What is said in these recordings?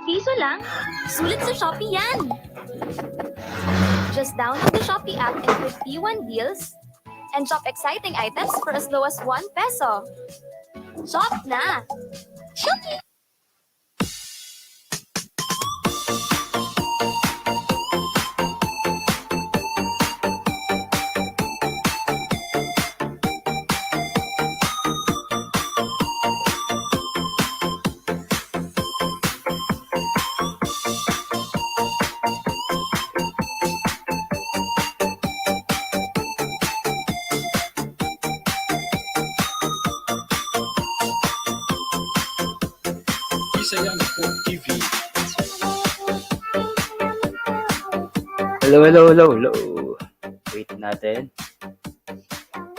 Piso lang? Sulit sa Shopee yan! Just download the Shopee app and click P1 Deals and shop exciting items for as low as 1 peso. Shop na! Shopee! Bisayang po TV. Hello. Wait natin.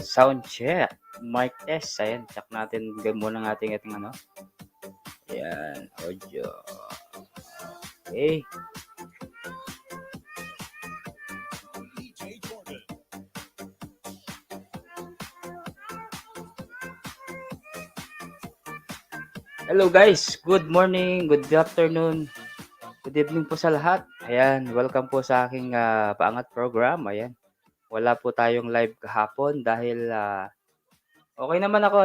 Sound check. Mic test. Ayan, check natin. Bigyan muna ng ating ano. Ayan, audio. Okay. Hello guys, good morning, good afternoon, good evening po sa lahat. Ayan, welcome po sa aking paangat program. Ayan, wala po tayong live kahapon dahil okay naman ako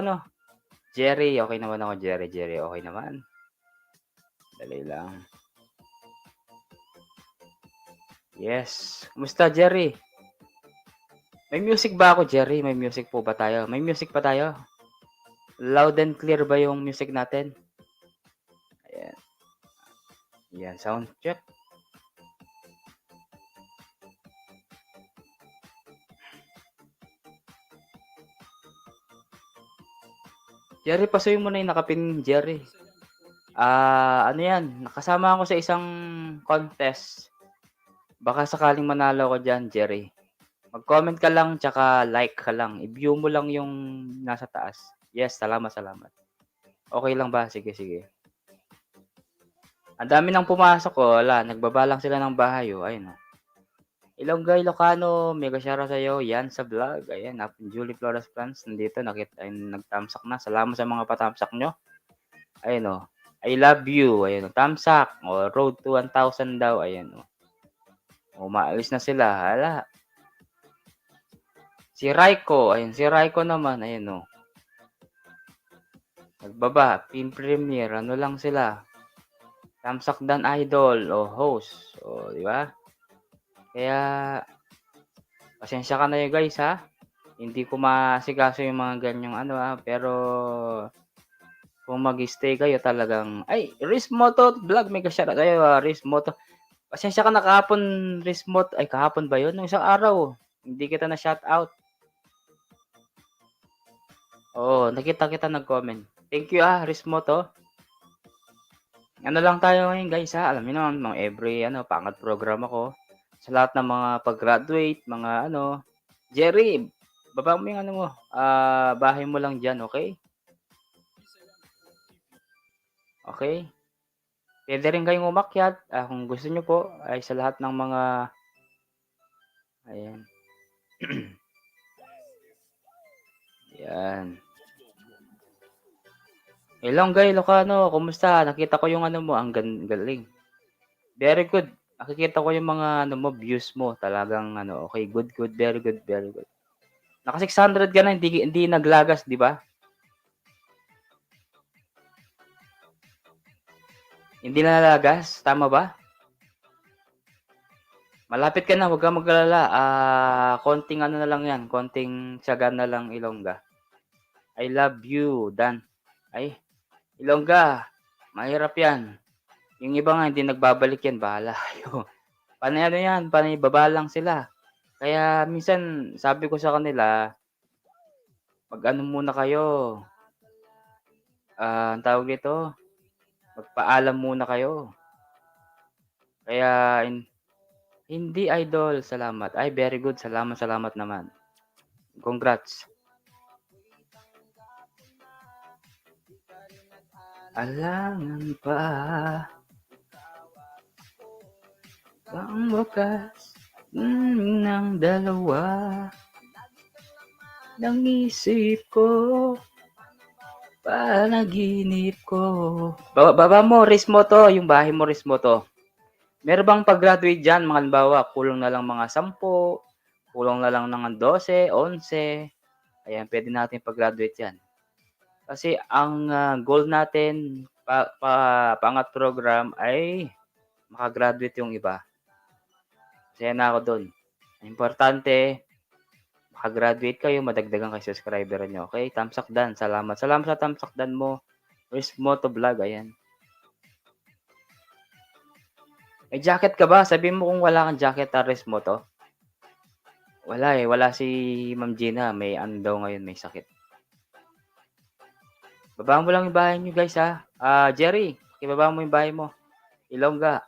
Jerry, okay naman ako Jerry, okay naman. Dali lang. Yes, kumusta Jerry? May music ba ako Jerry? May music po ba tayo? May music pa tayo? Loud and clear ba yung music natin? Ayan. Yan, sound check. Jerry, pasuyin mo na yung nakapin, Jerry. Ano yan? Nakasama ako sa isang contest. Baka sakaling manalo ko dyan, Jerry. Mag-comment ka lang, tsaka like ka lang. I-view mo lang yung nasa taas. Yes, salamat. Okay lang ba? Sige. Ang dami nang pumasok ko. Wala, nagbabalang sila ng bahay. Ayun. Ilongga, Ilocano, mega shoutout sa'yo. Yan sa vlog. Ayan, Julie Flores France. Nandito, nagtamsak na. Salamat sa mga patamsak nyo. Ayun I love you. Ayun tamsak. Road to 1,000 daw. Ayan maalis na sila. Hala. Si Raiko. Ayun, si Raiko naman. Ayun nagbaba. Pin Premier. Ano lang sila. Tamsak dan idol. Host. Di ba? Kaya, pasensya ka na yun guys ha. Hindi ko masikaso yung mga ganyang pero kung mag-stay kayo talagang Riz Moto vlog mega shoutout tayo Riz Moto. Pasensya ka na kahapon Riz Moto. Kahapon ba yun? Nung isang araw. Hindi kita na shoutout. Nakita kita nag-comment. Thank you Riz Moto. Ano lang tayo ngayon guys ha. Alam niyo naman mga every pangat program ako. Sa lahat ng mga pag-graduate, mga Jerry, baba mo yung mo. Bahay mo lang dyan, okay? Okay. Pwede rin kayong umakyat kung gusto nyo po ay sa lahat ng mga ayan. Yan. Ilongga, Ilocano, kumusta? Nakita ko yung mo, ang galing. Very good. Nakikita ko yung mga mo, views mo. Talagang okay, good, very good. Naka 600 ka na, hindi naglagas, di ba? Hindi na nalagas, tama ba? Malapit ka na, huwag kang mag-alala. Konting na lang yan, konting tiyaga na lang Ilongga. I love you, Dan. Ilongga, mahirap yan. Yung iba nga hindi nagbabalik yan, bahala kayo. Panay yan, panay baba lang sila. Kaya minsan sabi ko sa kanila, muna kayo. Ang tawag dito, magpaalam muna kayo. Kaya hindi idol, salamat. Very good, salamat naman. Congrats. Alangan pa ang wakas ng dalawa ng isip ko Panaginip ko. Baba mo, risk mo to. Yung bahay mo, risk mo to. Meron bang pag-graduate dyan? Mga halimbawa, kulang na lang mga 10, kulang na lang ng 12, 11. Ayan, pwede natin pag-graduate yan. Kasi ang goal natin, pangat program ay makagraduate yung iba. Saya na ako dun. Importante, makagraduate kayo, madagdagan kayo subscriber nyo. Okay? Tamsakdan, salamat. Salamat sa tamsakdan mo. Risk mo to vlog, ayan. May jacket ka ba? Sabihin mo kung wala kang jacket, risk mo to. Wala eh, wala si Ma'am Gina. May ano daw ngayon, may sakit. Baba mo lang yung bahay nyo guys ha. Jerry, ibaba mo yung bahay mo. Ilongga.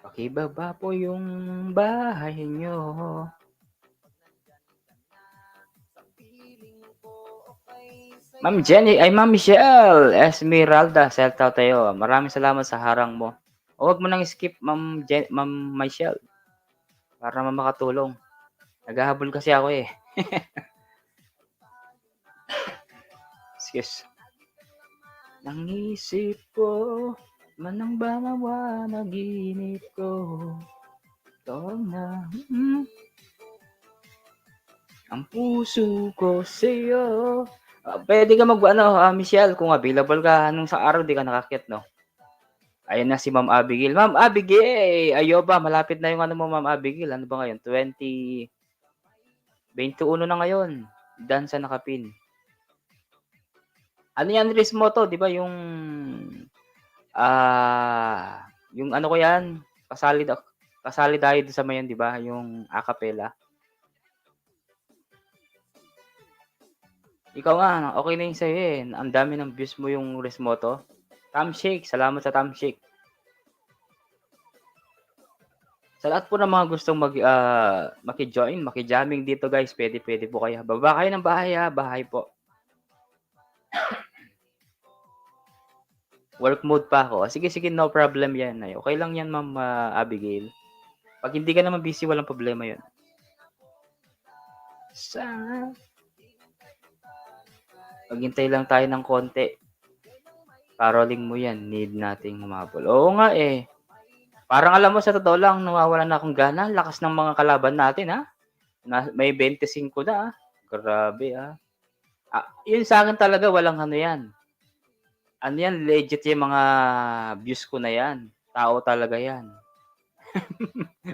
Pakibaba po yung bahay nyo. Ma'am Jenny, ay Ma'am Michelle, Esmeralda, shout out tayo. Maraming salamat sa harang mo. Huwag mo nang skip Ma'am Michelle. Para makatulong. Naghahabol kasi ako eh. Excuse. Nangisip ko, manang ba naginip ko. Ito na. Ang puso ko sa'yo. Pwede ka Michelle, kung available ka, anong sa araw di ka nakakit, no? Ayun na si Ma'am Abigail. Ma'am Abigail! Ayo ba, malapit na yung ano mo, Ma'am Abigail. Ano ba ngayon? 21 na ngayon. Dan sa nakapin. Ano yan, risk mo to, di ba? Yung ano ko yan, kasali tayo sa mayan, di ba? Yung acapella. Ikaw nga, okay na yung sa'yo eh. Ang dami ng views mo yung risk mo to. Tamshake, salamat sa Tamshake. Sa lahat po ng mga gustong maki-join, maki-jamming dito guys, pwede po kayo. Baba kayo ng bahay ha, bahay po. Work mode pa ako. Sige, no problem yan. Okay lang yan, Ma'am Abigail. Pag hindi ka naman busy, walang problema yun. Maghintay lang tayo ng konti. Paroling mo yan, need nating humabol. Oo nga eh. Parang alam mo, sa totoo lang, nawawala na akong gana. Lakas ng mga kalaban natin, ha? May 25 na, ha? Grabe, ha? Yun sa akin talaga, walang ano yan. Ano yan, legit yung mga views ko na yan. Tao talaga yan.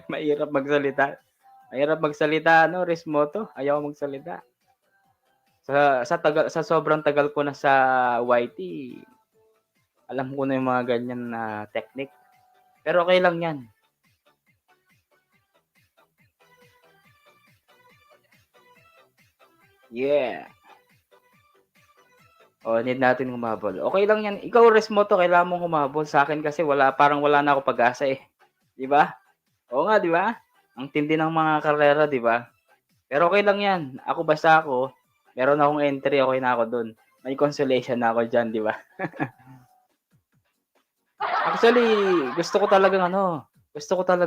Mahirap magsalita. No, Rismoto. Ayaw magsalita. Sa sobrang tagal ko na sa YT, alam ko na yung mga ganyan na technique. Pero okay lang yan. Yeah. Need natin humabol. Okay lang yan. Ikaw, Rismoto, kailangan mong humabol. Sa akin kasi parang wala na ako pag-asa eh. Di ba? Oo nga, di ba? Ang tindi ng mga karera, di ba? Pero okay lang yan. Basta ako, meron akong entry, okay na ako dun. May consolation na ako dyan, di ba? Actually, gusto ko talaga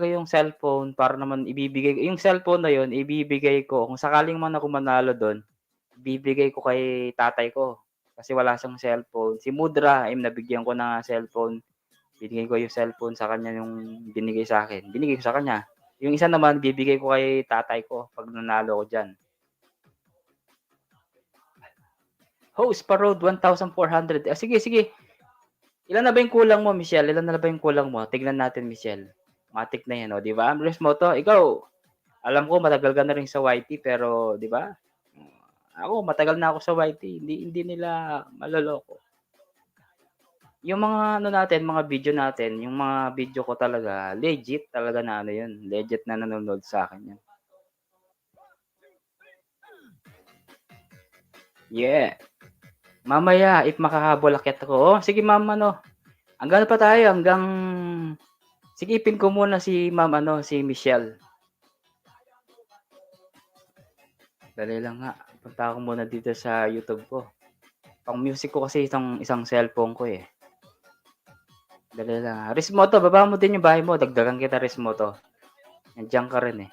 yung cellphone para naman yung cellphone na yun, ibibigay ko. Kung sakaling man ako manalo dun, ibibigay ko kay tatay ko. Kasi wala siyang cellphone. Si Mudra, nabigyan ko ng cellphone. Binigay ko yung cellphone sa kanya yung binigay sa akin. Binigay ko sa kanya. Yung isa naman, bibigay ko kay tatay ko pag nanalo ko dyan. Host pa road 1,400. Sige. Ilan na ba yung kulang mo, Michelle? Tignan natin, Michelle. Matik na yan, di ba? Rismoto, ikaw, alam ko matagal ka na rin sa YT, pero, di ba? Ako, matagal na ako sa YT. Hindi nila maloloko. Yung mga mga video natin, yung mga video ko talaga, legit talaga na yun. Legit na nanonood sa akin yan. Yeah. Mamaya, if makahabol akit ako. Sige, ma'am, hanggang pa tayo, sikipin ko muna si ma'am, si Michelle. Dali lang nga. Punta ako muna dito sa YouTube ko. Pang music ko kasi isang cellphone ko eh. Dali lang. Rismoto, baba mo din yung bahay mo. Dagdagan kita, Rismoto. Nandiyan ka rin eh.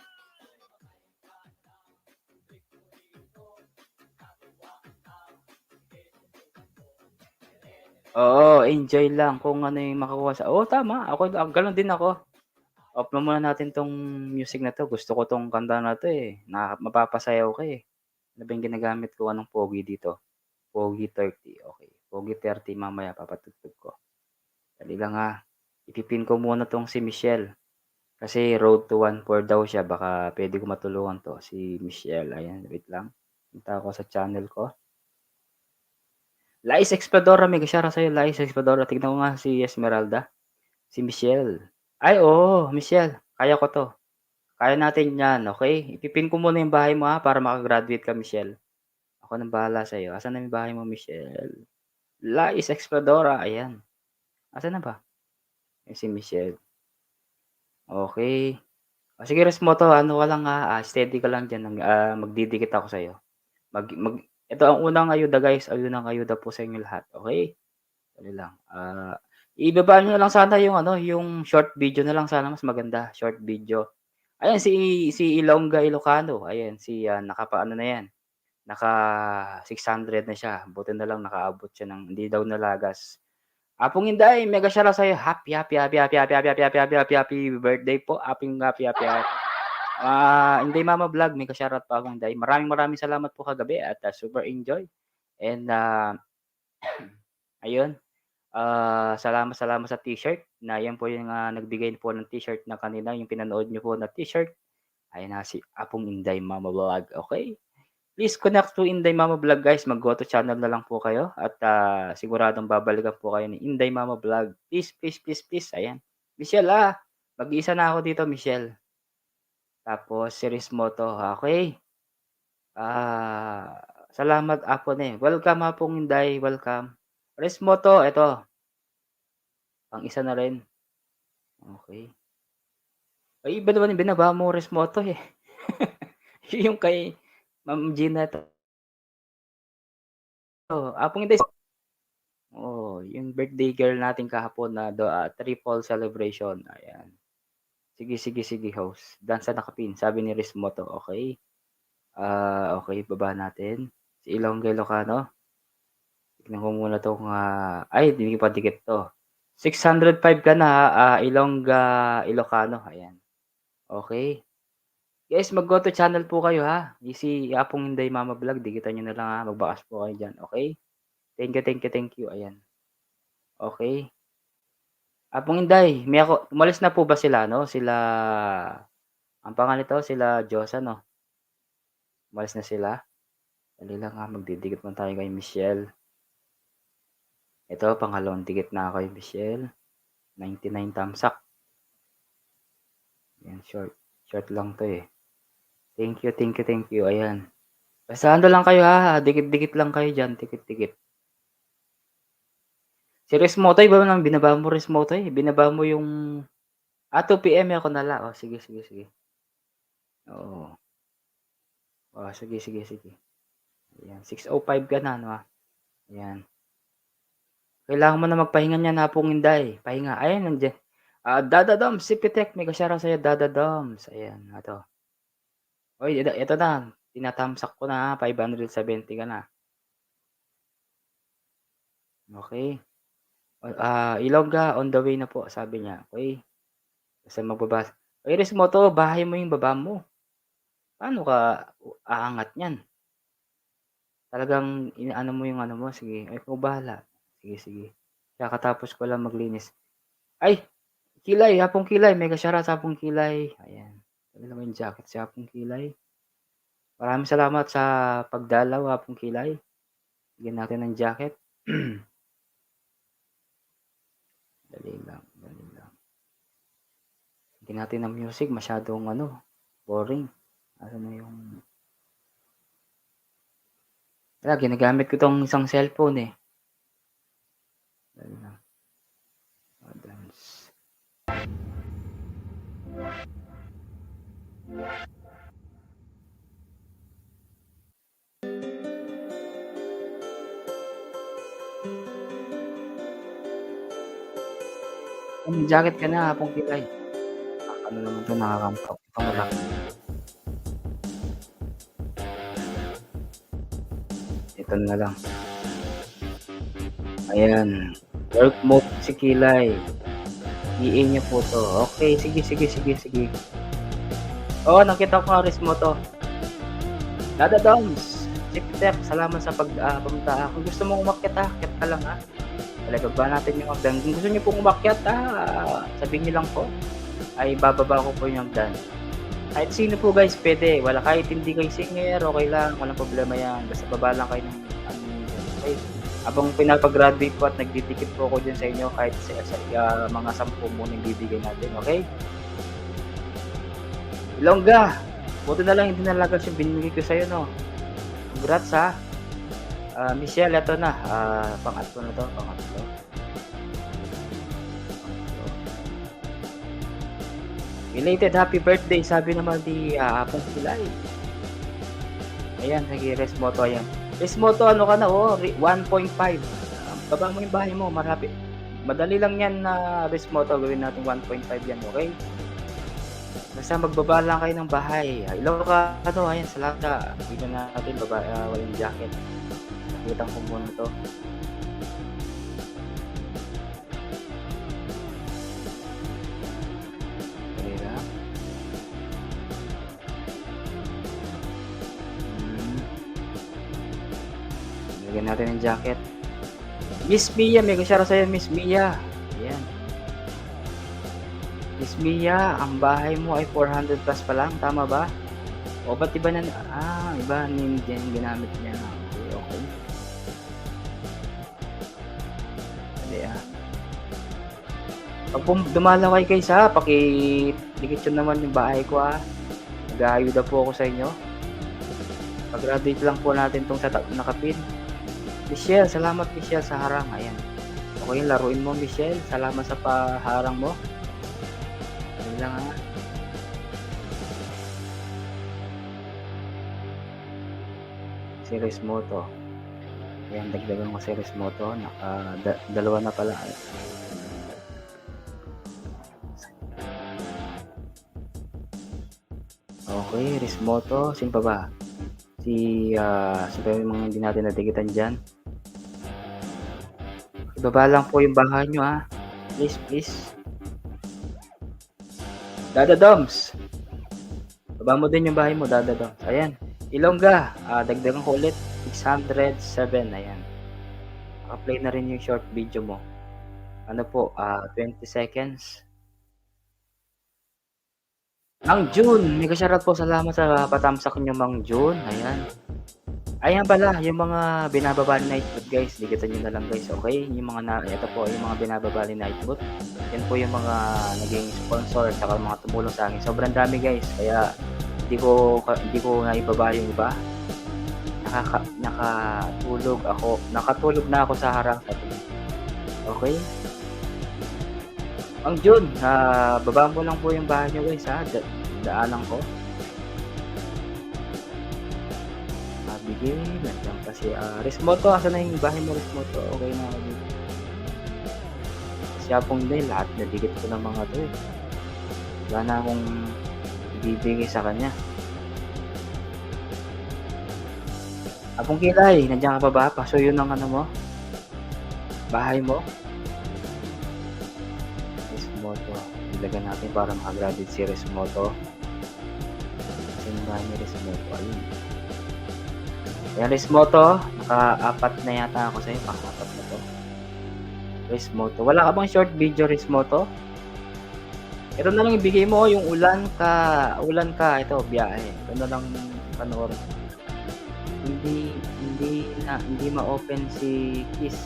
Oo, enjoy lang kung ano yung makukuha sa oo, tama. Ako gano'n din ako. Off na muna natin 'tong music na 'to. Gusto ko 'tong kanta na 'to, eh, mapapasayaw ka, eh. Ano ba yung ginagamit ko, anong pogi dito? Pogi 30, okey. Pogi 30 mamaya papatugtog ko. Dali lang, ipipin ko muna 'tong si Michelle, kasi road to 1-4 daw siya, baka puwede ko matulungan 'to, si Michelle. Ayan, wait lang. Punta ako sa channel ko. Lais Exploradora, may ka-shoutout sa'yo, Lais Exploradora. Tignan ko nga si Esmeralda, si Michelle. Ay, oo, Michelle, kaya ko 'to. Kaya natin 'yan, okey? Ipipin ko muna yung bahay mo, para maka-graduate ka, Michelle. Ako ng bahala sa'yo. Asan na yung bahay mo, Michelle? Lais Exploradora, ayan. Asan na ba? Ayan si Michelle. Okey. O sige, Resmoto, ano ka lang, steady ka lang diyan, magdidikit ako sa'yo. Ito ang unang ayuda, guys, unang ayuda po sa inyong lahat, okey? Dali lang, ibaba niyo na lang sana yung ano, yung short video na lang sana, mas maganda, short video. Ayan si Ilongga Ilocano, ayan nakapaano na 'yan, naka 600 na siya, buti na lang nakaabot siya ng hindi daw nalagas. Apong Inday, mega shoutout sa'yo, happy birthday po, happy. Inday Mama Vlog, mega shoutout po akong Inday. Maraming salamat po kagabi at, super enjoy and, ayun, salamat sa t-shirt na 'yan po yung, nagbigay po ng t-shirt na kanina yung pinanood niyo po na t-shirt. Ayan na si Apong Inday Mama Vlog, okey? Please connect to Inday Mama Vlog, guys, mag-go to channel na lang po kayo at, siguradong babalikan po kayo ni Inday Mama Vlog. Please, ayan. Michelle, mag-iisa na ako dito, Michelle. Tapos si Rismoto, okey. Salamat Apon, welcome Apong Inday, welcome. Rismoto, eto, pang-isa na rin, okey. Ay, iba naman yung binaba mo, Rismoto, eh. Yung kay Ma'am Gina 'to, Apong Inday. Oo, yung birthday girl natin kahapon na triple celebration, ayan. Sige host, dance sa nakapin, sabi ni Rismoto, okey. Okey, baba natin. Si Ilongga Ilocano, tignan ko muna 'tong, ay hindi pa dikit 'to. 605 ka na, Ilongga Ilocano, ayan. Okey. Guys, mag-go to channel po kayo, si Apong Inday Mama Vlog, dikitan niyo na lang, magbakas po kayo diyan, okey? Thank you, ayan. Okey. Apong Inday, umalis na po ba sila ang pangalan nito, sila Josa 'no? Umalis na sila? Dali lang, magdidikit muna tayo kay Michelle. Ito, pangalawang dikit na kay Michelle, 99 tamsak. Ayan, short lang 'to, eh. Thank you, ayan. Basta ano lang kayo, dikit-dikit lang kayo diyan, dikit-dikit. Si Resmotoy ba naman binaba mo, Resmotoy? Binaba mo yung 2 PM ako na lang. Sige. Oo. Sige. Ayan, 6:05 ka na 'no, ayan. Kailangan mo na magpahinga niyan, Hapong Inday, pahinga. Ayan, nandiyan, Dada Doms, Sipitek, may ka-shoutout sa'yo, Dada Doms, ayan, ito. Uy, ito na, tinatamsak ko na, 570 ka na. Okey. Ilongga, on the way na po, sabi niya, okey. Basta magbabas uy, Resmoto, bahay mo yung baba mo. Paano ka aangat niyan? Talagang inaano mo yung ano mo, sige, ikaw bahala. Sige. Kakatapos ko lang maglinis. Ay, Kilay, Hapong Kilay, mega shoutout sa Hapong Kilay, ayan. Dala naman yung jacket si Hapong Kilay. Maraming salamat sa pagdalaw, Hapong Kilay. Bigyan natin ng jacket. Dali lang. Bigyan natin ng music, masyadong boring. Ano na yung ginagamit ko 'tong isang cellphone, eh. Dali lang. Dance. May jacket ka na, Hapong Kilay. Ano naman 'to, nakakamtok. Itong wala. Ito na lang. Ayan. Work mode si Kilay. EA niya po to. Okay, sige. Oo, nakita ko nga mo to. Dada Doms. Tip, salamat sa pumunta. Kung gusto mo umakyat akyat ka lang Talaga ba natin yung hagdan? Kung gusto niyo pong umakyat sabihin niyo lang po. Ay bababa ko po yung hagdan. Kahit sino po guys, pwede. Wala, kahit hindi kayo singer, okay lang. Walang problema yan. Basta baba lang kayo ng okay. Habang pinapag-graduate po at nagdidikit po ako dyan sa inyo, kahit sa mga 10 muna yung bibigay natin, okay? Ilongga! Buti na lang hindi nalagas yung binigay ko sa'yo, no? Congrats, ha? Michelle, ito na. Pangatlo na to, pangatlo. Belated happy birthday, sabi naman di Apong Kilay. Ayan, sige, Resmoto, ayan. Resmoto, ano ka na, 1.5. Baba mo yung bahay mo, marami. Madali lang yan na Resmoto, gawin natin 1.5 yan, okay? Basta magbaba lang kayo ng bahay. Ilaw ka, ayan, salamat ka. Bigyan natin, walang jacket. Nakitang ko muna to. Lagyan natin ng jacket. Miss Mia, may kusyara sa'yo, Miss Mia. Ayan. Miss Mia, ang bahay mo ay 400 plus pa lang, tama ba? O ba't iba na, iba name din ginamit niya. Okay. Hindi Pag dumalaw kayo guys pakidikit yun naman yung bahay ko Nag-aayuda po ako sa inyo. Pag-graduate lang po natin tong sa nakapin. Michelle, salamat Michelle sa harang. Ayan. Okay, laruin mo Michelle. Salamat sa paharang mo. Ayan lang Si Resmoto. Ayan, dagdagan ko si Resmoto. Dalawa na pala. Okay, Resmoto. Sino pa ba? Sino pa yung mga hindi natin natikitan dyan? Ibaba lang po yung bahay nyo Please. Dada Doms. Baba mo din yung bahay mo, Dada Doms. Ayan. Ilongga. Dagdagan ko ulit. 607. Ayan. Naka-play na rin yung short video mo. Ano po? 20 seconds. Mang June. May kasyarat po. Salamat sa patamsak nyo, Mang June. Ayan. Ayan pala, yung mga binababa ni Nightbot guys, digitan nyo na lang guys, okay? Ito po, yung mga binababa ni Nightbot. Yan po yung mga naging sponsor at saka mga tumulong sa akin. Sobrang dami guys, kaya hindi ko naibaba yung iba. Nakatulog na ako sa harang. Okay? Ang June, baba mo lang po yung bahay nyo guys daanan ko. Bigay, nandiyan pa si Resmoto. Asa na yung bahay mo, Resmoto? Okay na ako dito. Kasi Apong din, lahat nadikit ko ng mga to Wala na akong ibibigay sa kanya. Apong Kilay, nandiyan ka pa ba? Pasuyo ng ano mo? Bahay mo? Resmoto. Ilagan natin para makagraduate si Resmoto. Kasi yung bahay ni Resmoto. Ayun. Ayan, Resmoto. Naka-4 na yata ako sa'yo. Pang-4 na to. Resmoto. Wala ka bang short video, Resmoto? Ito na lang ibigay mo. Yung ulan ka. Ito, biyahe. Ito na lang panoorin. Hindi ma-open si Kiss.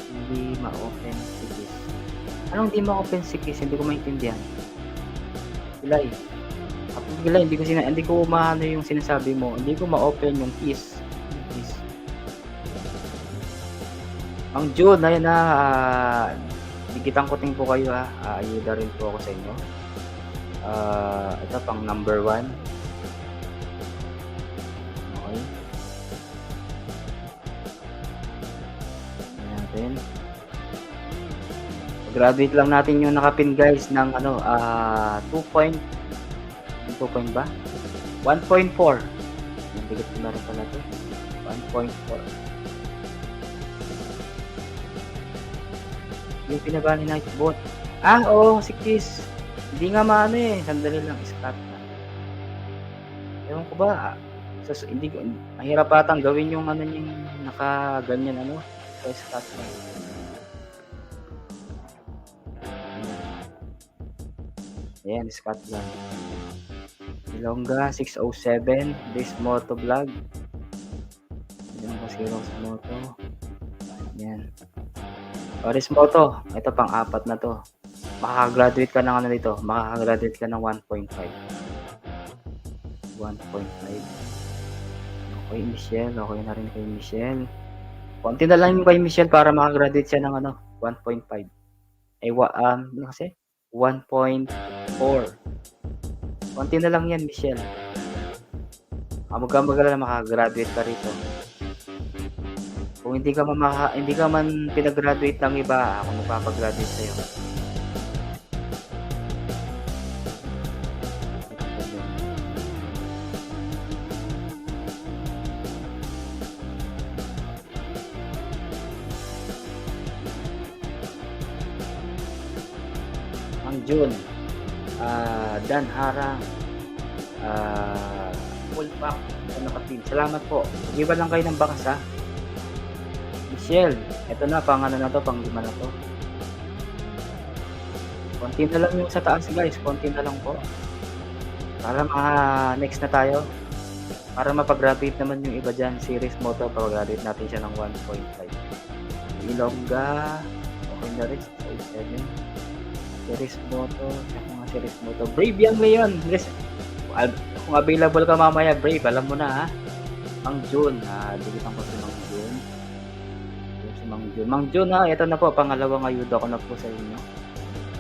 Hindi ma-open si Kiss. Anong hindi ma-open si Kiss? Hindi ko maintindihan. Ilay. Hindi ko maano yung sinasabi mo. Hindi ko ma-open yung keys. Ang June, ayun digitan ko po kayo ayuda rin po ako sa inyo. Ito pang number 1. Okay. Ayan natin. Graduate lang natin yung nakapin guys ng 2 point ba? 1.4. Nabigit ko na rin pala ito. 1.4. Yung pinaba ni Nightbot. Ah, oo, si Kiss. Hindi nga maano eh. Sandali lang, Scott na. Ewan ko ba, hindi ko, mahirap atang gawin yung ano yung nakaganyan ano, sa Scott na. Ayan, Scott lang. Ilongga, 607, this moto vlog. Ilongga, 0 moto. Ayan. Oris Moto, ito pang apat na to. Makakagraduate ka ng ano dito, makakagraduate ka ng 1.5. 1.5. Okay, Michelle, okay na rin kay Michelle. Konti na lang yung kay Michelle para makagraduate siya ng ano, 1.5. Ano kasi? 1.4. Konti na lang yan, Michelle. Magkamagala na makagraduate ka rito. Kung hindi ka man pinag-graduate ng iba, ako magpapag-graduate sa'yo. Ang June, Dan Harang, Fullback, nakatin. Salamat po. Mag-iba lang kayo ng bakas ha. Michelle, eto na, pang 5 na to. Konti na lang yung sa taas guys, konti na lang po. Para next na tayo. Para mapag-graduate naman yung iba dyan, series moto, pag-graduate natin siya ng 1.5. Ilongga, okay na rin, 7. Series moto, series moto. Brave yan ngayon. Kung available ka mamaya, Brave, alam mo na ha. Mang June, digitan ko si Mang June. Mang June ha, ito na po, pangalawang ayuda ko na po sa inyo.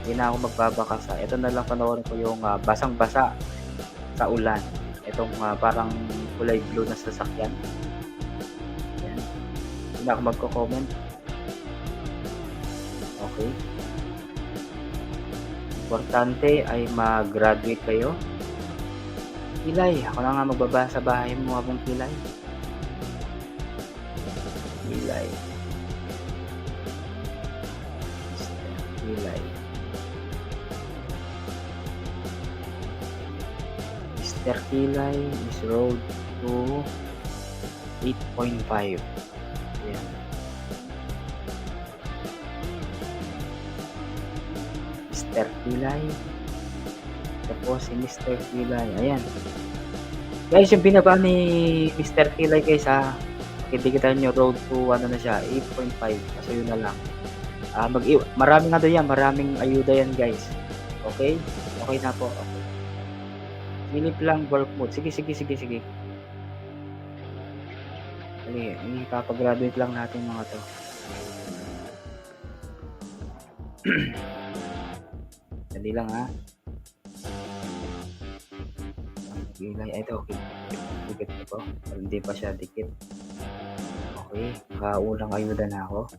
Hindi na ako magbabakasa. Ito na lang panoorin ko yung basang-basa sa ulan. Itong parang kulay blue na sasakyan. Ayan. Hindi na ako magko-comment. Okay. Importante ay mag-graduate kayo. Kilay, ako na nga magbabasa sa bahay mo habang Kilay. Kilay. Mr. Kilay is road to 8.5. Ayan. Mr. Kilay. Tapos si Mr. Kilay. Ayan. Guys, yung binaba ni Mr. Kilay guys ha. Kidikitan nyo road to ano na siya, 8.5. So yun na lang. Maraming ano yan, maraming ayuda yan guys. Okay? Okay na po. Okay. Minip lang work mode. Sige. Sige, ipapag-graduate lang natin mga to. Dali lang ha. Ito okay. Dikit na po. Hindi pa siya dikit. Okay. Nakaulang ayuda na ako.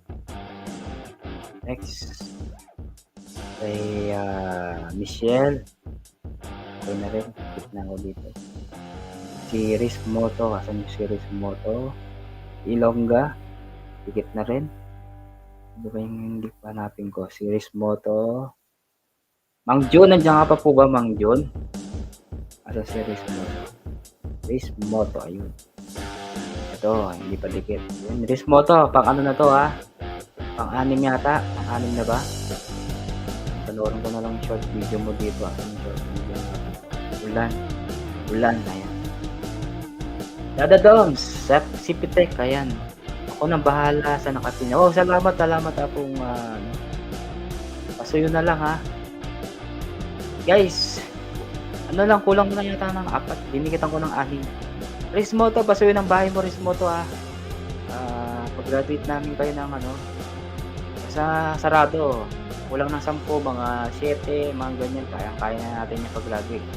Next. Kay Michelle. Okay na rin. Dikit na ako dito. Series Moto. Asan yung Series Moto? Ilongga. Dikit na rin. Ano ba yung hanapin ko? Series Moto. Mang June. Nandiyan ka pa po ba Mang June? Asa Series Moto? Series Moto. Ayun. Ito. Hindi pa dikit. Series Moto. Pang ano na to ha? Pang-6 yata. Pang-6 na ba? Panoorin ko na lang short video mo dito. Yung short video mo. Ulan. Ayan. Dada Doms. Sipitek. Ayan. Ako nang bahala sa nakapinya. Oh, salamat apong pasuyo na lang ha. Guys. Ano lang, kulang mo na yata ng 4. Dinikitan ko ng 6. Rismoto. Pasuyo ng bahay mo Rismoto ha. Pag-graduate namin kayo ng sa sarado. Kulang ng 10, mga 7, mga ganyan. Kaya na natin yung pag-graduate.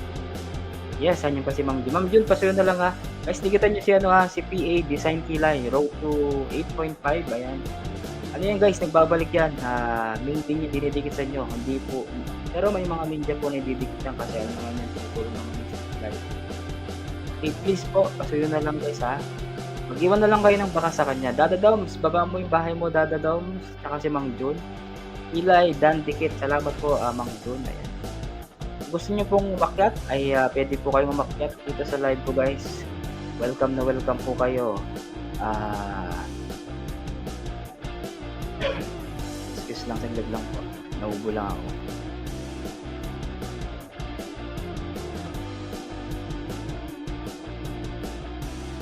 Yes, anyan pa si Mang Jun. Mang Jun, pasuyo na lang ha. Guys, dikitan nyo si PA Design Kilay. Road to 8.5. Ayan. Ano yan guys, nagbabalik yan. Main din yung dinidikit sa inyo. Hindi po. Pero may mga ninja po na didikit yan kasi ano naman yan. Siguro naman yung Kilay. Okay, please po, pasuyo na lang guys ha. Mag-iwan na lang kayo ng baka sa kanya. Dada Doms, baba mo yung bahay mo, Dada Doms. Tsaka si Mang Jun. Kilay, Dan Dikit. Salamat po, Mang Jun. Ayan. Gusto niyo pong umakyat, ay pwede po kayong umakyat dito sa live ko, guys. Welcome na welcome po kayo. Excuse lang, saglit lang po. Naubo lang ako.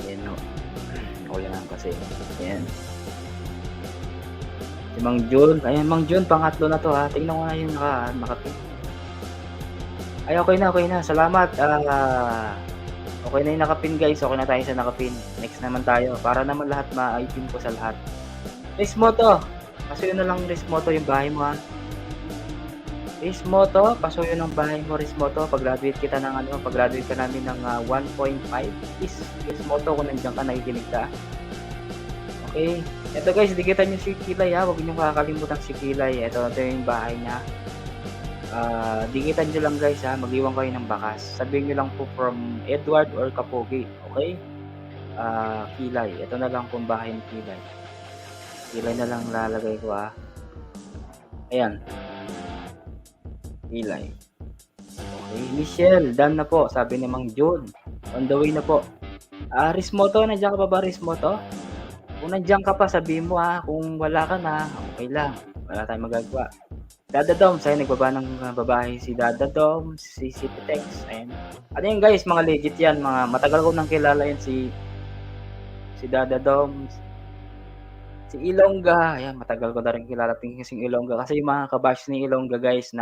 Ayan o. O yan lang kasi. Ayan. Si Mang Jun. Ayan, Mang Jun, pangatlo na to ha. Tingnan ko na yung nakapin. Ay, okay na. Salamat. Okay na yung nakapin, guys. Okay na tayo sa nakapin. Next naman tayo. Para naman lahat ma-ipin ko sa lahat. Rismoto. Pasuyo na lang Rismoto yung bahay mo ha. Rismoto. Pasuyo ng bahay mo, Rismoto. Pag-graduate kita ng pag-graduate ka namin ng 1.5. Please, Rismoto, kung nandiyan ka, nakikinig ka. Okay. Ito guys, dikitan nyo si Kilay ha. Huwag nyo kakalimutan si Kilay. Ito yung bahay niya. Dikitan nyo lang guys ha. Mag-iwan kayo ng bakas. Sabihin nyo lang po from Edward or Kapogi. Okay? Kilay. Ito na lang pong bahay ng Kilay. Kilay na lang lalagay ko ha. Ayan. Kilay. Okay. Michelle, done na po. Sabi ni Mang Jun. On the way na po. Rismoto, nandiyan ka pa ba Rismoto? Kung nandiyan ka pa, sabihin mo ha. Kung wala ka na, okay lang. Wala tayong magagawa. Dada Dom, sa'yo nagbaba ng babae si Dada Dom, si Cipitex. Ayan. Ano yun guys, mga legit yan. Mga matagal ko nang kilala yan si Dada Dom, si Ilongga. Ayan, matagal ko na rin kilala si Ilongga. Kasi yung mga kabash ni Ilongga guys,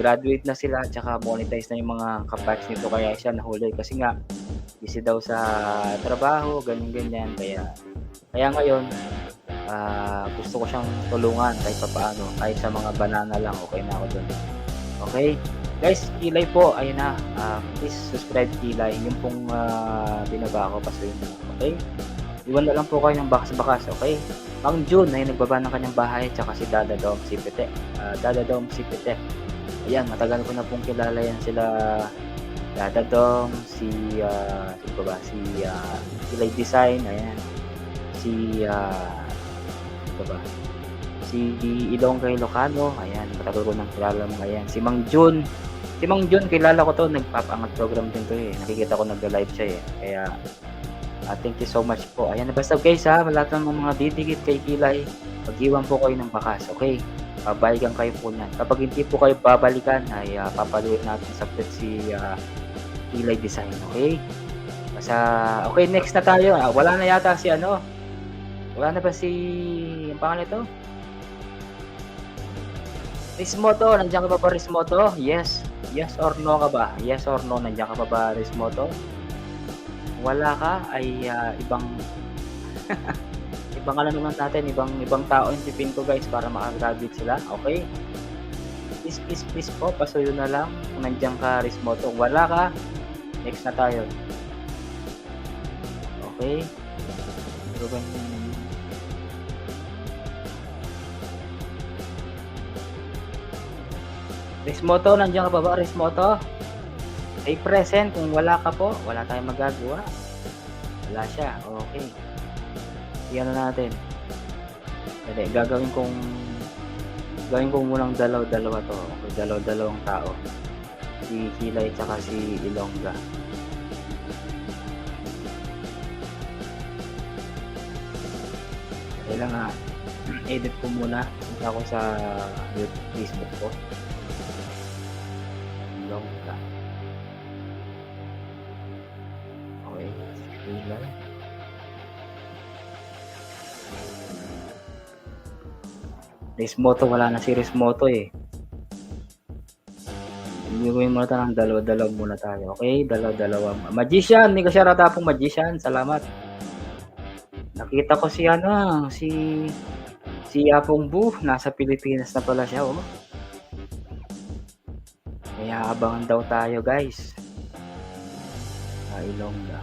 graduate na sila, tsaka monetize na yung mga kabash nito. Kaya siya nahuli kasi nga, busy daw sa trabaho, ganyan. Kaya ngayon, gusto ko siyang tulungan kahit paano, kahit sa mga banana lang, okay na ako dun. Okay? Guys, Kilay po, ayun na. Please subscribe Kilay. Yung pong binaba ko, pasuyin na. Okay? Iwan na lang po kayo ng bakas-bakas, okay? Mang Jun, ay nagbaba ng kanyang bahay, tsaka si Dada Dom Sipite. Dada Dom Sipite. Ayan, matagal ko na pong kilala yan sila. Dada Dom, si Kilay Design, ayan. Si Ilongga Ilocano, ayan, matagal ko nang kilala mga yan. Si Mang Jun, kilala ko to, nagpapangat program din to eh. Nakikita ko nagla-live siya eh. Kaya, thank you so much po. Ayan, basta guys ha, lahat ng mga didikit kay Kilay, mag-iwan po kayo ng bakas, okay? Babalikan kayo po niyan. Kapag hindi po kayo babalikan, ay papaluin natin sa si Kilay Design, okay? Basta, okay, next na tayo. Wala na yata si wala na ba si, ang pangalan ito? Rismoto, nandiyan ka pa ba Rismoto? Yes or no ka ba? Yes or no, nandiyan ka pa ba Rismoto? Wala ka, ay ibang naman natin, ibang tao yung pipin ko guys para makagraduate sila, okay? Please po, pasuyo na lang kung nandiyan ka Rismoto. Kung wala ka, next na tayo. Okay? Rismoto, nandiyan ka pa ba Rismoto? Stay present. Kung wala ka po, wala tayong magagawa. Wala siya. Okay. Iyan na natin. Dali, gagawin kong munang dalaw-dalawa to. Okay, dalaw-dalawang tao. Si Kilay tsaka si Ilongga. Kailangan edit ko muna. Punta ko sa Facebook ko. Ilongga. Okay. Kilay. Rismoto, wala na si Rismoto eh. Hindi ko muna tayo ng dalawa-dalawa muna tayo. Okay? Dalawa-dalawa. Magician! Hindi ko siya ratapong magician. Salamat. Nakita ko si Apong Bu. Nasa Pilipinas na pala siya. Oh. Kaya abangan daw tayo guys. Ilongga.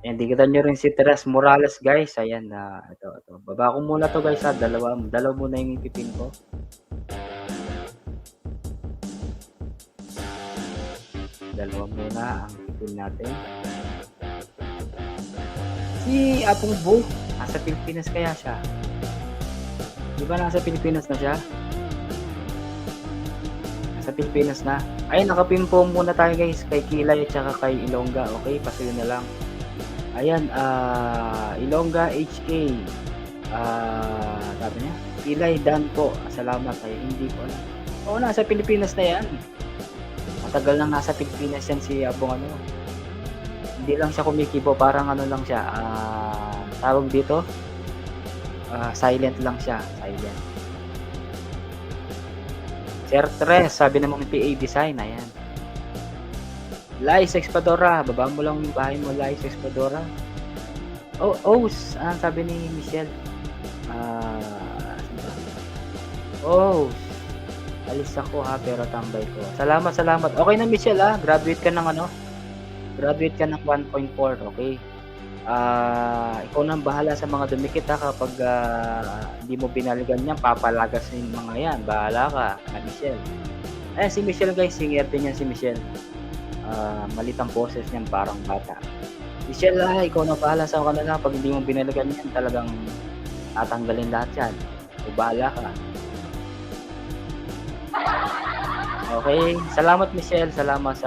Hindi kita nyo rin si Teres Morales guys. Ayan na. Ito. Baba ko muna to guys ha. Dalawa muna yung ipipin ko. Dalawa muna ang ipipin natin. Si Apong Bu. Nasa Pilipinas kaya siya? Di ba nasa Pilipinas na siya? Nasa Pilipinas na. Ay, nakapimpo muna tayo guys kay Kilay at saka kay Ilongga. Okay, pasuyo na lang. Ayan, Ilongga HA. Sabi niya, Kilay Dan po. Salamat ay hindi ko alam. Oo, nasa Pilipinas na yan. Matagal nang nasa Pilipinas yan si Abong ano. Hindi lang siya kumikibo, parang ano lang siya. Tawag dito, silent lang siya. Silent. Sir Tres, sabi namang PA Design, ayan. Lice Expadora, baba mo lang yung bahay mo, Lice Expadora. Oh, sabi ni Michelle. Alis ako ha, pero tambay ko. Salamat. Okay na Michelle ha, graduate ka ng ano? Graduate ka ng 1.4, okay? Ikaw nang bahala sa mga dumikit ha, kapag hindi mo binaligan yan, papalagas yung mga yan. Bahala ka, Michelle. Ayan, si Michelle guys, singer din yan si Michelle. Malit ang boses niyan, parang bata. Michelle, ikaw na bahala sa kanila. Pag hindi mo binaligan yan, talagang tatanggalin lahat yan. So, bahala ka. Okay, salamat Michelle, salamat.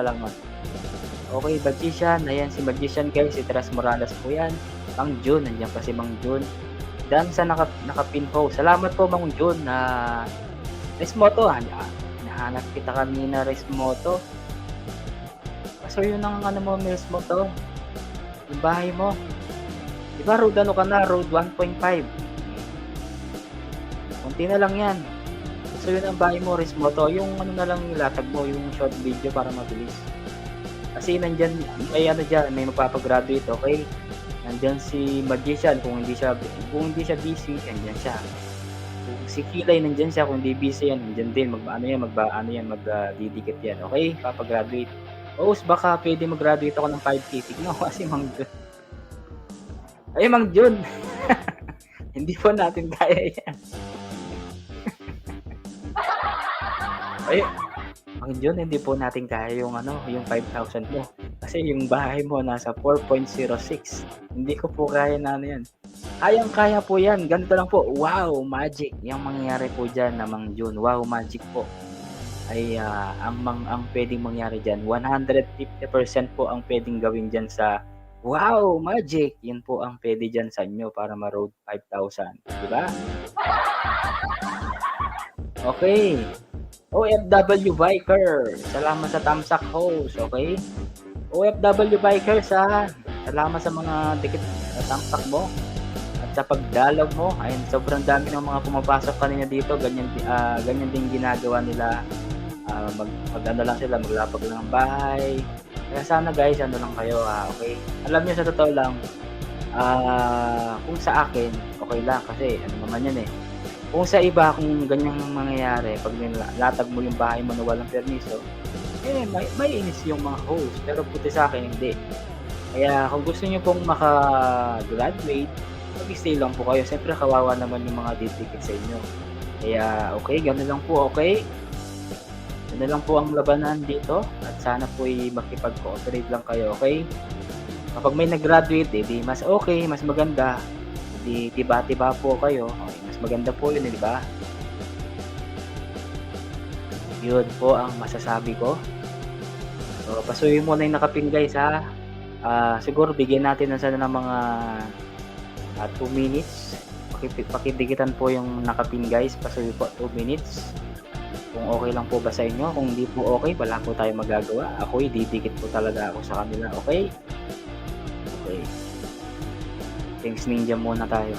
Okay, Magician, ayan si Magician guys, si Tras Morales po yan. Mang Jun, nandiyan pa si Mang Jun. Dan sa nakapin po. Salamat po Mang Jun na Resmoto, nahanap kita kanina Resmoto. So yun ang ano mo, Resmoto. Yung bahay mo. Diba road ano ka na, road 1.5. Kunti na lang yan. So yun ang bahay mo, Resmoto. Yung ano na lang ilatag mo, yung short video para mabilis. Kasi nandyan, may ano dyan, may magpapagraduate, okay? Nandyan si Magician, kung hindi siya busy, nandyan siya. Kung si Kilay, nandyan siya, kung hindi busy yan, nandyan din, magdidikit yan, okay? Papagraduate. Baka pwede mag-graduate ako ng 5K. Tignan ko kasi Mang Jun. Ay, Mang Jun! Hindi po natin kaya yan. Ay, Mang Jun, hindi po natin kaya yung 5,000 mo. Kasi yung bahay mo nasa 4.06. Hindi ko po kaya na yan. Kaya po yan. Ganito lang po. Wow, magic. Yung mangyayari po dyan na Mang Jun. Wow, magic po. Ay ang pwedeng mangyari dyan. 150% po ang pwedeng gawin dyan sa wow, magic. Yun po ang pwede dyan sa inyo para ma-road 5,000. Diba? Okay. OFW Biker, salamat sa tamsak host, okay? OFW Biker, salamat sa mga dikit na tamsak mo at sa pagdalaw mo. Ayun, sobrang dami ng mga pumapasok kanina dito, ganyan din ginagawa nila. Mag-ano lang sila, maglapag lang ng bahay. Kaya sana guys, ano lang kayo, okay? Alam niyo sa totoo lang, kung sa akin, okay lang kasi ano naman yan eh. Kung sa iba, kung ganyang mangyayari, pag nilatag mo yung bahay mo na walang permiso, may inis yung mga host. Pero puti sa akin, hindi. Kaya kung gusto niyo pong maka-graduate, mag-stay lang po kayo. Siyempre, kawawa naman yung mga didikit sa inyo. Kaya, okay, gano'n lang po, okay? Gano'n lang po ang labanan dito. At sana po makipag-cooperate lang kayo, okay? Kapag may nag-graduate, di mas okay, mas maganda. Di tiba-tiba po kayo. Okay, mas maganda po yun, di ba? Yun po ang masasabi ko. So, pasuyin mo na yung nakapin guys ha. Siguro bigyan natin na sana ng mga 2 minutes. Pakidikitan po yung nakapin guys. Pasuyin po 2 minutes. Kung okay lang po ba sa inyo. Kung hindi po okay, wala po tayong magagawa. Ako, didikit po talaga ako sa kanila. Okay? Okay. Thanks Ninja muna tayo.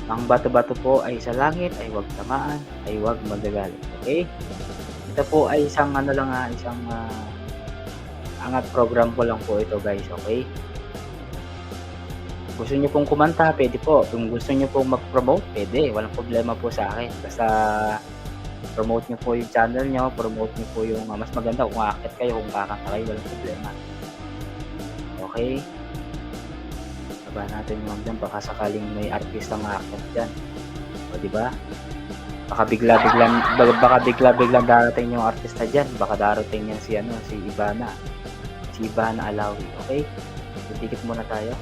Ang bato-bato po ay sa langit, ay huwag tamaan, ay huwag magagalit. Okay? Ito po ay isang angat program ko lang po ito guys. Okay? Gusto nyo pong kumanta, pwede po. Kung gusto nyo pong mag-promote, pwede. Walang problema po sa akin. Basta promote nyo po yung channel nyo, promote nyo po yung mas maganda kung aakit kayo, kung kakanta kayo, walang problema. Okay? Sabahan natin yung dyan, baka sakaling may artista maakit dyan. O diba? Baka bigla-biglang darating yung artista dyan. Baka darating yan si Ivana. Si Ivana Alawi. Okay? dikit muna tayo.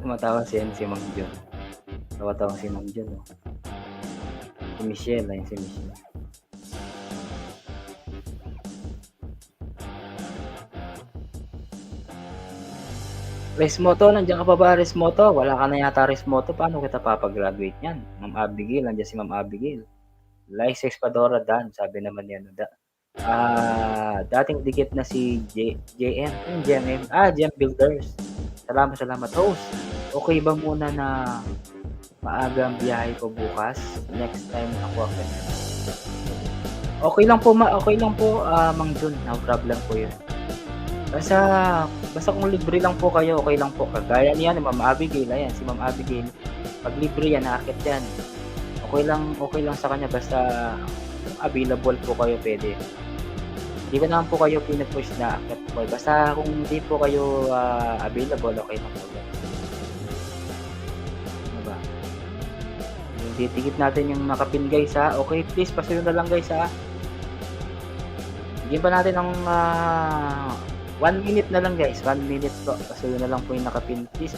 Tumatawa si Mang Jun. Tawa-tawa si Mang Jun, oh. Si Michelle, ayun si Michelle. Resmoto, nandiyan ka pa ba, Resmoto? Wala ka na yata, Resmoto. Paano kita papagraduate niyan? Ma'am Abigail, nandiyan si Ma'am Abigail. Lice Espadora Dan, sabi naman yan. Dating dikit na si JM. Yung JMM. JM Builders. Salamat, host. Okay ba muna na maaga ang biyahe ko bukas? Next time ako ako. Okay lang po, Mang Jun. No problem po yun. Basta kung libre lang po kayo, okay lang po. Kagaya niyan, Ma'am Abigail, ayan, si Ma'am Abigail. Pag libre yan, nakakit yan. Okay lang sa kanya, basta available po kayo, pwede. Hindi ko naman po kayo pinapush na akit po. Basta kung hindi po kayo available, okay lang po. Diba? Titikit natin yung nakapin, guys, ha. Okay, please, pasuyo na lang, guys, ha. Bigyan pa natin ng 1 minute na lang, guys. 1 minute po. Pasuyo na lang po yung nakapin. Please.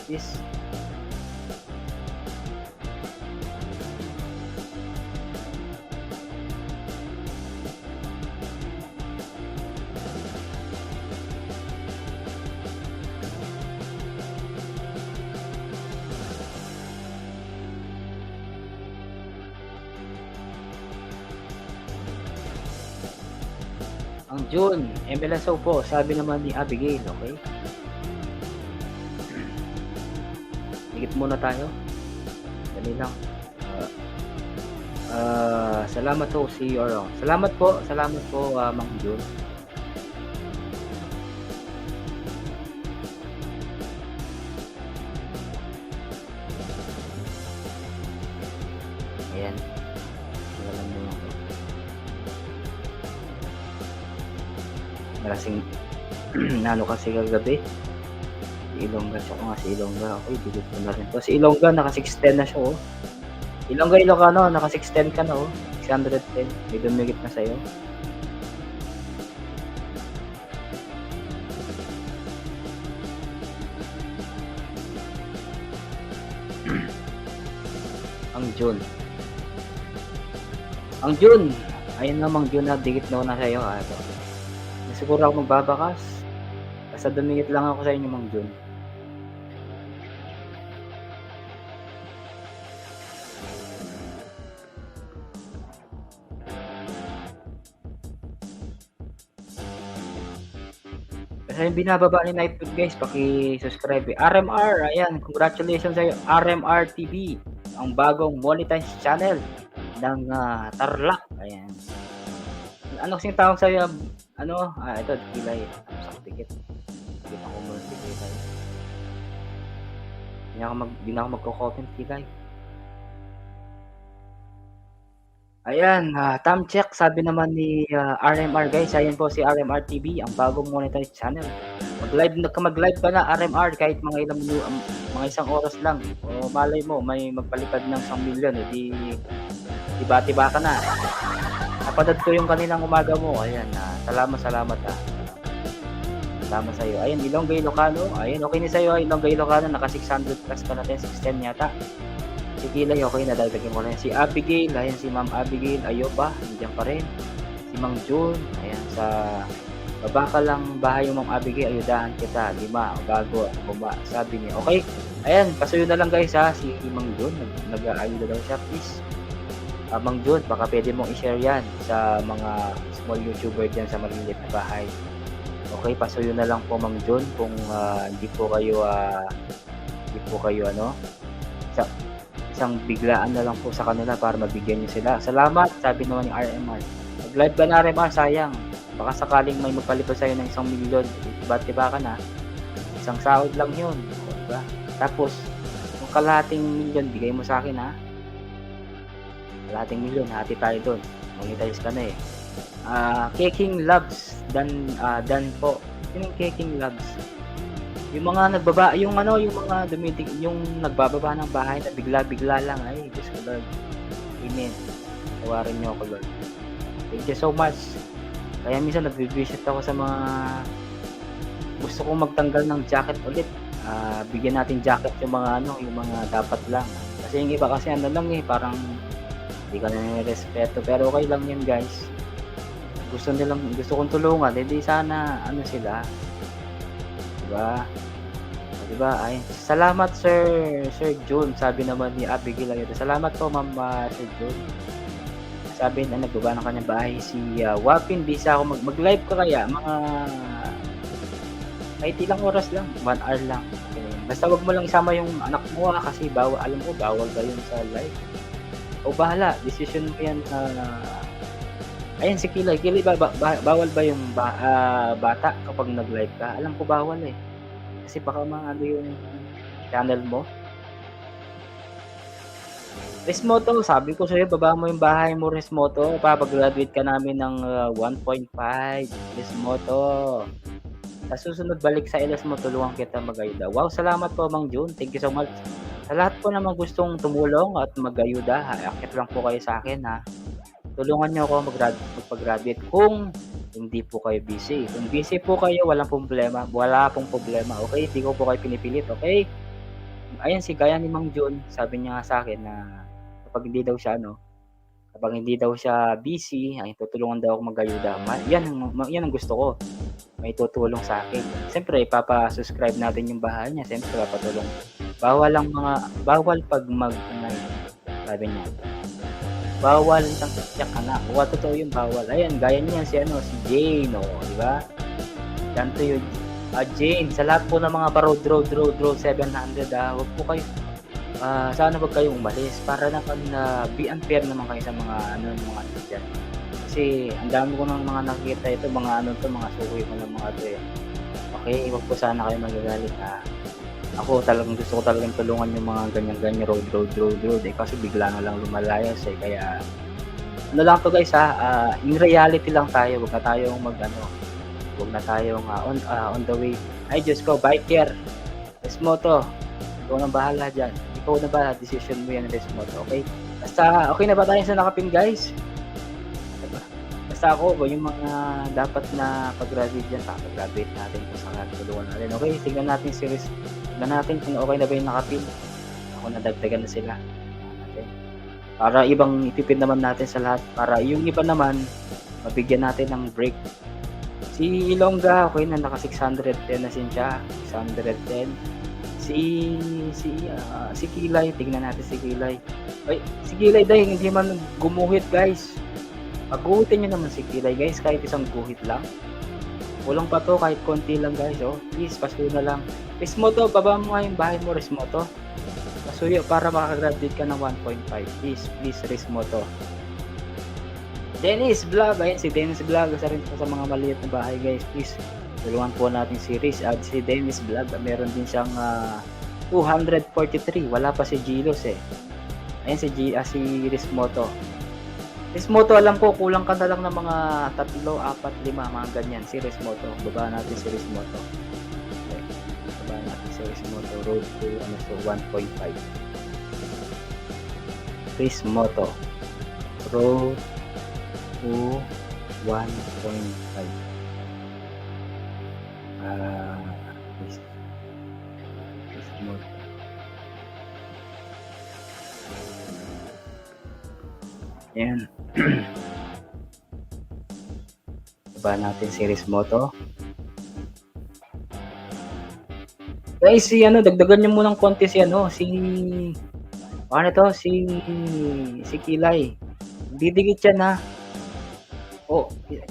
Ang June, MLSO po, sabi naman ni Abigail, okay? Higit muna tayo. Dali lang. Salamat po si Oro. Salamat po, Mang June. Ayan. Alam mo ako. Malasing nano kasi kagabi. Si Ilongga, siya ko nga si Ilongga. Okay, digit ko na rin to. Si Ilongga, naka 610 na siya, oh. Ilongga, Ilocano, naka 610 ka na, oh. 610. May dumigit na sa'yo. Ang June. Ayun na, Mang June, na digit na sa'yo, ha. Ito. Siguro ako magbabakas. Basta dumingit lang ako sa inyo, Mang Jun. Basta yung binababa ni Nightwood, guys, paki-subscribe. RMR, ayan, congratulations sa'yo, RMR TV, ang bagong monetized channel ng Tarlac. Ayan. Ano kasing tawag sa'yo? Ito, kilay. Saktikit. Hindi ako mag-kilay. Hindi na ako magko-comment, kilay. Ayan, time check. Sabi naman ni RMR, guys. Ayan po si RMR TV, ang bagong monetized channel. Mag-live pa na RMR kahit mga isang oras lang. O malay mo, may magpalipad ng 1 million. Di tiba-tiba ka na. Napadad ko yung kaninang umaga mo. Ayan, salamat ha. Salamat sa iyo. Ayan, Ilongga, Ilocano. Ayan, okay ni sa'yo, Ilongga, Ilocano. Naka 600 plus ka natin, 610 yata. Si Kilay, okay, nadagdagan ko na yan. Si Abigail, ayan, si Ma'am Abigail. Ayo ba? Nandiyan pa rin. Si Mang June, ayan, sa baba ka lang bahay yung Ma'am Abigail, ayudahan kita. 5, bago, bumba. Sabi niya, okay. Ayan, pasuyo na lang, guys, ha. Si Mang June, nag-ayuda daw siya, please. Mang June, baka pwede mong i-share yan sa mga small YouTuber dyan sa maliliit na bahay. Okay, pasuyo na lang po, Mang June, kung hindi po kayo isang biglaan na lang po sa kanila para mabigyan nyo sila. Salamat, sabi naman ni RMR. Mag-live ba na RMR? Sayang. Baka sakaling may magpalipad sa'yo ng 1 million, diba ka na? Isang sahod lang yun. Diba? Tapos, kung kalahating million, bigay mo sa akin, ha? Kalahating milyon, hati tayo doon. Monetize ka na eh. Keking Labs Dan po. Yung Keking Labs. Yung mga nagbaba, yung mga yung nagbababa ng bahay na bigla-bigla lang, ay Diyos ko Lord. Amen. Tawarin niyo ako, Lord. Thank you so much. Kaya minsan nagvi-visit ako sa mga gusto kong magtanggal ng jacket ulit. Bigyan natin jacket yung mga dapat lang. Kasi yung iba kasi lang parang hindi ka na respeto. Pero okay lang yun, guys. Gusto kong tulungan, hindi sana sila. Diba? Ay, salamat Sir June, sabi naman ni Abigail ayun. Salamat po Ma'am Sir June. Sabi na nagbaba ng kanyang bahay si Wapin, bisa ako mag-live ka kaya mga kahit ilang oras lang, 1 hour lang. Okay. Basta wag mo lang isama yung anak mo kasi alam ko bawal ba yun sa live. O bahala, decision mo yan. Ayan si Kilay, bawal ba yung bata kapag nag-live ka? Alam ko bawal eh. Kasi baka yung channel mo. Resmoto, sabi ko sa'yo, baba mo yung bahay mo, Resmoto. Papag-graduate ka namin ng 1.5, Resmoto. Sa susunod, balik sa LS mo, tulungan kita mag-ayuda. Wow, salamat po, Mang June. Thank you so much. Sa lahat po naman gustong tumulong at mag-ayuda, akit lang po kayo sa akin, ha. Tulungan nyo ako magpag-graduate kung hindi po kayo busy. Kung busy po kayo, wala pong problema. Okay? Hindi ko po kayo pinipilit. Okay? Ayan, gaya ni Mang June, sabi niya sa akin na kapag hindi daw siya busy, ay tutulungan daw ako mag-ayuda. Yan ang gusto ko. May tutulong sa akin. Siyempre, ipapa-subscribe natin yung bahay niya. Siyempre, papatulong. Bawal pag sabi niya. Bawal isang tiyak anak. Totoo yung bawal. Ayan, gaya niya si Jane, di ba? Ganto yun. Jane, sa lahat po ng mga road 700, wag po kayo sana wag kayong umalis para naman be unfair naman kayo sa mga mga dyan. Kasi ang dami ko ng mga nakikita ito, mga sukoy mo ng mga ito eh. Okay, wag po sana kayo magagalit Ako gusto ko talagang tulungan yung mga ganyan road kasi bigla na lang lumalayas eh. Kaya lang to guys in reality lang tayo, wag na tayong on the way. Ay Diyos ko, biker Resmoto, ikaw na bahala dyan, decision mo yan, Resmoto. Okay, basta okay na ba tayo sa nakapin guys? Basta ako yung mga dapat na pag-graduate dyan, pag-graduate natin kung saan tulungan natin. Okay, tingnan natin series. Tignan natin kung okay na ba yung nakapin. Ako nadagdagan na sila. Para ibang ipipin naman natin sa lahat. Para yung iba naman, mabigyan natin ng break. Si Ilongga, okay na naka 610 na siya. 610. Si Kilay, tignan natin si Kilay. Ay, si Kilay dahil hindi man gumuhit guys. Pag-guhitin nyo naman si Kilay guys, kahit isang guhit lang. Kulang pa to, kahit konti lang guys. Please, pasuyo na lang. Resmoto, baba mo nga yung bahay mo, Resmoto. Pasuyo para makagraduate ka ng 1.5. Please, Resmoto. Dennis Vlog, ayun si Dennis Vlog. Isa rin po sa mga maliit na bahay guys. Please, tulungan po natin si Riz at si Dennis Vlog. Meron din siyang 243. Wala pa si Gilos eh. Ayun si Resmoto. Resmoto, alam ko, kulang ka na lang ng mga 3, 4, 5, mga ganyan. Si Resmoto. Baba natin si Resmoto. Okay. Baba natin si Resmoto. Road to 1.5. Resmoto. Road to 1.5. Resmoto. Ayan. Baba natin si Resmoto. Guys, dagdagan nyo munang konti si Kilay. Didikit yan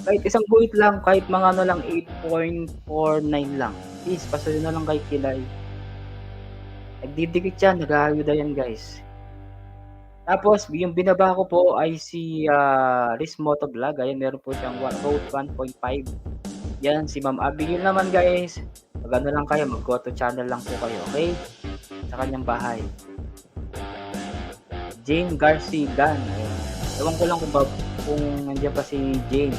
kahit isang buhit lang, kahit mga lang 8.49 lang. Please, pasuyo na lang kay Kilay. Nagdidikit yan, nag-aayuda yan guys. Tapos, yung binaba ko po ay si Resmoto Vlog. Ayan, meron po siyang road 1.5. Yan, si Ma'am Abigail naman guys. Pag lang kayo, mag-go to channel lang po kayo, okay? Sa kanyang bahay. Jane Garcia Gan. Ewan ko lang kung kung nandiyan pa si Jane.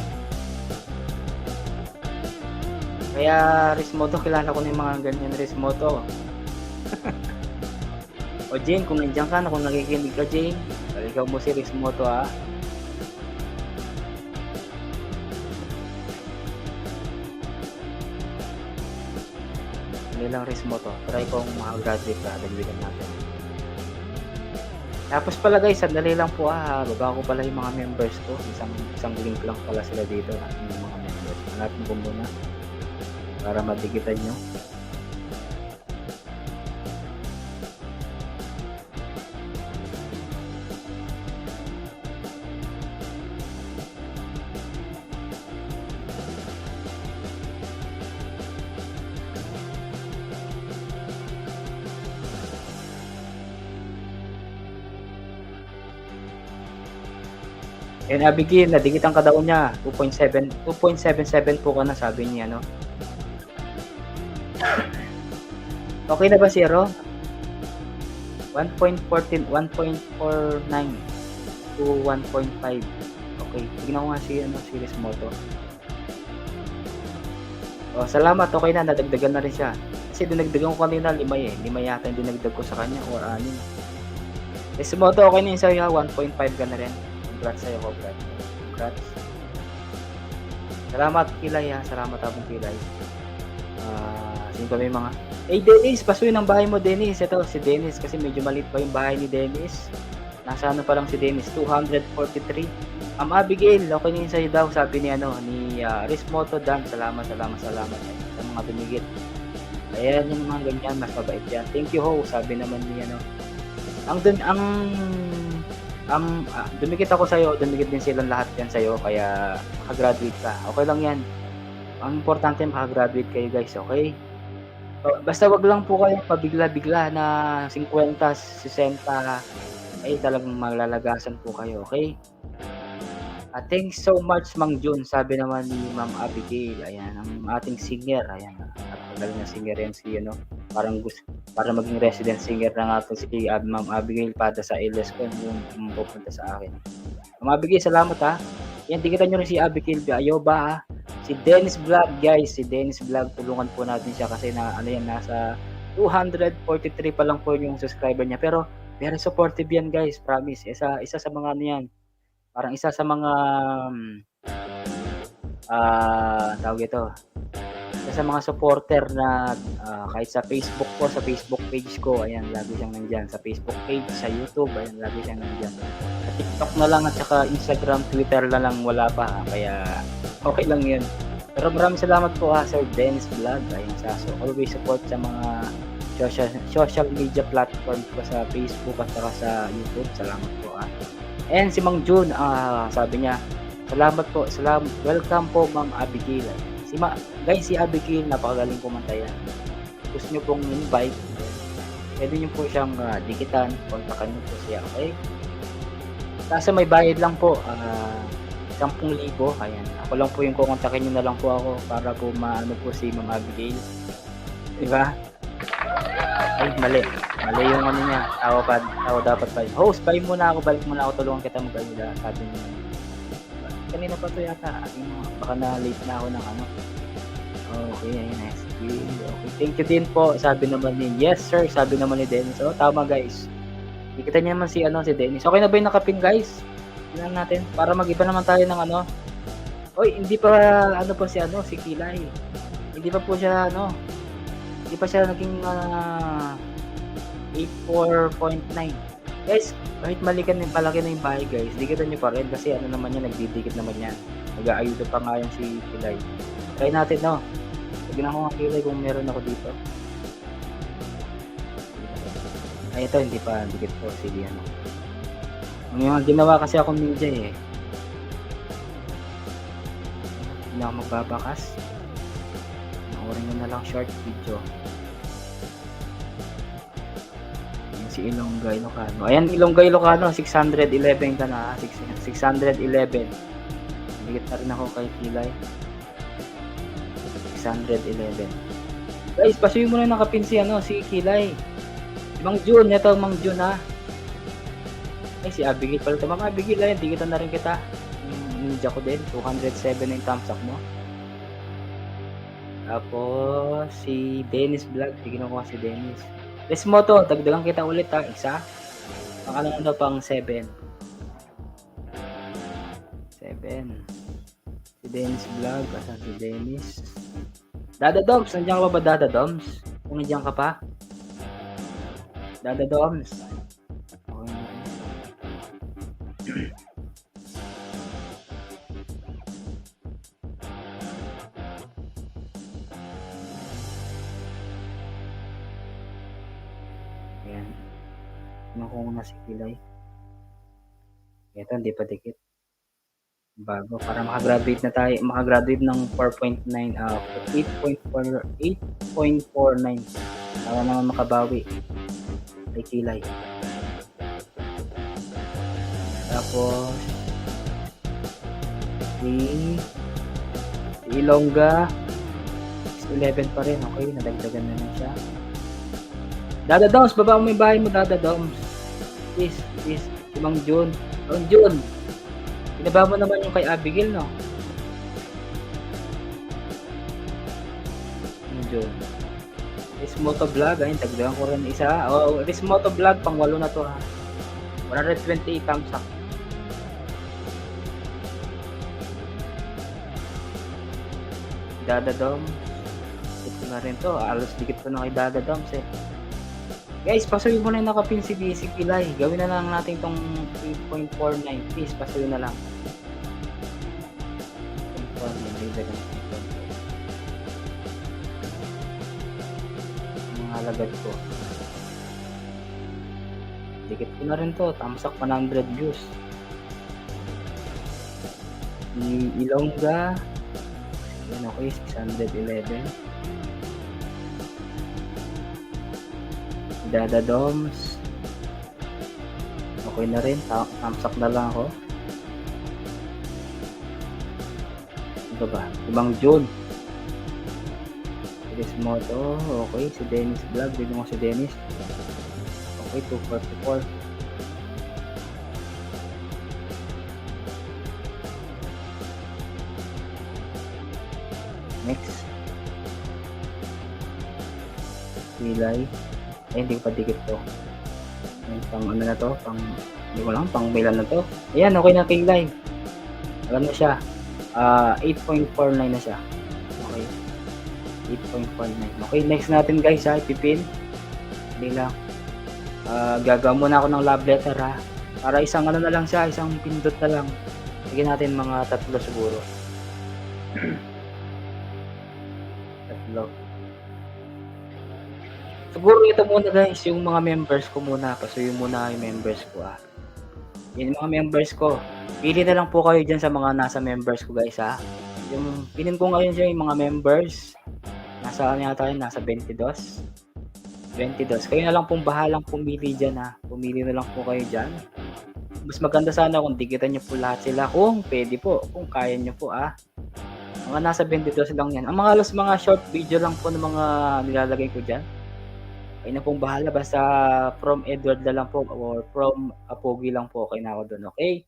Kaya Rismoto, kilala ko na yung mga ganyan Rismoto. O Jane, kung nandiyan ka na, kung nakikinig ka Jane, ikaw mo si Rismoto ha. Nilang Rismoto, try kong makagraduate ka, dagdagan natin. Tapos pala guys, sandali lang po baba ko pala yung mga members ko. Isang link lang pala sila dito yung mga members. Hanapin ko muna para madigitan nyo. And Abigail, nadigitan ka daw niya. 2.77 po ka na, sabi niya, no? Okay na ba, Zero? 1.14, 1.49 to 1.5. Okay, tignan ko nga si Rismoto. Oh, salamat, okay na, nadagdagan na rin siya. Kasi dinagdagan ko kanina 5 eh. 5 yata yung dinagdag ko sa kanya or 6. Rismoto, okay na yun sa'yo ha, 1.5 ka na rin. Congrats sa'yo, congrats. Salamat Kilay ha, salamat abong Kilay. Sino pa may mga Dennis, pasuyin ang bahay mo Dennis. Ito si Dennis kasi medyo maliit pa yung bahay ni Dennis. Nasa ano pa lang si Dennis, 243. Abigail, okay na yun sa'yo daw, sabi ni Rismoto Dan. Salamat sa mga dumigit. Ayan yung mga ganyan, mas mabait yan. Thank you ho, sabi naman ni dumikit ako sa'yo, dumikit din silang lahat yan sa'yo, kaya makagraduate ka. Okay lang yan. Ang importante makagraduate kayo guys, okay? Basta wag lang po kayong pabigla-bigla na 50, 60, ay talagang maglalagasan po kayo, okay? Thanks so much Mang Jun, sabi naman ni Ma'am Abigail. Ayan, ang ating singer, ayan, at magaling na singer yan si parang gusto para maging resident singer na nga to si Ma'am Abigail Pada sa LS ko yung pupunta sa akin. Ma'am Abigail, salamat ha. Yan, dikitan nyo rin si Abigail Ayoba ha. Si Dennis Vlog guys, si Dennis Vlog, tulungan po natin siya kasi nasa 243 pa lang po yung subscriber niya, pero very supportive yan guys, promise. Isa sa mga yan, parang isa sa mga tawag ito, isa sa mga supporter na kahit sa Facebook ko, sa Facebook page ko, ayan, lagi siyang nandyan. Sa Facebook page, sa YouTube, ayan, lagi siyang nandyan. Sa TikTok na lang at saka Instagram, Twitter na lang wala pa, kaya okay lang yun. Pero maraming salamat po Sir Dennis Vlog, ayan, so always support sa mga social media platforms ko sa Facebook at saka sa YouTube. Salamat po And si Mang Jun, sabi niya, salamat po, welcome po Ma'am Abigail. Guys, si Abigail, napakagaling kumanta yan. Gusto nyo pong invite, pwede nyo po siyang dikitan, kontakan nyo po siya, okay? Kasi may bayad lang po, 10,000, ayan. Ako lang po yung kukontakin nyo na lang po ako para po maano po si Ma'am Abigail. Diba? Ay, mali yung ano niya, tao dapat pa. Host, bye muna ako, balik muna ako, tulungan kita mag-ayuda, sabi niya. Kanina pa to yata, baka na late na ako ng ano. Okay, nice. Okay, thank you din po, sabi naman ni, yes sir, sabi naman ni Dennis. Tama guys. Ikita niya naman si Dennis. Okay na ba yung nakapin guys? Tingnan natin, para mag-iba naman tayo ng ano. Oy, hindi pa si Kilay. Hindi pa po siya hindi pa siya naging 84.9. Guys, kahit palaki na yung bahay guys, dikitan nyo pa rin kasi naman yan, nagdidikit naman yan. Nag-aayuda pa nga yan si Kilay. Try natin Tignan ko nga Kilay kung meron ako dito. Ay ito, hindi pa dikit po. Sige may mga ginawa kasi akong ninja eh. Hindi ako magbabakas. Panoorin nyo na lang short video. Si Ilonggay Ilocano. Ayan, Ilonggay Ilocano, 611 ka na. 611. Dikit na rin ako kay Kilay. 611. Guys, pasuyin mo na nakapin si Kilay. Mang Jun, ito Mang Jun ha. Ay, si Abigail pala ito. Ma'am Abigail, ayan, dikitan na rin kita. ninja ko din. 207 na yung thumbs up mo. Tapos, si Dennis Vlog. Tignan ko si Dennis. Resmoto, dagdagan kita ulit ha. Isa. Pang ano na pang 7. 7. Si Dennis Vlog. Asan si Dennis? Dada Doms. Nandiyan ka pa ba, Dada Doms? Kung nandiyan ka pa. Dada Doms. Okay. Ayan. Tignan ko muna si Kilay. Ito, hindi pa dikit. Bago. Para makagraduate na tayo. Makagraduate ng 4.9. 8.49. Para naman makabawi. Kay Kilay. Tapos, si Ilongga. 11 pa rin. Okay, nadagdagan na lang siya. Dada Doms, baba mo yung bahay mo, Dada Doms. Please. Si Mang Jun. Mang Jun. Binaba mo naman yung kay Abigail, no? Mang Jun. Rismoto Vlog, ayun, dagdagan ko rin isa. Rismoto Vlog, pang 8 na to, ha. 128 thumbs up. Dada Doms. Ito na rin to. Alos dikit ko na kay Dada Doms, eh. Guys, pasuyin mo na yung nakapin si Kilay. Gawin na lang natin itong 8.49. Please, pasuyin na lang. 8.49. Mga alagad ko. Dikit ko na rin to. Tamsak 100 views. Si Ilongga. Yan, okay. 611. Dada Doms. Okay na rin. Thumbs up na lang ako. Ito ba? Ibang June. Moto. Okay. Si Dennis Vlog. Bigyan mo si Dennis. Okay. 244. Next. Kilay. Hindi ko pa dikit to. Pang ano na to, hindi ko lang, pang mailan na to. Ayan, okay na Kilay. Alam na siya. 8.49 na siya. Okay. 8.49. Okay, next natin guys ha, ipipin. Hindi lang. Gagawa muna ako ng love letter ha. Para isang ano na lang siya, isang pindot na lang. Bigyan natin mga 3 siguro. 3. Siguro ito muna guys, yung mga members ko muna. Pasuyin muna yung members ko ah. Yung mga members ko. Pili na lang po kayo dyan sa mga nasa members ko guys ha. Yung pinin ko ngayon siya yung mga members. Nasa ano yata yun? Nasa 22. 22. Kayo na lang pong bahalang pumili dyan ha. Pumili na lang po kayo dyan. Mas maganda sana kung dikitan nyo po lahat sila. Kung pwede po. Kung kaya nyo po ah. Mga nasa 22 lang yan. Ang mga mga short video lang po ng mga nilalagay ko dyan. Kayo na pong bahala. Basta from Edward na lang po or from Apogi lang po. Okay na ako dun. Okay?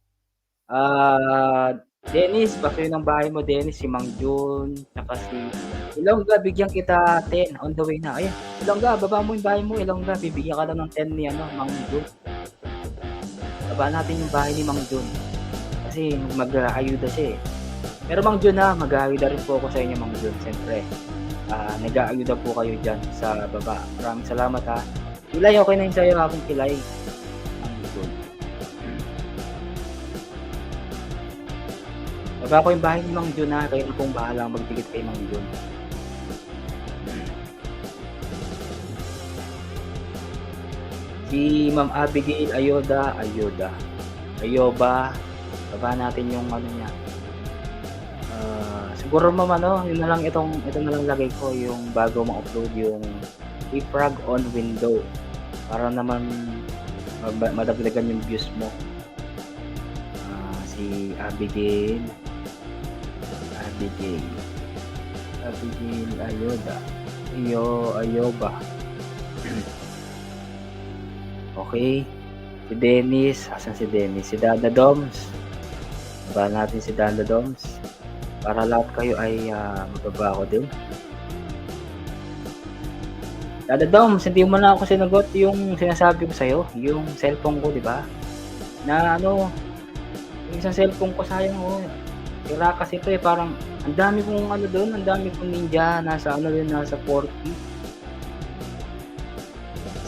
Dennis, pasuyin ng bahay mo Dennis. Si Mang Jun. Saka si Ilongga. Bigyan kita 10 on the way na. Ayan. Ilongga, baba mo yung bahay mo. Ilongga, bibigyan ka lang ng 10 ni Mang Jun. Baba natin yung bahay ni Mang Jun. Kasi mag-ayuda siya eh. Pero Mang Jun ha, mag-ayuda rin po ako sa inyo Mang Jun. Siyempre, nag-aayuda po kayo dyan sa baba. Maraming salamat ha. Kilay, okay na yun sa'yo akong Kilay. Mang Jun. Baba ko yung bahay ni Mang Jun ha. Kayo na pong bahala magdikit kay Mang Jun. Si Ma'am Abigail Ayoba. Baba natin yung ano niya. Siguro ma'am yun na lang ito na lang lagay ko yung bago ma-upload yung ifrag on window para naman madagdagan yung views mo. Si Abigail Ayoba. Okay. Si Dennis, asan si Dennis? Si Dada Doms. Baba natin si Dando Doms. Para lahat kayo ay mababa ako din. Dando Doms, hindi mo na ako sinagot yung sinasabi ko sa'yo. Yung cellphone ko, di ba? Na ano, yung isang cellphone ko sayang oh. Sira kasi ito eh, parang ang dami kong ano doon, ang dami kong ninja, nasa ano yun, nasa 40.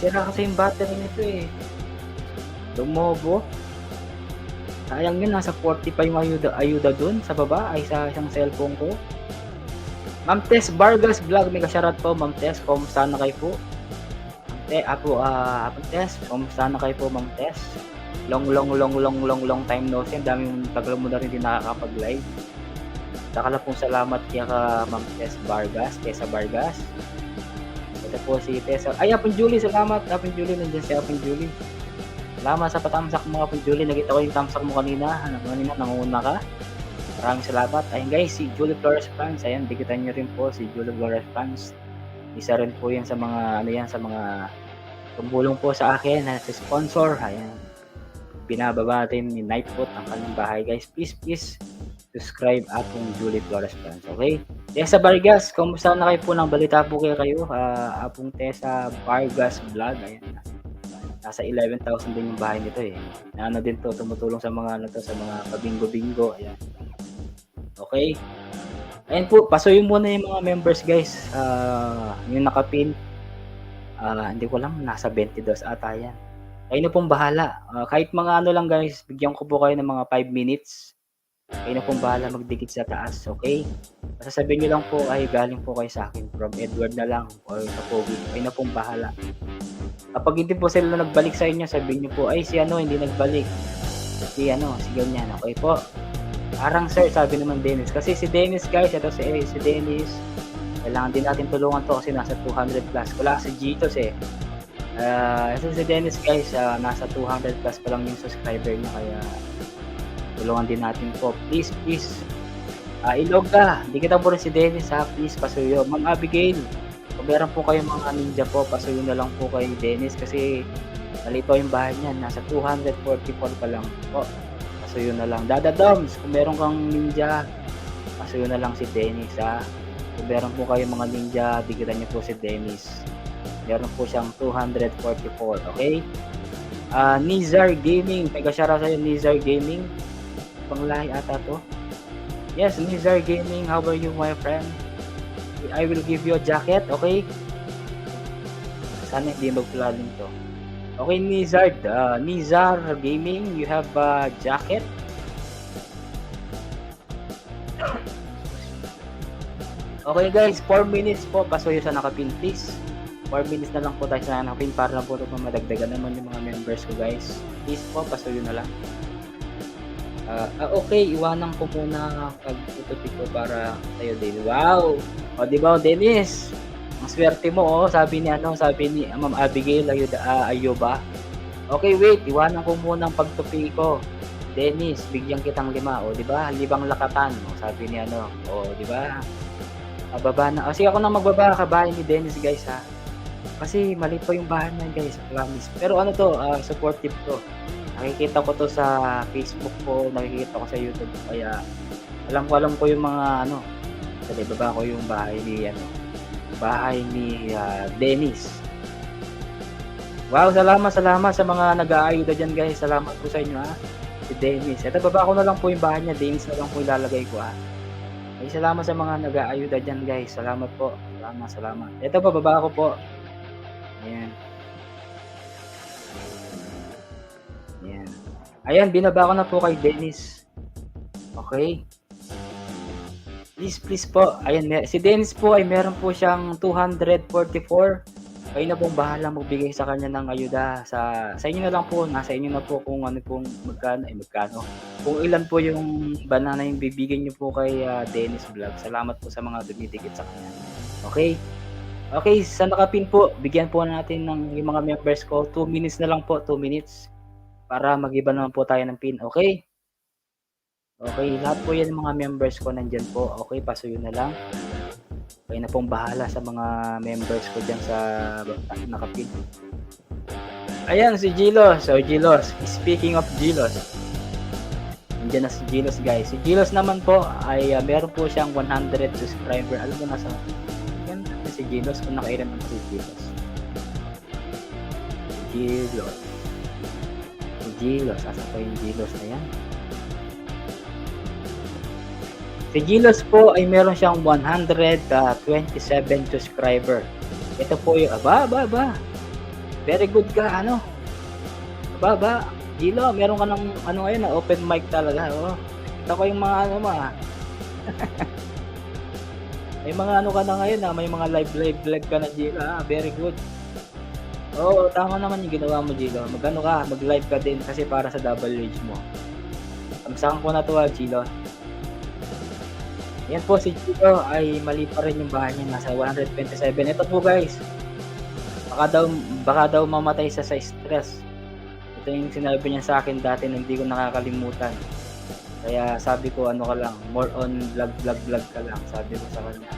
Sira kasi yung battery nito eh. Lumobo. Sayang yun, nasa 40 pa yung ayuda doon sa baba ay sa isang cellphone ko. Ma'am Tess Vargas Vlog, mega shoutout po Ma'am Tess, kumusta na kayo po? Ma'am Tess, kumusta na kayo po Ma'am Tess? Long time no see. Ang daming tagal mo na rin din nakakapag-live. Saka lang pong salamat kaya ka Ma'am Tess Vargas, Tessa Vargas. Ito po si Tessa. Ay, Apon Julie, salamat. Apon Julie, nandiyan si Apon Julie. Salamat sa patamsak mo Apon Julie. Nakita ko yung tamsak mo kanina. Kanina, nanguna ka. Maraming salamat. Ayun guys, si Julie Flores Fans. Ayan, dikitan nyo rin po si Julie Flores Fans. Isa rin po yan sa mga, sa mga tumulong po sa akin na sa sponsor. Ayan. Binababa natin ni Nightfoot ang kanyang bahay guys. Please subscribe atong Julie Flores Fans. Okay? Tessa Vargas, kumusta na kayo po ng balita po kayo? Apong Tessa Vargas Vlog. Ayan. Nasa 11,000 din yung bahay nito eh. Na ano din to, tumutulong sa mga sa mga kabingo-bingo. Ayan. Okay? Ayan po, pasuyin muna yung mga members guys. Yung nakapin. Hindi ko lang, nasa 22 ata yan. Kayo na pong bahala. Kahit mga ano lang guys, bigyan ko po kayo ng mga 5 minutes. Kayo na pong bahala magdikit sa taas, okay? Sasabihin nyo lang po ay galing po kayo sa akin from Edward na lang or sa Pogi. Kayo na pong bahala. Kapag hindi po sila nagbalik sa inyo, sabihin nyo po, ay si ano hindi nagbalik. Si ganyan. Okay po. Parang sir, sabi naman Dennis. Kasi si Dennis guys, ito si Dennis. Kailangan din natin tulungan to kasi nasa 200 plus. Wala si Gitos eh. Ito si Dennis guys, nasa 200 plus pa lang yung subscriber niya kaya tulungan din natin po. Please. Ilog ka. Hindi kita po rin si Dennis ha. Please, pasuyo. Ma'am Abigail, kung meron po kayong mga ninja po, pasuyo na lang po kay Dennis kasi mali po yung bahay niya. Nasa 244 pa lang po. Pasuyo na lang. Dada Doms, kung meron kang ninja, pasuyo na lang si Dennis ha. Kung meron po kayong mga ninja, digitan niyo po si Dennis. Meron po siyang 244, okay? Nizar Gaming, nag-shara sa'yo Nizar Gaming. Panglahi ata to. Yes, Nizar Gaming, how are you my friend? I will give you a jacket, okay? Sana hindi magpulalim to. Okay, Nizar Gaming, you have a jacket. Okay guys, 4 minutes po, pasuyo sa nakapin please. 4 minutes na lang po tayo sa nakapin para na po madagdagan naman yung mga members ko guys. Please po, pasuyo na lang. Okay, iwanan ko muna pag-tutupi ko para tayo din. Wow! O diba Dennis? Ang swerte mo sabi ni Ma'am Abigail Ayuba. Okay, wait, iwanan ko muna ang pagtupi ko. Dennis, bigyan kitang 5. O diba? 5 lakatan. Sabi ni diba? Baba na. Sige ako na magbaba kabahay ni Dennis guys ha. Kasi mali po yung bahay niyan guys, promise. Pero supportive to. Nakikita ko to sa Facebook ko, nakikita ko sa YouTube. Kaya alam ko yung mga kasi baba ko yung bahay ni Dennis. Wow, salamat sa mga nag-aayuda diyan guys. Salamat po sa inyo ha. Si Dennis. Ito baba ko na lang po yung bahay niya, Dennis na lang po ilalagay ko ha. Ay, salamat sa mga nag-aayuda diyan guys. Salamat po. Salamat. Ito pa baba ko po. Ayan, binaba ko na po kay Dennis. Okay. Please po. Ayan, si Dennis po ay meron po siyang 244. Kayo na pong bahala magbigay sa kanya ng ayuda. Sa inyo na lang po. Nasa inyo na po kung magkano. Kung ilan po yung banana yung bibigyan nyo po kay Dennis Vlog. Salamat po sa mga dumitikit sa kanya. Okay. Okay, sa nakapin po, bigyan po natin ng yung mga members ko. 2 minutes na lang po, 2 minutes. Para mag-iba naman po tayo ng pin, okay? Okay, lahat po yan mga members ko nandyan po. Okay, pasuyo na lang. Okay na pong bahala sa mga members ko dyan sa nakapin. Ayan, si Gilos. So, Gilos, speaking of Gilos. Nandiyan na si Gilos guys. Si Gilos naman po ay meron po siyang 100 subscriber. Alam mo nasa yan si Gilos kung nakailan naman si Gilos. Gilos. Asa pa yung Gilos na yan? Si Gilos po ay meron siyang 127 subscriber. Ito po yung aba. Very good ka Aba. Gilo, meron ka ng ngayon na open mic talaga. Oh. Ito ko yung mga may mga ka na ngayon may mga live ka na Gilo. Very good. Oo, tama naman yung ginawa mo Gilo. Mag-live ka din kasi para sa double age mo. Kamsahan ko na to Gilo. Yan po si Gilo ay mali pa rin yung bahay niya, nasa 127. Ito po guys. Baka daw mamatay sa stress. Ito yung sinabi niya sa akin dati na hindi ko nakakalimutan. Kaya sabi ko ka lang, more on vlog ka lang. Sabi ko sa kanya.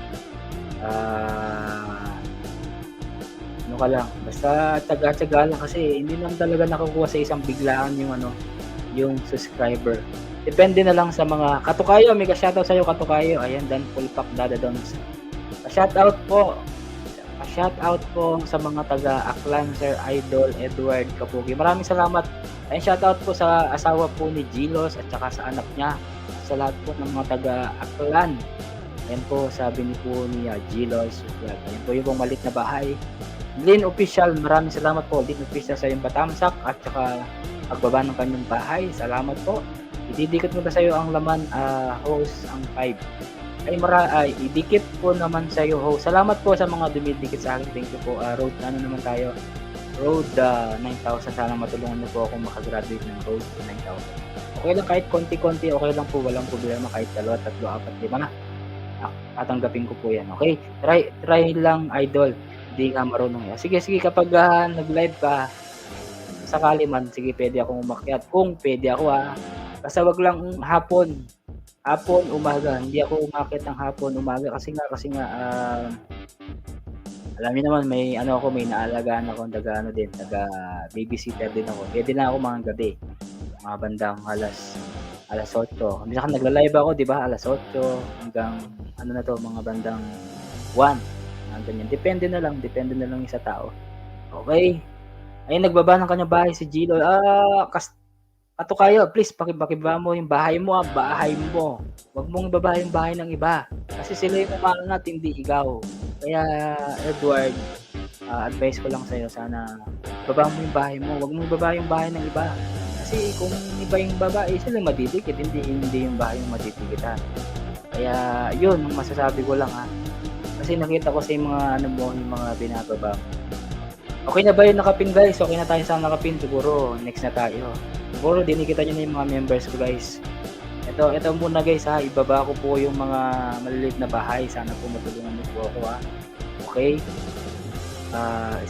Ka lang. Basta tsaga-tsaga lang kasi hindi naman talaga nakukuha sa isang biglaan yung subscriber. Depende na lang sa mga katukayo. May ka-shoutout sa'yo katukayo. Ayan, Dan Pulpak Dada Dons. Shoutout po sa mga taga Aklan, Sir Idol, Edward Kapugi. Maraming salamat. Ay shoutout po sa asawa po ni Gilos at saka sa anak niya. Sa lahat po ng mga taga Aklan. Ayan po, sabi ni po ni Gilos. Ayan po yung malit na bahay. Lin Official, maraming salamat po. Lin Official sa yung patamsak at saka pagbaba ng kanyang bahay. Salamat po. Ididikit mo na sa iyo ang laman, host, ang 5. Idikit po naman sa iyo host. Salamat po sa mga dumidikit sa akin. Thank you po. Road 9,000 sana matulungan niyo po ako makagraduate ng road 9,000. Okay lang kahit konti-konti, okay lang po, walang problema kahit 2, 3, 4, 5 na. Tatanggapin ko po yan. Okay? Try lang idol. Hindi ka marunong. Sige kapag nag-live ka sakali man, sige pwede akong umakyat. Kung pwede ako Basta wag lang hapon, umaga. Hindi ako umakyat ng hapon, umaga kasi nga alam niyo naman may may naalagaan ako taga babysitter din ako. Pwede na ako mga gabi. Mga bandang alas 8. Minsan nagla-live ako, 'di ba? Alas 8 hanggang mga bandang 1. Ganyan. Depende na lang sa tao. Okay. Ayun, nagbaba ng kanyang bahay si Gilo. Katukayo, please pakiba mo yung bahay mo, bahay mo. Huwag mong ibaba yung bahay ng iba. Kasi sila yung umaangat, hindi ikaw. Kaya, Edward, advice ko lang sa'yo, sana baba mo yung bahay mo. Huwag mong ibaba yung bahay ng iba. Kasi kung iba yung babae, sila madidikit, hindi yung bahay yung madidikitan. Kaya, yun, ang masasabi ko lang Kasi nakita ko sa yung mga yung mga binababa mo. Okay na ba yung nakapin guys? Okay na tayo sa nakapin. Siguro next na tayo. Siguro dinikita nyo na yung mga members ko guys. Ito muna guys Ibaba ko po yung mga maliliit na bahay. Sana po matulungan niyo po ako Okay?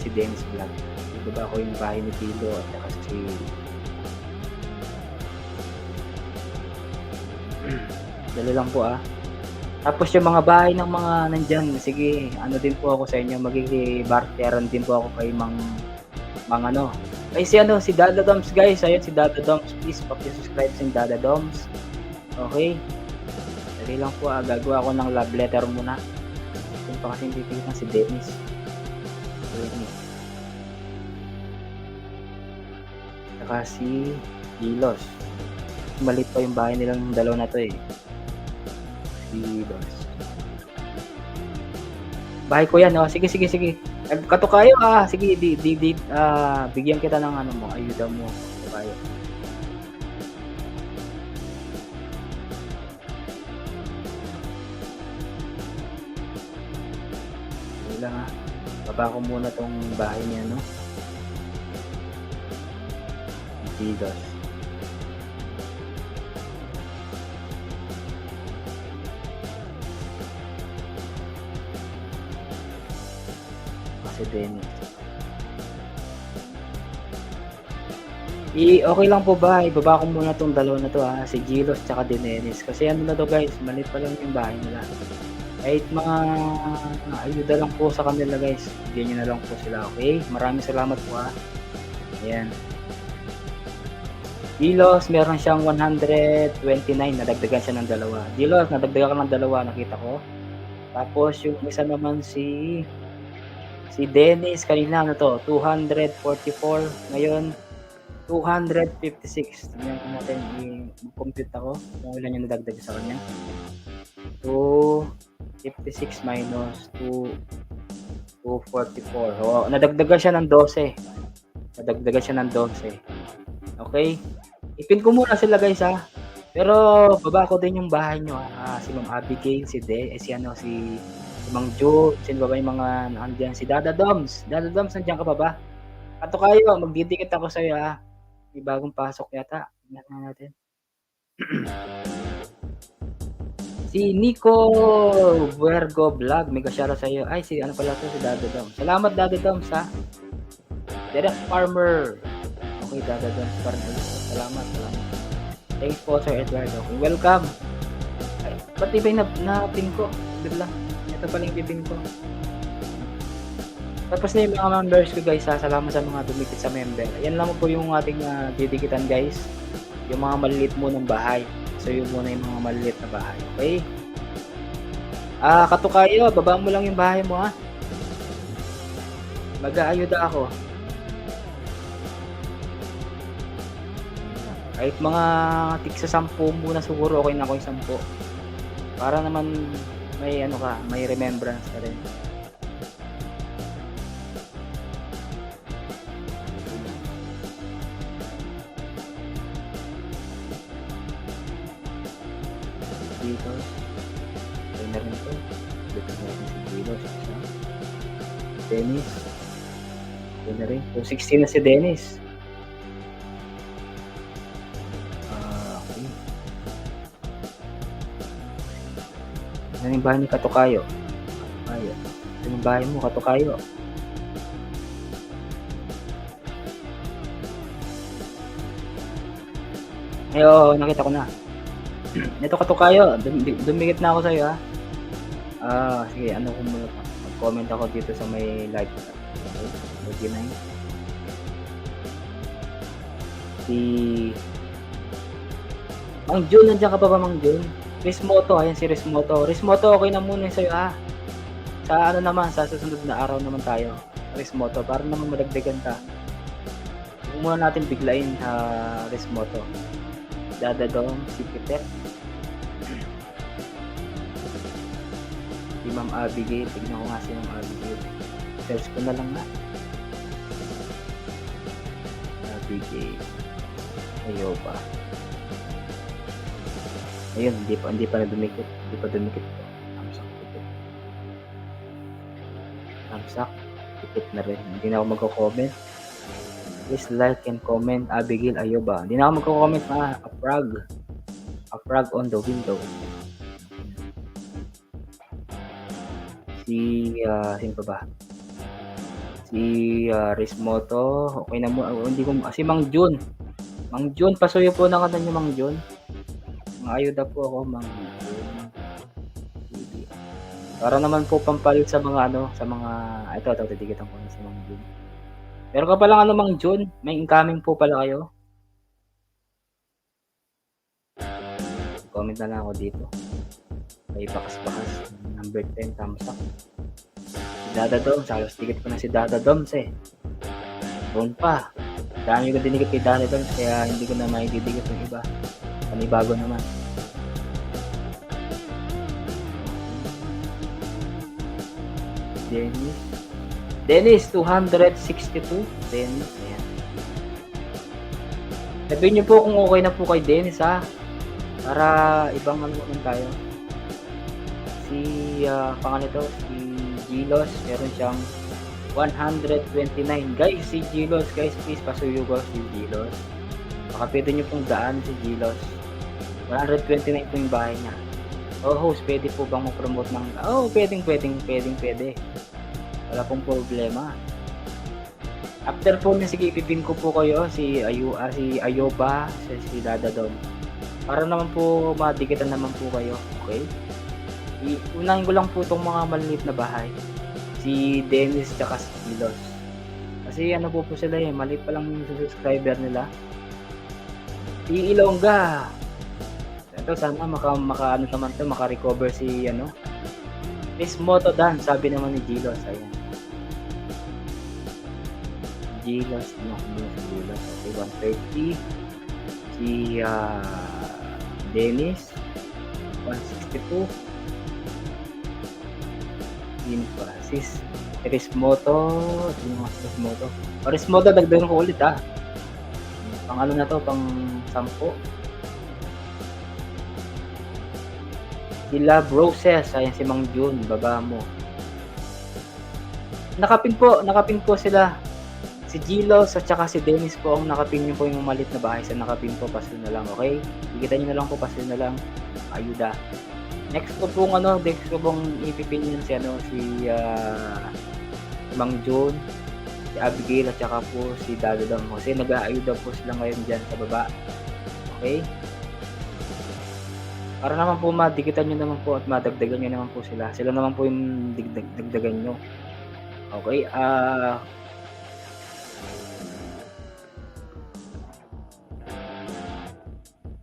Si Dennis Vlog. Ibaba ko yung bahay ni Tilo at saka si dali lang po Tapos yung mga bahay ng mga nandyan, sige, din po ako sa inyo, magiging barteran din po ako kay mga Ay si Dada Doms guys, ayun si Dada Doms, please paki-subscribe si Dada Doms. Okay? Dali lang po gagawa ko ng love letter muna. Yung pa kasi hindi tignan si Dennis. Saka si Gilos. Malit pa yung bahay nilang dalawa na to Bahay ko yan sige katukayo sige bigyan kita ng ayuda mo katukayo. Lang baba ko muna tong bahay niya Gilos. Si Dennis. Okay lang po ba? Ibaba ko muna tong dalawa na to si Gilos tsaka Dennis. Kasi na to guys, maliit pa lang yung bahay nila. Kahit mga ayuda lang po sa kanila guys. Bigyan nyo na lang po sila, okay? Maraming salamat po Ayan. Gilos, meron siyang 129, nadagdagan siya ng dalawa. Gilos, nadagdagan ka ng dalawa, nakita ko. Tapos yung isa naman si Dennis, kanina ano to, 244, ngayon 256. Tingnan ko natin, i-compute ako kung ilan yung nadagdag sa kanya. 256 minus 244. So, nadagdagan siya ng 12. Nadagdagan siya ng 12. Okay? Ipin ko muna sila guys ha. Pero baba ko din yung bahay nyo ha. Si Ma'am Abigail, si Mang Jo, sino ba yung mga nandiyan? Si Dada Doms. Dada Doms, nandiyan ka pa ba? Ato kayo, magdidikit ako sa'yo ha. May bagong pasok yata. Tingnan na natin. Si Nico Vergo Vlog, mega shoutout sa iyo. Ay, si ano pala to, si Dada Doms. Salamat Dada Doms ha. Derek Farmer. Okay, Dada Doms pa rin. Salamat. Thanks po Sir Eduardo. Welcome. Ay, ba't iba yung na-pin ko? Bigla. Ito pala yung pipin ko. Tapos na yung mga members ko guys ha. Salamat sa mga dumikit sa member. Yan lang po yung ating didikitan guys. Yung mga maliliit mo ng bahay. So yun muna yung mga maliliit na bahay. Okay? Katukayo, baba mo lang yung bahay mo ha. Mag-aayuda ako. Kahit mga tigsa 10 muna siguro, okay na ako yung 10. Para naman may ano ka, may remembrance ka rin. Dito. Okay na rin ito. Dito na rin si Dilo. Dennis. Okay na rin. 260 na si Dennis. Ano yung bahay ni Katukayo? Ano yung bahay mo, Katukayo? Ay, oo, nakita ko na. Ito Katukayo, dumikit na ako sa'yo ha. Sige, ano kung mag-comment ako dito sa may live. Okay, si Mang Jun, nandiyan ka pa ba Mang Jun? Rismoto, ayan si Rismoto. Rismoto, okay na muna sa'yo ha. Sa ano naman, sa susunod na araw naman tayo. Rismoto, para naman madagdagan ka. Huwag muna natin biglain sa Rismoto. Dada Dom, si Peter. Si Ma'am Abigail, tignan ko nga si Ma'am Abigail. Search ko na lang na. Abigail. Ayaw pa. Ayun, hindi pa na dumikit. Hindi pa dumikit to. Tamsak. Dikit na rin. Hindi na ako magko-comment. Please like and comment. Abigail Ayoba. Hindi na ako magko-comment na a frog on the window. Sino pa ba? Si Rismoto. Okay na mo. Hindi ko, si Mang Jun. Mang Jun, pasuyo po na ka niyo Mang Jun. Ayuda po ako Mang Jun. Para naman po pampalit sa mga ito titigitan ko na si Mang Jun. Pero ka palang Mang Jun, may incoming po pala kayo. Comment na lang ako dito. May bakas-bakas. Number 10, thumbs up. Si Dada Doms, halos tigit ko na si Dada Doms eh. Doon pa. Dami ko dinikit kay Dada Doms, kaya hindi ko na maididikit yung iba. Panibago naman. Dennis 262. Dennis, ayan. Sabihin niyo po kung okay na po kay Dennis ha. Para ibang ano naman tayo. Si panganito, si Gilos, meron siyang 129. Guys, si Gilos, guys, please pasuyo ko si Gilos. Baka pwede nyo pong daan si Gilos. 129 po yung bahay niya. Host, pwede po bang mag-promote ng... pwede. Wala pong problema. After po na, sige, ipipin ko po kayo si Ayoba, si Dada Dom. Para naman po madikitan naman po kayo, okay? Unahin ko lang po itong mga maliliit na bahay. Si Dennis tsaka si Gilos. Kasi ano po sila maliit pa lang yung subscriber nila. Si Ilongga. Ito sana ano naman to, maka-recover si ano. Chris Moto Dan, sabi naman ni Gilos. Ayan. Gilos, ano si Gilos? Okay, 130. Si Dennis, 162. Yun pa. Sis Rismoto. Sino mas Rismoto? Rismoto, dagdagan ko ulit ha. Pang ano na to, pang 10. Si Love Roses. Ayan si Mang Jun, baba mo. Nakapin po sila. Si Gilos at saka si Dennis po ang nakapin nyo po yung malit na bahay sa nakapin po, paso na lang, okay? Ikita nyo na lang po, paso na lang, ayuda. Next po pong ipipin yun si Mang Jun, si Abigail at saka po si Dadadam kasi nag-aayuda po sila ngayon dyan sa baba, okay? Para naman po madikitan nyo naman po at madagdagan nyo naman po sila naman po yung dagdagan nyo, okay?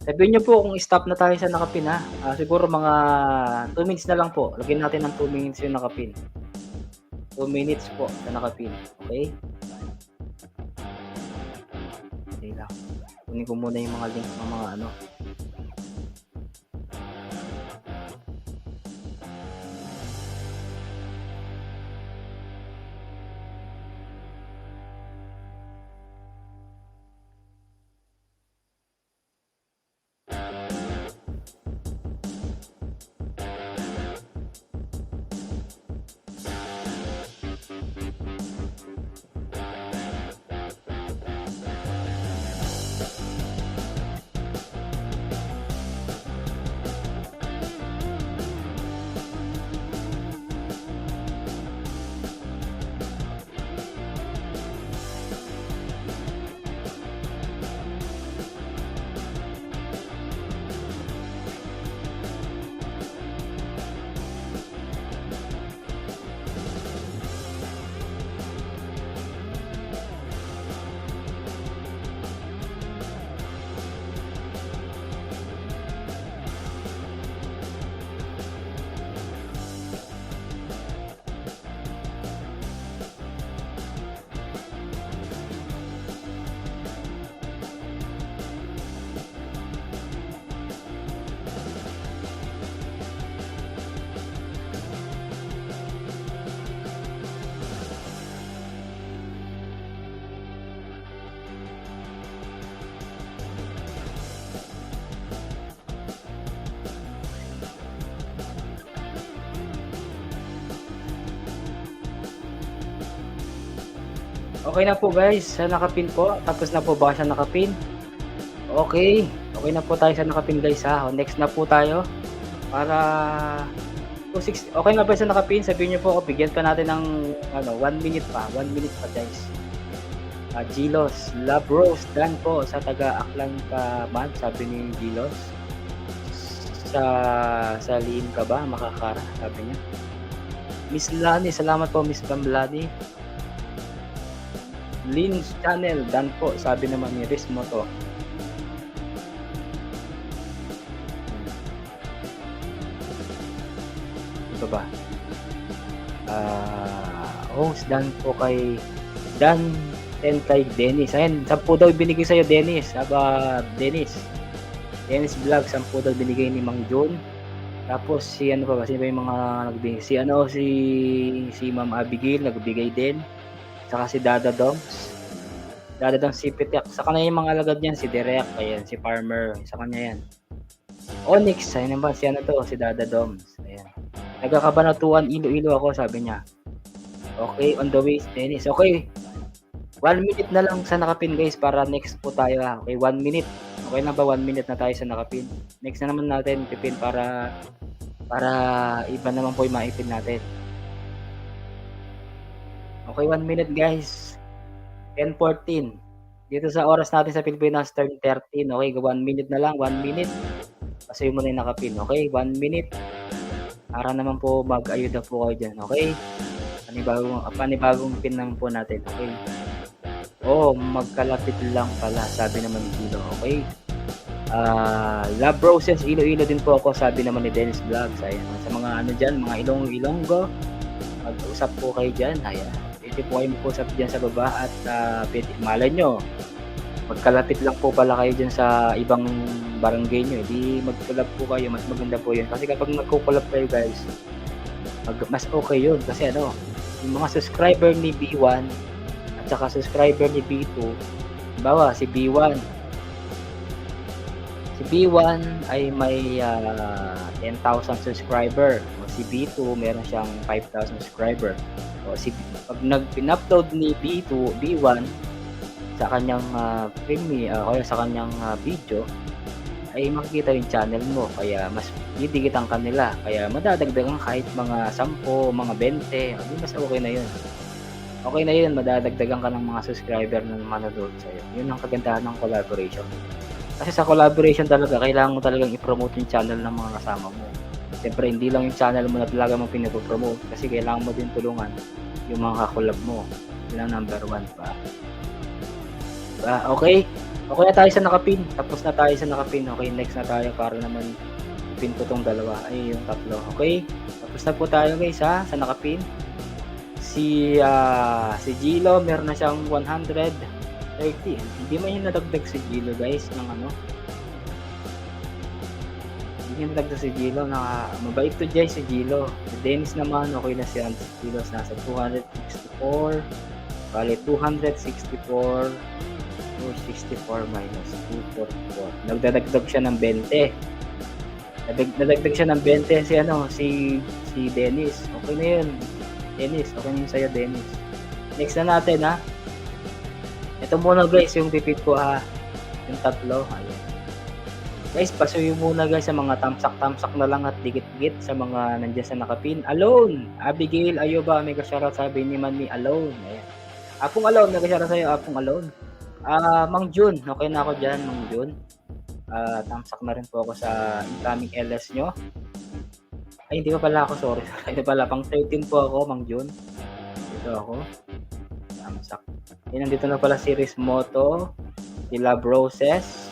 Sabihin nyo po kung stop na tayo sa nakapin ha. Siguro mga 2 minutes na lang po. Lagyan natin ng 2 minutes yung nakapin. 2 minutes po sa nakapin. Okay? Okay lang. Kunin ko muna yung mga link ng mga ano. Okay na po guys, sa nakapin po. Tapos na po ba siya nakapin? Okay. Okay na po tayo sa nakapin guys ha. Next na po tayo. Para 260. Okay na ba sa nakapin? Sabihin niyo po ako, bigyan pa natin ng 1 minute pa. 1 minute pa guys. Gilos, Love Rose, Dan po sa taga Aklan ka man, sabi ni Gilos. Sa liim ka ba? Makakara, sabi niya. Miss Lani, salamat po Miss Lani. Lynn's Channel, Dan po, sabi naman ni Riz Moto. Ito ba? Host Dan po kay Dan 10 kay Dennis. Ayan, 10 daw binigay sa'yo Dennis. Dennis Vlog, 10 daw binigay ni Mang John. Tapos si ano pa ba? Sino ba yung mga nagbigay? Si Ma'am Abigail nagbigay din. Saka si Dada Doms si Pitek. Sa kanya yung mga alagad niyan, si Derek, ayan, si Farmer, sa kanya yan. Onyx, ayun ba, si Dada Doms. Ayan. Nagkakabanatuan, Iloilo ako, sabi niya. Okay, on the way, Dennis. Okay, 1 minute na lang sa nakapin guys, para next po tayo ha. Okay, 1 minute. Okay na ba 1 minute na tayo sa nakapin? Next na naman natin pipin para iba naman po yung maipin natin. Okay, 1 minute guys. 10:14. Dito sa oras natin sa Pilipinas, 10:13. Okay, 1 minute na lang, 1 minute. Kasi mo na yung nakapin. Okay, 1 minute. Para naman po mag-ayuda po kayo dyan. Okay? Panibagong pin lang po natin. Okay? Magkalapit lang pala, sabi naman ni Kilo. Okay? Love Roses, Iloilo din po ako, sabi naman ni Dennis Vlogs. Ayan. Sa mga ano dyan, mga Ilonggo, mag-usap po kayo dyan. Ayan. Pwede po kayo mag-usap dyan sa baba at pwede, malay nyo, magkalapit lang po pala kayo dyan sa ibang barangay nyo. Di mag-collab po kayo, mas maganda po yun. Kasi kapag nagko-collab kayo guys, mas okay yun. Kasi ano, yung mga subscriber ni B1 at saka subscriber ni B2, bawa si B1 ay may 10,000 subscriber. O si B2 meron siyang 5,000 subscriber. O pag pin-upload ni B1 sa kanyang o sa kanyang video, ay makikita yung channel mo. Kaya mas didikitan kanila. Kaya madadagdagan kahit mga 10, mga 20. Mas okay na yun. Okay na yun, madadagdagan ka ng mga subscriber na manonood sa'yo. Yun ang kagandahan ng collaboration. Kasi sa collaboration talaga, kailangan mo talagang i-promote yung channel ng mga kasama mo. Siyempre, hindi lang yung channel mo na talaga mong pinapromote kasi kailangan mo din tulungan yung mga kakolab mo. Yun ang number 1 pa. Diba? Okay? Okay na tayo sa nakapin. Tapos na tayo sa nakapin. Okay, next na tayo para naman ipin ko tong dalawa. Ay, yung tatlo. Okay? Tapos na po tayo guys ha, sa nakapin. Si Gilo, meron na siyang 130. Hindi man yung nadagdag si Gilo guys ng ano. Hindi yung nadagdag si Gilo na mabait to dyan si Gilo. Si Dennis naman okay na siya. Si Gilo nasa 264. Bali 264 minus 244. Nagdadagdag siya ng 20. Nadagdag siya ng 20 si Dennis. Okay na yun. Dennis, okay na yun sa'yo Dennis. Next na natin ha. Ito muna guys yung pipit ko ha. Yung tatlo. Ayan. Guys, pasuyo muna guys sa mga tamsak na lang at dikit-dikit sa mga nandiyan sa nakapin. Alone! Abigail, Ayoba, mega shoutout sabi ni Manny Alone. Ayan. Apong Alone, mega shoutout sa'yo, Apong Alone. Mang Jun, okay na ako dyan, Mang Jun. Tamsak na rin po ako sa incoming LS nyo. Ay, hindi pa pala ako, sorry. Hindi pala, pang 13 po ako, Mang Jun. Dito ako. Tamsak. Yan, nandito na pala si Rismoto, si Love Roses,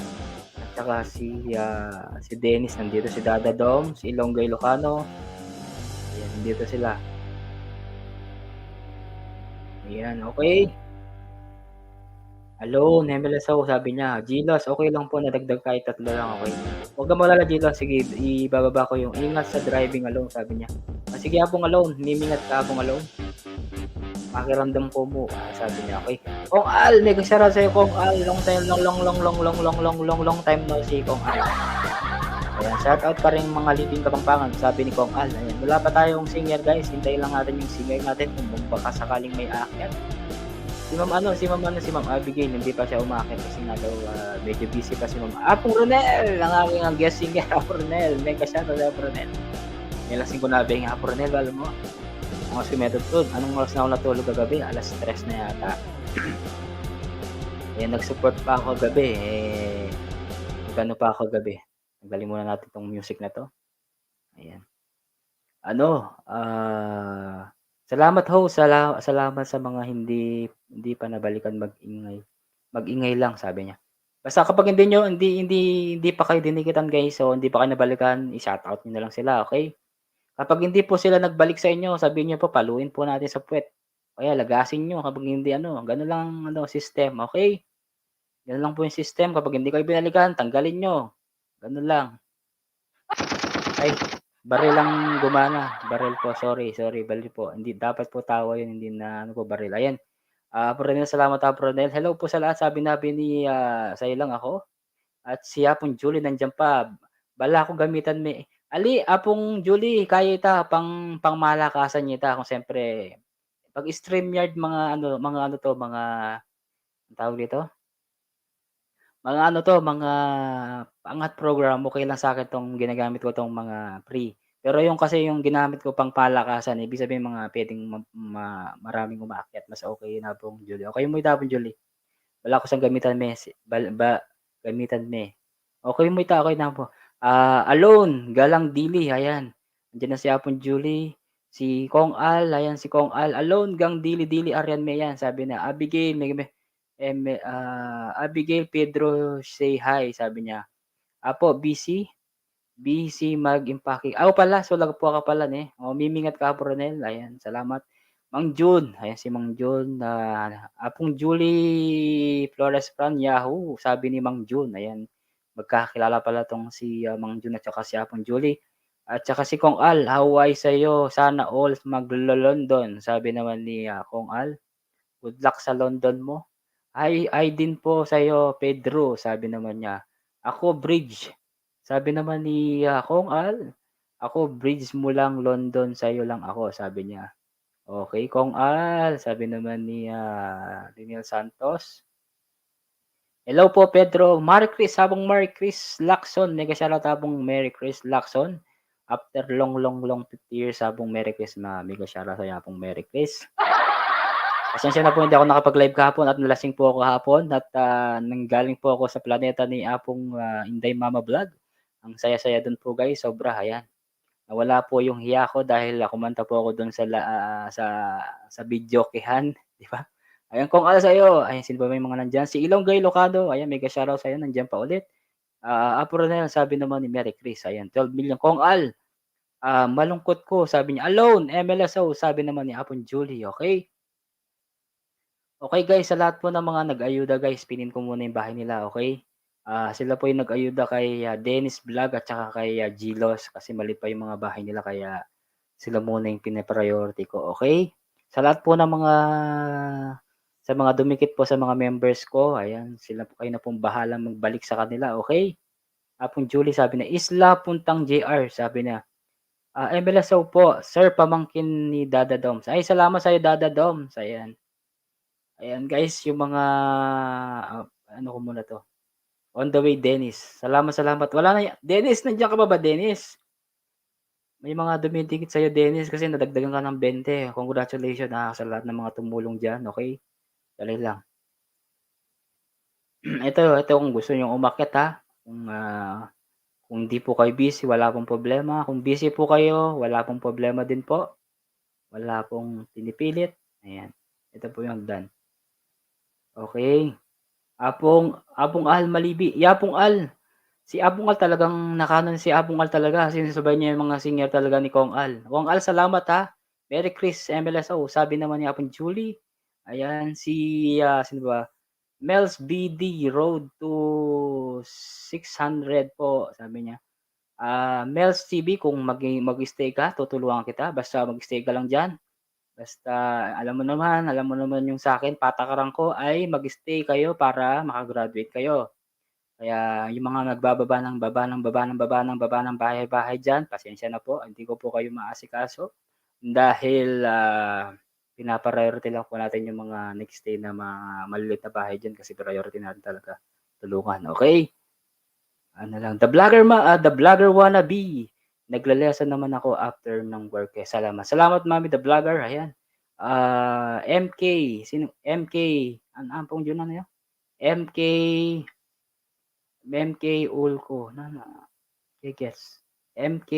at saka si Dennis nandito, si Dada Dom, si Ilonggo Ilocano. Ayan, nandito sila. Ayan, okay. Hello, Nemeleso, sabi niya, Gilos, okay lang po, nadagdag kahit tatlo lang, okay. Huwag ka malala, Gilos, sige, ibababa ko yung ingat sa driving alone, sabi niya. Sige, Apong Alone, mimingat ka, Apong Alone. Pakiramdam ko mo, sabi niya, okay. Kong Al, mega shoutout sa'yo, Kong Al, long time no see, Kong Al. Ayan, shoutout pa rin mga living Kapampangan, sabi ni Kong Al. Ayan, wala pa tayong singer guys, hintayin lang natin yung singer natin kung baka sakaling may aakyat. Si Ma'am Abigail, hindi pa siya umakit kasi nga daw medyo busy pa si Ma'am Apong Ronel, ang aking guest singer, Apong Ronel. Mega shoutout sa Apong Ronel. Nilasing ko na ba yung Apong Ronel, alam mo? Ang si Metod, anong oras na ako natulog kagabi? Alas 3 na yata. Ayan, nag-support pa ako kagabi. Nagano pa ako kagabi. Nagaling muna natin tong music na to. Ayan. Salamat ho, salamat sa mga hindi pa nabalikan mag-ingay. Mag-ingay lang, sabi niya. Basta kapag hindi pa kayo dinikitan guys, so hindi pa kayo nabalikan, i-shoutout niyo na lang sila, okay? Kapag hindi po sila nagbalik sa inyo, sabihin niyo po, paluin po natin sa puwet. Kaya lagasin niyo kapag hindi gano'n lang system, okay? Gano'n lang po yung system, kapag hindi kayo binalikan, tanggalin niyo. Gano'n lang. Ay, baril lang gumana. Baril po, sorry, baril po. Hindi dapat po tawa yun, hindi na baril. Ayan. Pronel, salamat Pronel. Hello po sa lahat. Sabi ni sa'yo lang ako. At si Apong Julie nandiyan pa. Bala ko gamitan me. Ali, Apong Julie, kaya ita pang malakasan niya ita kung siyempre pag StreamYard mga tawag dito? Mga angat program, okay lang sa akin tong ginagamit ko tong mga free. Pero yung kasi yung ginamit ko pang palakasan, ibig sabihin mga pwedeng maraming umaakyat, mas okay na Apong Julie. Okay mo ita Apong Julie. Wala ko siyang gamitan me. Gamitan me. Okay mo ita, okay na po. Alone, Galang Dili, ayan. Andiyan na si Apong Julie, si Kong Al, ayan si Kong Al. Alone, Gang Dili, Arian me yan. Sabi na, Abigail, Abigail Pedro, say hi, sabi niya. Apo, busy mag-impake. Ako pala, sulag po ka pala ni. Mimingat ka po Ronel. Ayan, salamat. Mang June, ayan si Mang June. Apong Julie Flores Fran, Yahoo, sabi ni Mang June. Ayan, magkakilala pala tong si Mang June at saka si Apong Julie. At saka si Kong Al, Hawaii sa'yo. Sana all maglo-London. Sabi naman ni Kong Al. Good luck sa London mo. Ay din po sa'yo, Pedro. Sabi naman niya. Ako, Bridge. Sabi naman ni Kong Al. Ako, Bridge mo lang London. Sa'yo lang ako. Sabi niya. Okay, Kong Al. Sabi naman ni Daniel Santos. Hello po, Pedro. Merry Chris. Sabong Merry Chris Lacson. Mega shoutout abong Merry Chris Lacson. After long 50 years, sabong Merry Chris. Mega shoutout sa abong Merry Chris. Pasensya na po hindi ako nakapag-live kahapon at nalasing po ako kahapon at nanggaling po ako sa planeta ni Apong Inday Mama Vlog. Ang saya-saya dun po guys, sobra, ayan. Nawala po yung hiya ko dahil kumanta po ako dun sa videokehan, di ba? Ayan, kung ala sa'yo, ayan, sino ba may mga nandyan? Si Ilonggay Locado, ayan, mega shoutout sa'yo, nandyan pa ulit. Apo Ronel, sabi naman ni Mary Chris, ayan, 12 million. Kong Al, malungkot ko, sabi niya, alone, MLSO, sabi naman ni Apong Julie, okay? Okay guys, sa lahat po ng mga nag-ayuda guys, pinin ko muna yung bahay nila, okay? Sila po yung nag-ayuda kay Dennis Vlog at saka kay Gilos kasi mali pa yung mga bahay nila kaya sila muna yung pina-priority ko, okay? Sa lahat po ng mga dumikit po sa mga members ko, ayan, sila po kayo na pong bahala magbalik sa kanila, okay? Apong Julie sabi na, Isla Puntang JR, sabi na, MLSO po, sir, pamangkin ni Dada Doms. Ay, salamat sa'yo Dada Doms, ayan. Ayan guys, yung mga ano ko muna 'to. On the way Dennis. Salamat. Wala na Dennis, nandiyan ka pa ba Dennis? May mga dumidikit sa'yo Dennis kasi nadagdagan ka ng 20. Congratulations sa lahat ng mga tumulong diyan, okay? Dali lang. Ito kung gusto niyong umakyat ha. Kung hindi po kayo busy, wala pong problema. Kung busy po kayo, wala pong problema din po. Wala pong pinipilit. Ayan. Ito po yung hagdan. Okay. Apong Al Malibi. Apong Al. Si Apong Al talagang nakanon si Apong Al talaga. Sinasabay niya yung mga singer talaga ni Kong Al. Kong Al, salamat ha. Merry Chris MLSO. Sabi naman ni Apong Julie. Ayan, sino ba? Mel's BD Road to 600 po, sabi niya. Mel's TV, kung mag-stay ka, tutulungan kita. Basta mag-stay ka lang dyan. Basta alam mo naman yung sa akin, patakaran ko ay mag-stay kayo para makagraduate kayo. Kaya yung mga nagbababa ng bahay-bahay dyan, pasensya na po, hindi ko po kayo maasikaso. Dahil pinapriority lang po natin yung mga nag-stay na mga maliliit na bahay dyan kasi priority natin talaga tulungan. Okay? Ano lang, the vlogger wannabe. Naglalesa naman ako after ng work. Salamat Mami, the vlogger. Ayan. MK, sino? MK, ang pong yun ano yun? MK Ulko. Guess. MK,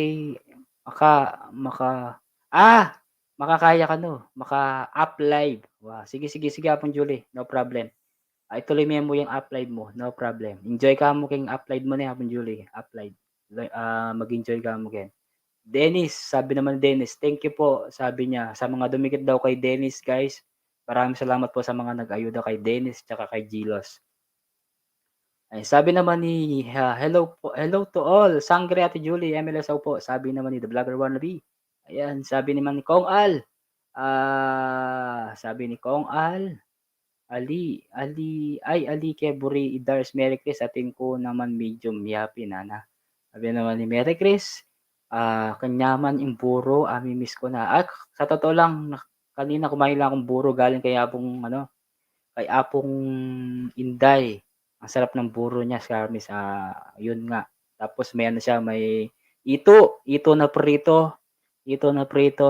makakaya ka no. Maka-up live. Wow. Sige, Apong Julie. No problem. Ituloy mo yung upload mo, no problem. Enjoy ka mo kayong upload mo na Apong Julie, upload. Mag-enjoy ka mo ken. Dennis, sabi naman Dennis, thank you po, sabi niya, sa mga dumikit daw kay Dennis, guys. Maraming salamat po sa mga nag-ayuda kay Dennis tsaka kay Gilos. Ay, sabi naman ni hello to all. Sangre Ate Julie, MLSO po. Sabi naman ni The Vlogger Wannabe. Ayan, sabi naman ni Kong Al. Sabi ni Kong Al, Ali Keburi Idars Merry Chris atin ko naman medium yapi nana. Sabi naman ni Merry Chris, kanyaman yung buro, miss ko na. Sa totoo lang, kanina kumain lang akong buro galing kay Apong Inday. Ang sarap ng buro niya, Skarmis. Yun nga. Tapos may siya, may ito na prito,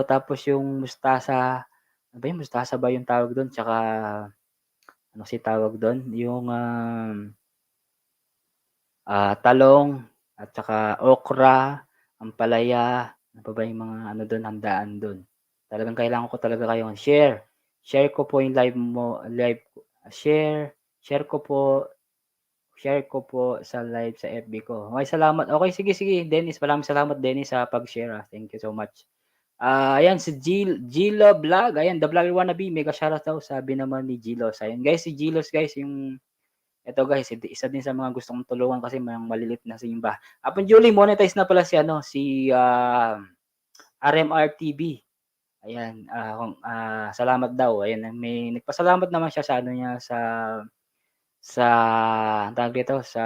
tapos yung mustasa, ano ba yung mustasa ba yung tawag doon? Tsaka ano si tawag doon? Yung talong at saka okra, ampalaya, ano pa ba yung mga ano doon, handaan doon. Talagang kailangan ko talaga kayong share. Share ko po yung live mo, share ko po share ko po sa live sa FB ko. Okay, salamat. Okay, sige, Dennis. Maraming salamat, Dennis, sa pag-share. Thank you so much. Ayan, si Gilo Vlog. Ayan, The Vlogger Wannabe. Mega shoutout daw, sabi naman ni Gilos. Ayan, guys, si Gilos, guys, ito guys, isa din sa mga gusto kong tulungan kasi malilit na simba. Apon Julie, monetize na pala si RMR TV. Ayan, salamat daw. Ayan, may nagpasalamat naman siya sa niya sa tawag dito sa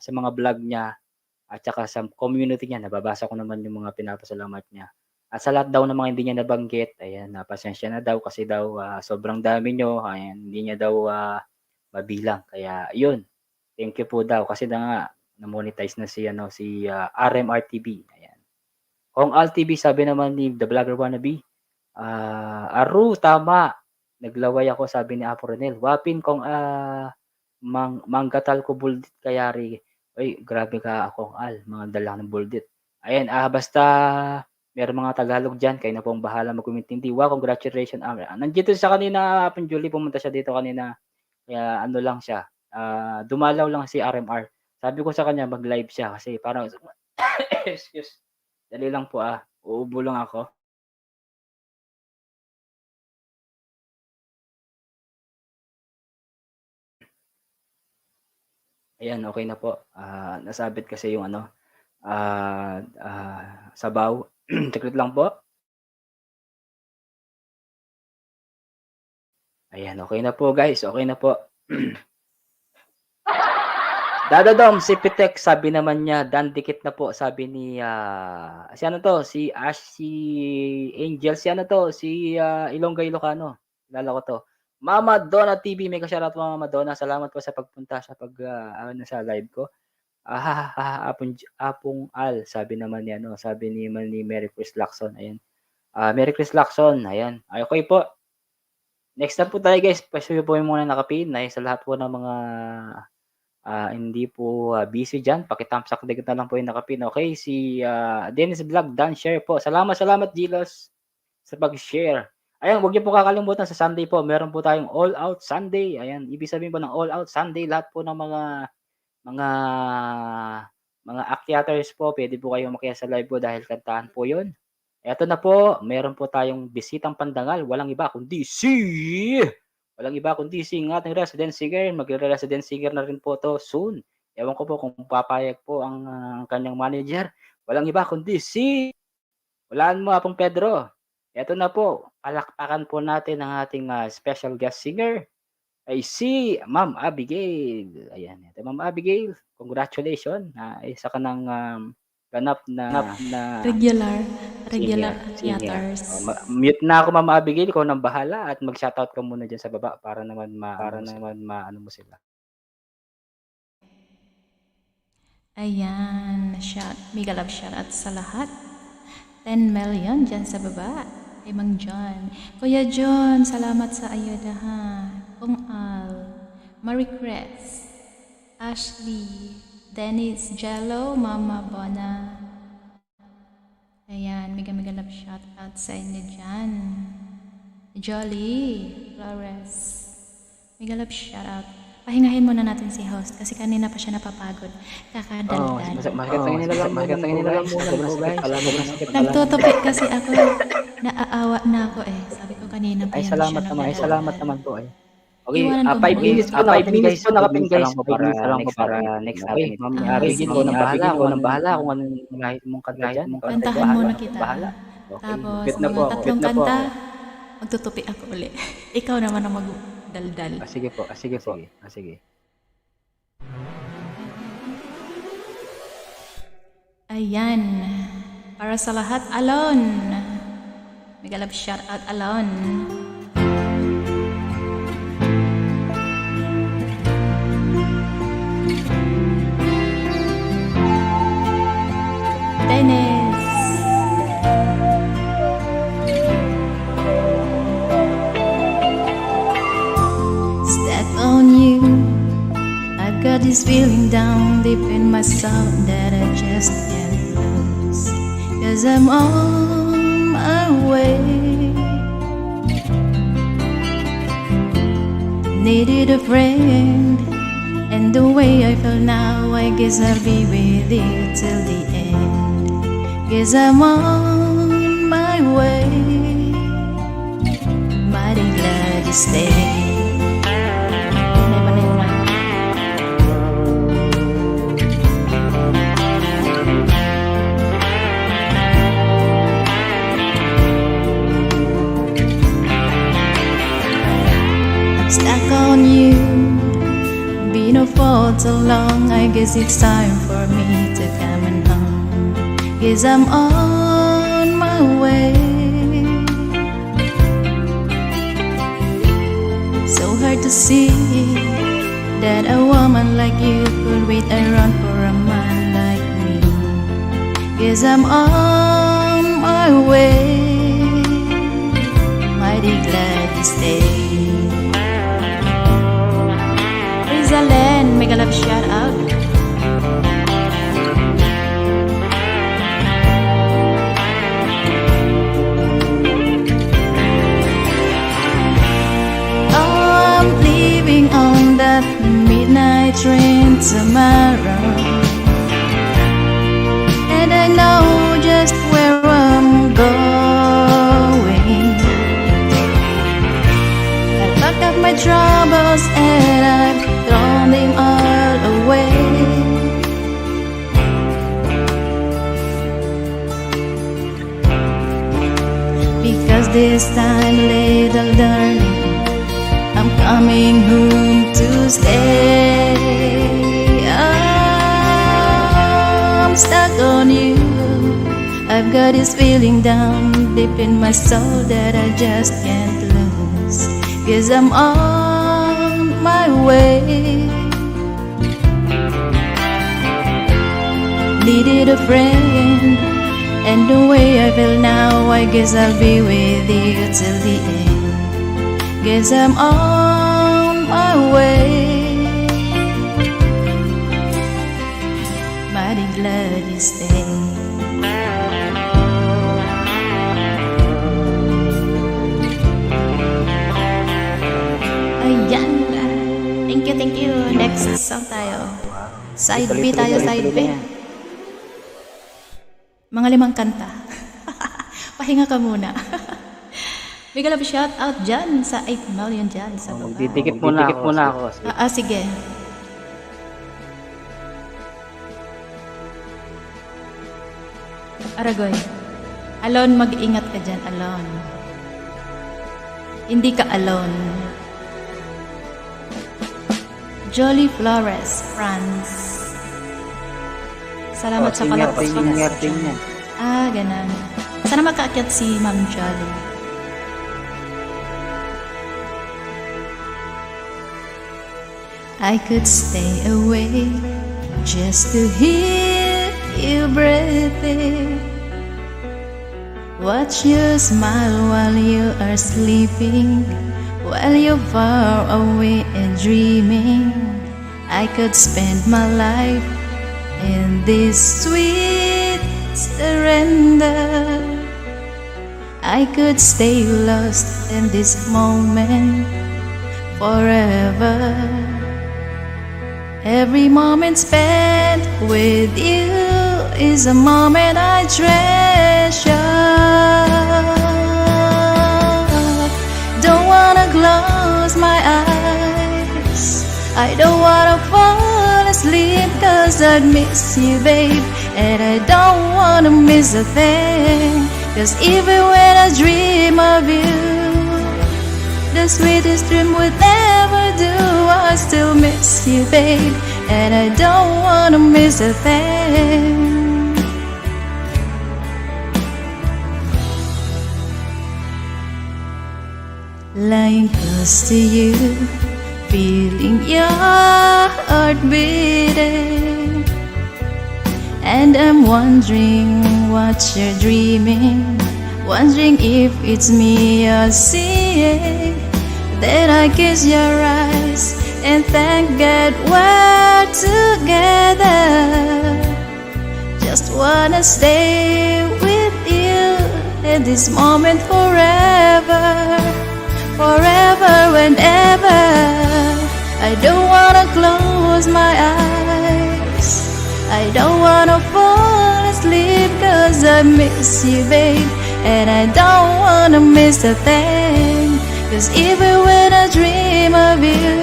mga vlog niya at saka sa community niya. Nababasa ko naman yung mga pinapasalamat niya. At sa lahat daw ng mga hindi niya nabanggit, ayan, pasensya na daw kasi daw sobrang dami nyo. Ayan, hindi niya daw mabilang. Kaya yun. Thank you po daw kasi na-monetize na si RMR TV. Ayan. Kung Al TV, sabi naman ni The Vlogger Wannabe, Aru, tama. Naglaway ako, sabi ni Apo Renel. Wapin kung manggatal ko buldit kayari. Uy, grabe ka akong Al, mga dala ng buldit. Ayan, basta meron mga Tagalog dyan, kayo na pong bahala magkumintindi. Wow, congratulations. Nandito sa kanina, Apon Julie, pumunta siya dito kanina. Kaya ano lang siya, dumalaw lang si RMR. Sabi ko sa kanya, mag-live siya kasi parang, excuse, dali lang po uubo lang ako. Ayan, okay na po. Nasabit kasi yung sabaw. Tiklit lang po. Ayan, okay na po guys. Okay na po. Dadadom, si Pitek, sabi naman niya, dikit na po, sabi ni, si ano to, si Ash, si Angel, si ano to, si Ilongga Ilocano. Kilala ko to. Mama Donna TV, may ka-shoutout po Mama Donna. Salamat po sa pagpunta sa sa live ko. Apong Al, sabi naman niya, sabi ni Mary Chris Lacson. Ayan. Mary Chris Lacson, ayan. Okay po. Next na po tayo guys. Pasuyo po yung muna nakapin. Ay, sa lahat po ng mga hindi po busy dyan. Pakithamsak digit na lang po yung nakapin. Okay, si Dennis Vlog, Dan share po. Salamat Gilos sa pag-share. Ayan, huwag niyo po kakalimutan sa Sunday po. Meron po tayong All Out Sunday. Ayan, ibig sabihin po ng All Out Sunday, lahat po ng mga akyaters po, pwede po kayong makiya sa live po dahil kantahan po yun. Eto na po, meron po tayong bisitang pandangal. Walang iba kundi si ang ating resident singer. Magre-resident singer na rin po to soon. Ewan ko po kung papayag po ang kanyang manager. Walang iba kundi walaan mo Apong Pedro. Eto na po, palakpakan po natin ang ating special guest singer ay si Ma'am Abigail. Ayan, ito Ma'am Abigail. Congratulations. Isa ka ng ganap na regular singer. theaters. Mute na ako Ma'am Abigail, ikaw nang bahala at mag-shoutout ka muna diyan sa baba para naman ano mo sila. Ayan, mega love shoutout sa lahat. 10 million dyan sa baba. Kay Mang John. Kuya John, salamat sa ayuda ha. Kung Al, Marie Chris, Ashley, Dennis Jello, Mama Bona. Ayan, mega love shoutout sa inyo dyan. Jolly, Flores. Mega love shoutout. Pahingahin muna natin si host kasi kanina pa siya napapagod. Kakadaldal. Makikitangin nila lang muna po guys. Nagtutupit kasi ako. Naaawa na ako eh. Sabi ko kanina pa yan salamat naman po eh. Okay, Iwanan ko 5 minutes po nakapin guys para next Okay, Ma'am Abigil ko nang bahala kung anong nahit mong kanta dyan. Kantahan muna kita. Bahala. Tapos, Bit na po, mga tatlong bit na po. kanta, magtutupi ako uli. Ikaw naman ang magdaldal. Sige po. Sige. Ayan. Para sa lahat, Alon. Mega love shout out, Alon. Dennis. Step on you. I've got this feeling down deep in my soul that I just can't lose. 'Cause I'm on my way. Needed a friend, and And the way I feel now, I guess I'll be with you till the end. Guess I'm on my way. Mighty glad you stayed. Never knew my stuck on you. Been a for so long, I guess it's time for me to come on home. Guess I'm on my way. So hard to see that a woman like you could wait around for a man like me. Guess I'm on my way. Mighty glad you stayed. Rizalen, mega love shout out. I'm leaving on that midnight train tomorrow, and I know just where I'm going. I packed up my troubles and I've thrown them all away. Because this time, little darling, I'm coming home to stay. I'm stuck on you. I've got this feeling down deep in my soul that I just can't lose. 'Cause I'm on my way. Needed a friend, and the way I feel now, I guess I'll be with you till the end. Guess I'm on my way. Mighty glad you stayed. Ayan. Thank you. Next song tayo. Side B tayo, side B. Mga 5 kanta. Pahinga ka muna. Big love shout out dyan sa 8 million dyan sa baba. Magdidikit muna ako. Sige. Aragoy. Alone, mag-ingat ka dyan, alone. Hindi ka alone. Jolly Flores, France. Salamat sa Ingat palapos. din yan. Ganun. Sana makaakyat si Ma'am Jolly. I could stay awake just to hear you breathing. Watch you smile while you are sleeping, while you're far away and dreaming. I could spend my life in this sweet surrender. I could stay lost in this moment forever. Every moment spent with you is a moment I treasure. Don't wanna close my eyes, I don't wanna fall asleep, 'cause I'd miss you, babe. And I don't wanna miss a thing, 'cause even when I dream of you, the sweetest dream would never do. I still miss you, babe, and I don't wanna miss a thing. Lying close to you, feeling your heart beating, and I'm wondering what you're dreaming, wondering if it's me you're seeing. Then I kiss your eyes and thank God we're together. Just wanna stay with you in this moment forever, forever and ever. I don't wanna close my eyes. I don't wanna fall asleep 'cause I miss you, babe. And I don't wanna miss a thing. 'Cause even when I dream of you,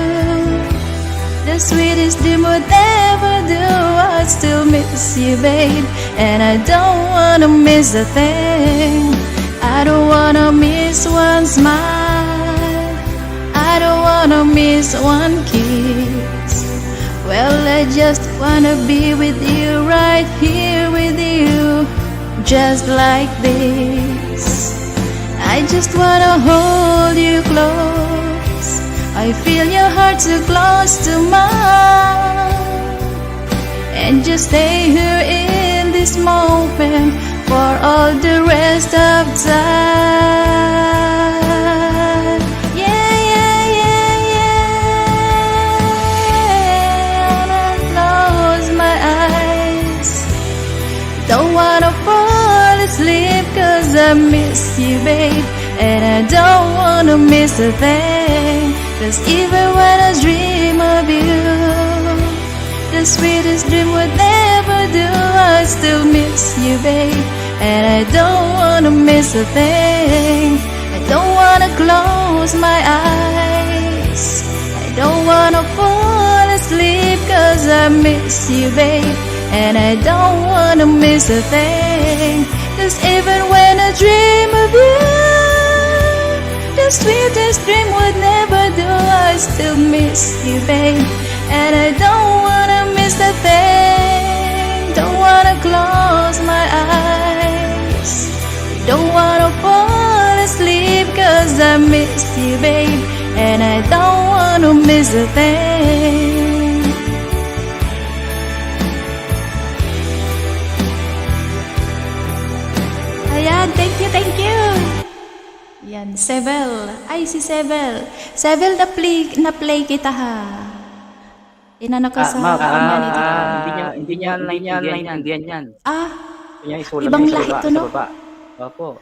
the sweetest dream would never do. I still miss you, babe. And I don't wanna miss a thing. I don't wanna miss one smile. I don't wanna miss one kiss. Well, I just wanna be with you, right here with you, just like this. I just wanna hold you close. I feel your heart so close to mine. And just stay here in this moment for all the rest of time. Yeah, yeah, yeah, yeah. And I close my eyes. Don't wanna fall asleep 'cause I miss you, babe. And I don't wanna miss a thing. 'Cause even when I dream of you, the sweetest dream would never do. I still miss you, babe. And I don't wanna miss a thing. I don't wanna close my eyes. I don't wanna fall asleep 'cause I miss you, babe. And I don't wanna miss a thing. 'Cause even when I dream of you, the sweetest dream would never do. I still miss you, babe. And I don't wanna miss a thing. Don't wanna close my eyes. Don't wanna fall asleep 'cause I miss you, babe. And I don't wanna miss a thing. Ayan, thank you, thank you. Yan, Sevel. Ay, si Sevel. Sevel, na-play kita ha. Inano ko sa community. Hindi niya naintindihan yan. Ah, Kanya isulat ibang niya lahi sa to, no? baba. Opo.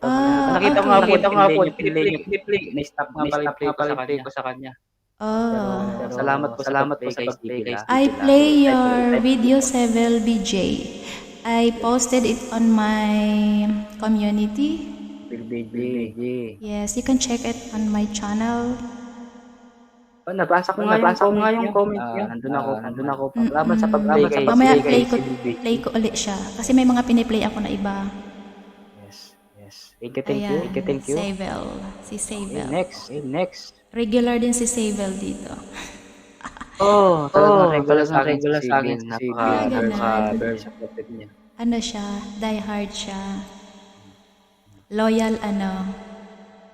Ah, Nakita okay. ko nga po, pinipili. Na-stop nga pala play ko sa kanya. Oh. Salamat po sa pag-play kay Steve. I play your video, Sevel BJ. I posted it on my community. Yes, you can check it on my channel. Nabasa ko nga yung comment niya. Nandun ako. Salamat sa pag-play kay Mamaya Steve. play ko ulit siya. Kasi may mga piniplay ako na iba. Yes. Thank you. Sevel. Si Sevel. Next. Regular din si Sevel dito. Regular sa akin. Very supportive niya. Ano siya? Die hard siya. Loyal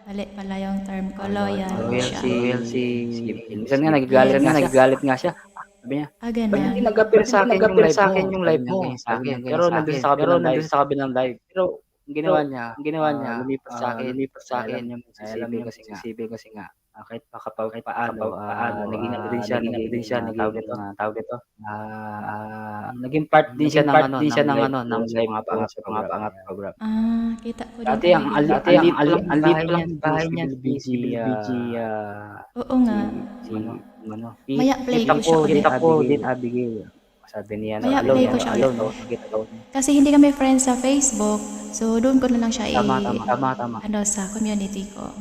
mali pala yung term ko. Loyal siya. Loyal si minsan nga nagagalit nga siya. Sabi niya, Ganun. hindi nag-appear sa akin yung live mo. Pero nandun sa kabilang live. Pero ang ginawa niya, lumipat sa akin yung CCB kasi nga kahit paano naging din siya tawag ito naging part din siya ng live mga program. Kita ko Dati ang alit lang bahay niya BG. Oo nga. Maya play ko siya ulit. Kita ko din Abigail. Sabi niya Maya play ko siya ulit. Kasi hindi kami friends sa Facebook. So doon ko na lang siya Tama. sa community ko.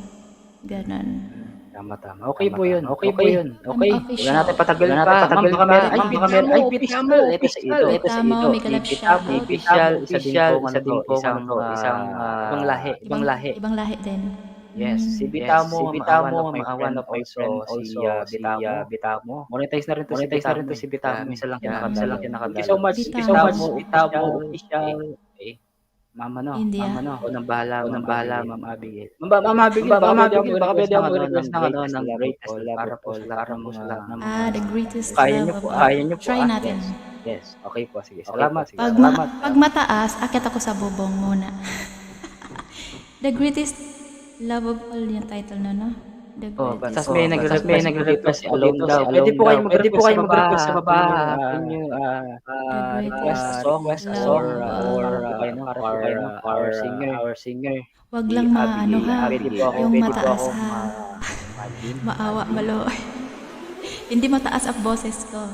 Ganon. Tama. Okay po yun. Okay. Unofficial. Wala natin patagal pa. Ma'am Camera. Ay, Pithamel. Ito sa ito. Tama, may kalab siya. Official. Isang ibang lahi. Ibang lahi din. Yes, si Bitamo, one of my friends, si Bitamo. Monetize na rin to si Bitamo. Isa lang kinakabala. Thank you so much, Bitamo official. Mama no, unang bahala, Ma'am Abigail. Ma'am Abigail, baka pwede ako mag-request ng greatest para po sa lahat ng The greatest kaya love niyo of po, all. Try natin. Yes, okay po, sige. Salamat. Pag mataas, akit ako sa bubong muna. The greatest love of all yung title na, no? The greatest. Tapos may nagre-request si Alone daw. Pwede po kayo mag-request sa baba. Request a song or our singer. Wag lang yung mataas ha. Maawa, malo. Hindi mataas ang boses ko.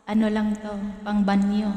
Ano lang to, pang banyo.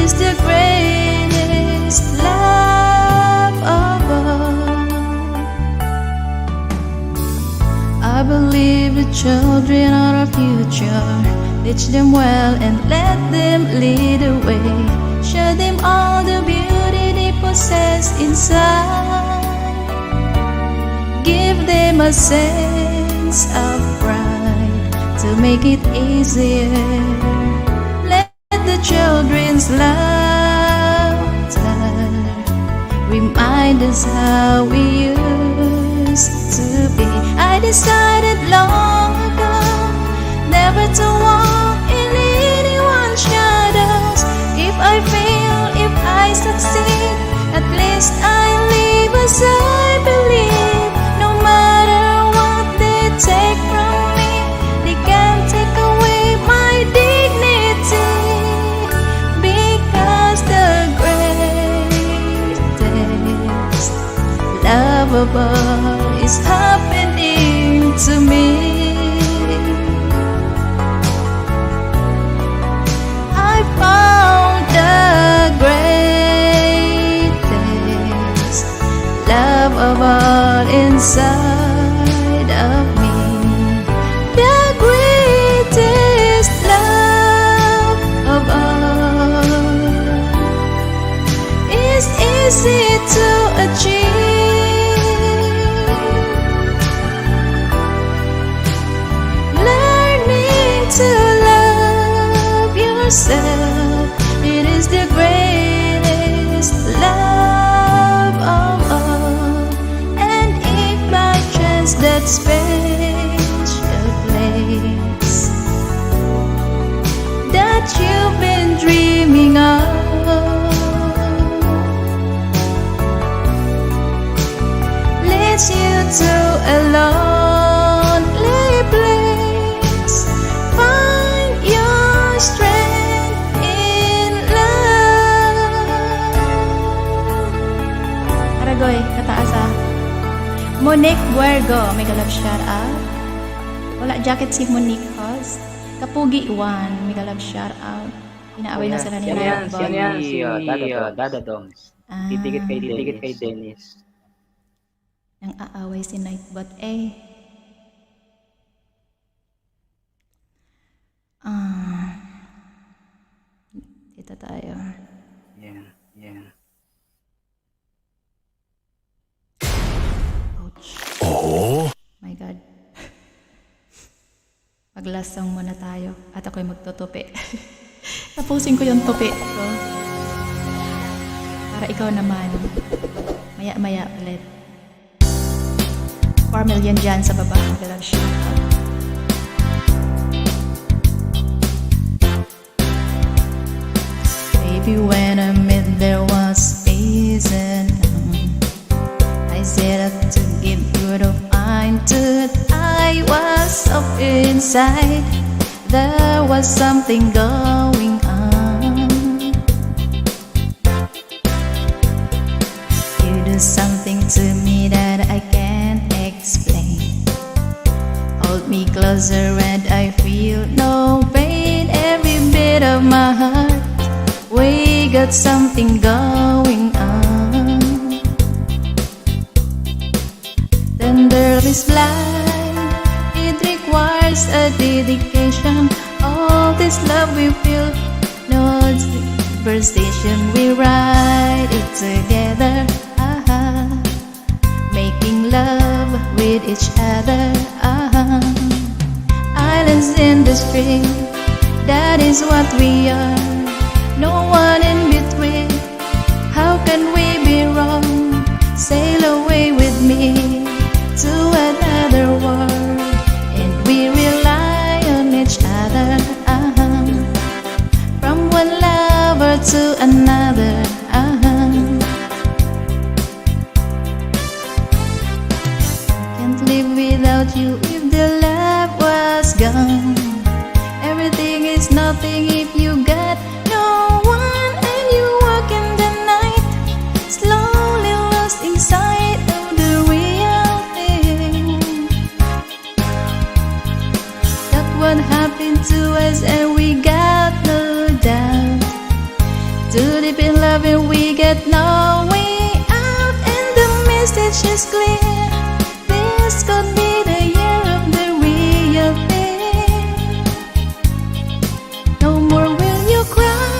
Is the greatest love of all. I believe the children are our future. Teach them well and let them lead the way. Show them all the beauty they possess inside. Give them a sense of pride to make it easier. The children's laughter remind us how we used to be. I decided long ago never to walk in anyone's shadows. If I fail, if I succeed, at least I live as I believe. No matter what they take from me, they can't take away my dignity. The greatest love of all is happening to me. I found the greatest love of all inside of me. The greatest love of all is easy to achieve. Learning to love yourself, it is the greatest love of all. And if by chance that special place that you've been dreaming of leads you to a lonely place, find your strength in love. Aragoy, kataas ah. Monique Guergo, may galap shout out. Wala jacket si Monique Cos. Kapugi 1, may galap shout out. Inaaway na sila ni Riot Boy. Si Dada Doms. Ah, Titikit kay Dennis. nang aaway si Nightbot. Eh, dito tayo. Yan, yan. Ouch. My God. Mag-last song muna tayo at ako'y magtutupi. Tapusin ko yung tupi ko. Para ikaw naman. Maya-maya ulit. 4 million dyan sa baba. Galang shoutout. Baby, when I met there was peace and I set up to give you the fine tooth. I was up inside. There was something going on. You do something to me that I can't explain. Hold me closer and I feel no pain. Every bit of my heart, we got something going on. Tender is blind, it requires a dedication. All this love we feel, no superstition. We ride it together, making love with each other. Islands in the stream, that is what we are. No one in between. How can we be wrong? Sail away with me to another world, and we rely on each other. From one lover to another. Can't live without you if the love was gone. Everything is nothing if you got no one, and you walk in the night, slowly lost inside of the real thing. That what happened to us, and we got no doubt. Too deep in love and we get no way out, and the message is clear. This could be the year of the real thing. No more will you cry,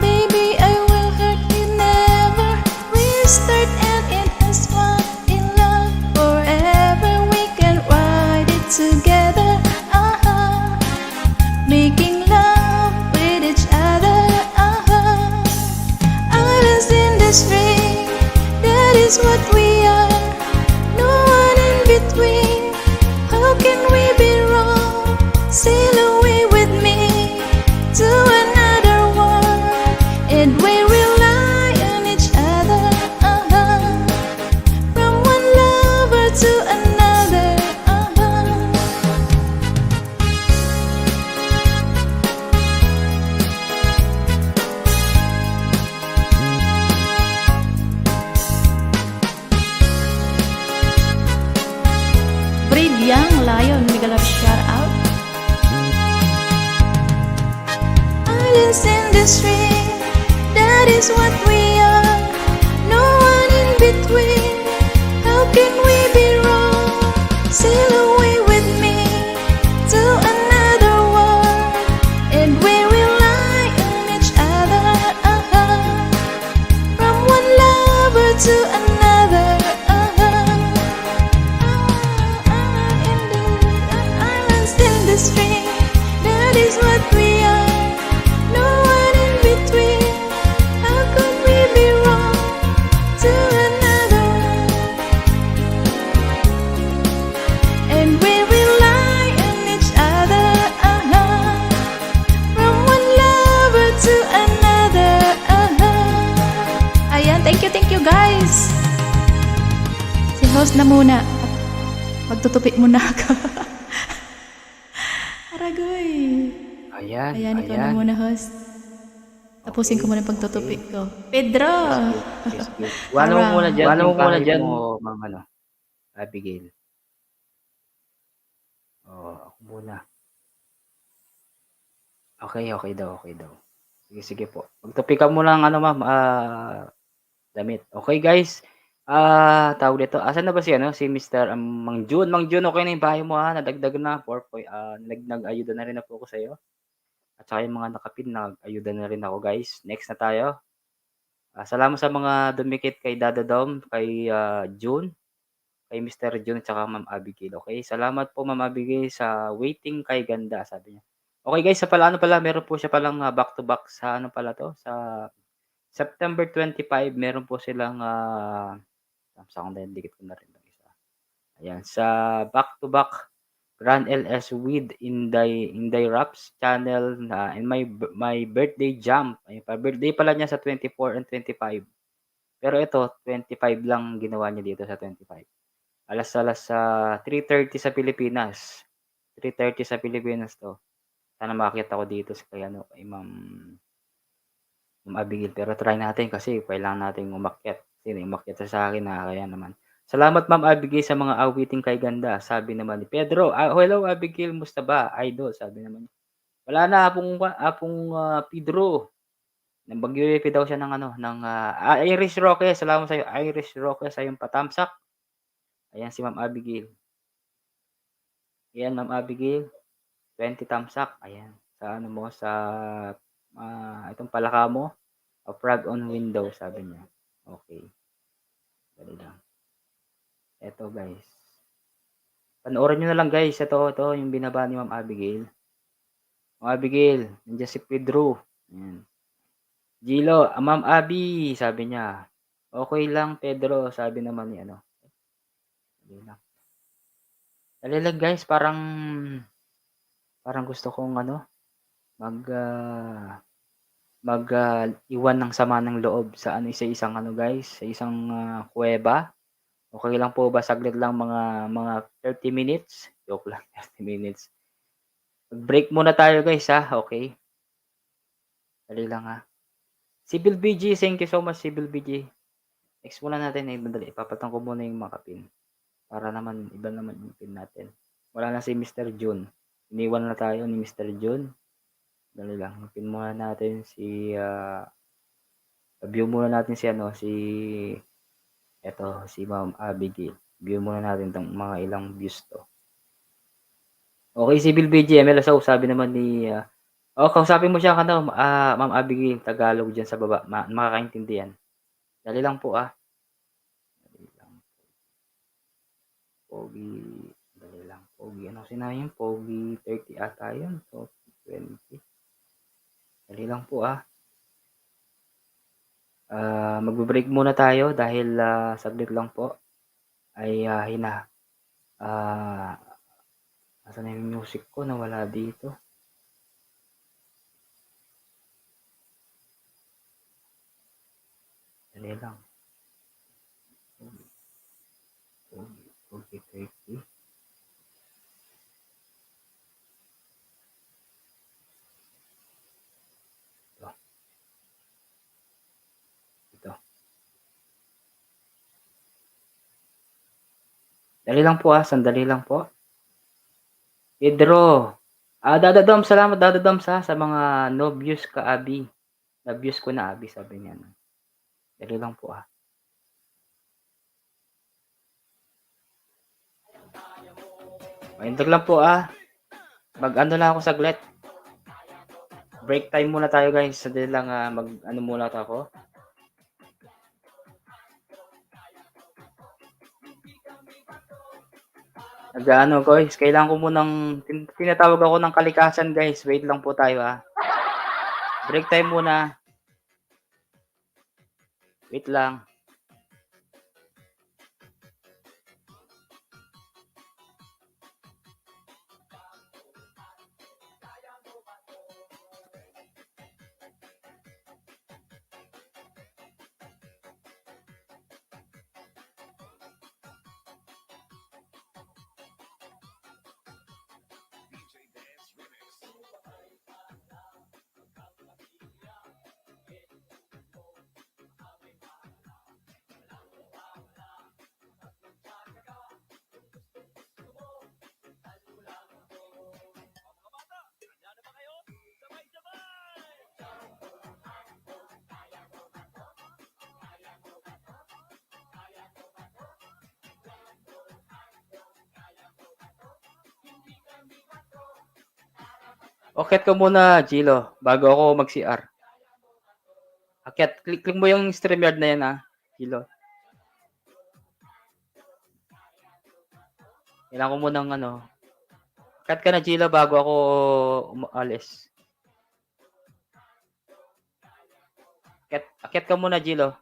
baby, I will hurt you never. Restart and it is one in love forever. We can ride it together, making love with each other. Islands in the stream, that is what we are. No one in between. How can we be wrong? Sail away with me to another world, and we rely on each other. From one lover to another. Brave Young Lion, mega love shout out. Islands in the stream, that is what we are. No one in between. How can we be wrong? Sail away with me to another world, and we rely on each other. From one lover to another. Islands in the stream, that is what we are. No one in between. How could we be wrong to another? And we rely on each other. From one lover to another. Ayan, thank you guys. Si host na muna. Magtutupi muna ako. Aragoy. Ayan, Ayan, ikaw na muna, host. Tapusin ko muna yung pagtutupi ko. Pedro! Wala mo muna dyan. Wala mo muna dyan. Ma'am, Abigail. Ako muna. Okay daw. Sige po. Magtupi ka muna ng ma'am, damit. Okay, guys. Tawag dito, asan na ba si ano, si Mr. Mang Jun? Mang Jun, okey na yung payo mo, nadagdagan na 4 nag-ayuda na rin na po ako sa'yo at saka yung mga nakapin nag-ayuda na rin ako guys. Next na tayo. Salamat sa mga dumikit kay Dada Dom, kay, June, kay Mr. June at saka Ma'am Abigail, okey? Salamat po Ma'am Abigail sa waiting kay ganda, sabi niya. Okey guys, sa pala ano pala, meron po siya palang, back to back sa ano pala 'to, sa September 25 meron po silang, saan dikit ko na rin 'tong isa. Ayan, sa back to back Grand LS with Inday Raps channel na and my birthday jump. Ayun pa, birthday pala niya sa 24 and 25. Pero ito 25 lang ginawa niya dito sa 25. Alas-alas sa 3:30 sa Pilipinas. 3:30 sa Pilipinas 'to. Sana makakita ko dito sa kay ano, kay Ma'am Abigail. Pero try natin kasi kailangan nating umakyat. Kasi umakyat siya sa'kin nakakahiya naman. Salamat Ma'am Abigail sa mga awiting kay ganda. Sabi naman ni Pedro, "Hello Abigail, musta ba idol?" Sabi naman niya. Wala na Pedro. Nag-refi daw siya ng ano, ng, Irish Roque. Salamat sa'yo Irish Roque sa iyong patamsak. Ayan si Ma'am Abigail. Ayan Ma'am Abigail, 20 tamsak. Ayan, sa ano mo, sa, itong palaka mo. A frog on window sabi niya. Okay, dali lang. Eto guys, panoorin niyo na lang guys, ito yung binaba ni Ma'am Abigail. Ma'am Abigail, nandiyan si Pedro. Ayan. Gilo, Ma'am Abi, sabi niya. Okay lang Pedro, sabi naman ni ano. Dali lang. Dali lang guys, parang gusto kong ano, mag, iwan ng sama ng loob sa ano, sa isang ano guys, sa isang, kuweba. Okey lang po ba saglit lang mga 30 minutes? Joke lang, 30 minutes. Mag-break muna tayo guys, okey? Dali lang, Sibil BG, thank you so much Sibil BG. Next muna natin, madali ipapatong ko muna yung mga pin, para naman iba naman yung pin natin. Wala na si Mr. June, iniwan na tayo ni Mr. June. Dali lang, pin muna natin si, view muna natin si ano, si Ma'am Abigail. View muna natin 'tong mga ilang views 'to. Okay, Sibil BG, MLSO, sabi naman ni, kausapin mo siya ano, Ma'am Abigail, Tagalog diyan sa baba, makakaintindi yan. Dali lang po, dali lang. Pogi, dali lang, Pogi, ano kasi na yun, Pogi 30 ata yun, so 20. Dali lang po, magbe-break muna tayo dahil, saglit lang po ay, nasaan na yung music ko, nawala dito. Dali lang. Pogi 30. Ito. Dali lang po, sandali lang po. Pedro, Dada Dom, salamat Dada Dom sa mga no views ka Abi. Na views ko na Abi, sabi niya. Dali lang po, Mahintog lang po, mag-ano lang ako saglit. Break time muna tayo guys. Sandali lang, mag-ano muna ako. Nag-aano guys, kailangan ko munang tinatawag ako ng kalikasan guys. Wait lang po tayo, Break time muna. Wait lang. Akyat ka muna, Gilo, bago ako mag-CR. Akyat, click mo yung StreamYard na yan, ha, Gilo. Kailangan ko munang akyat ka na, Gilo, bago ako umalis. Akyat ka muna, Gilo.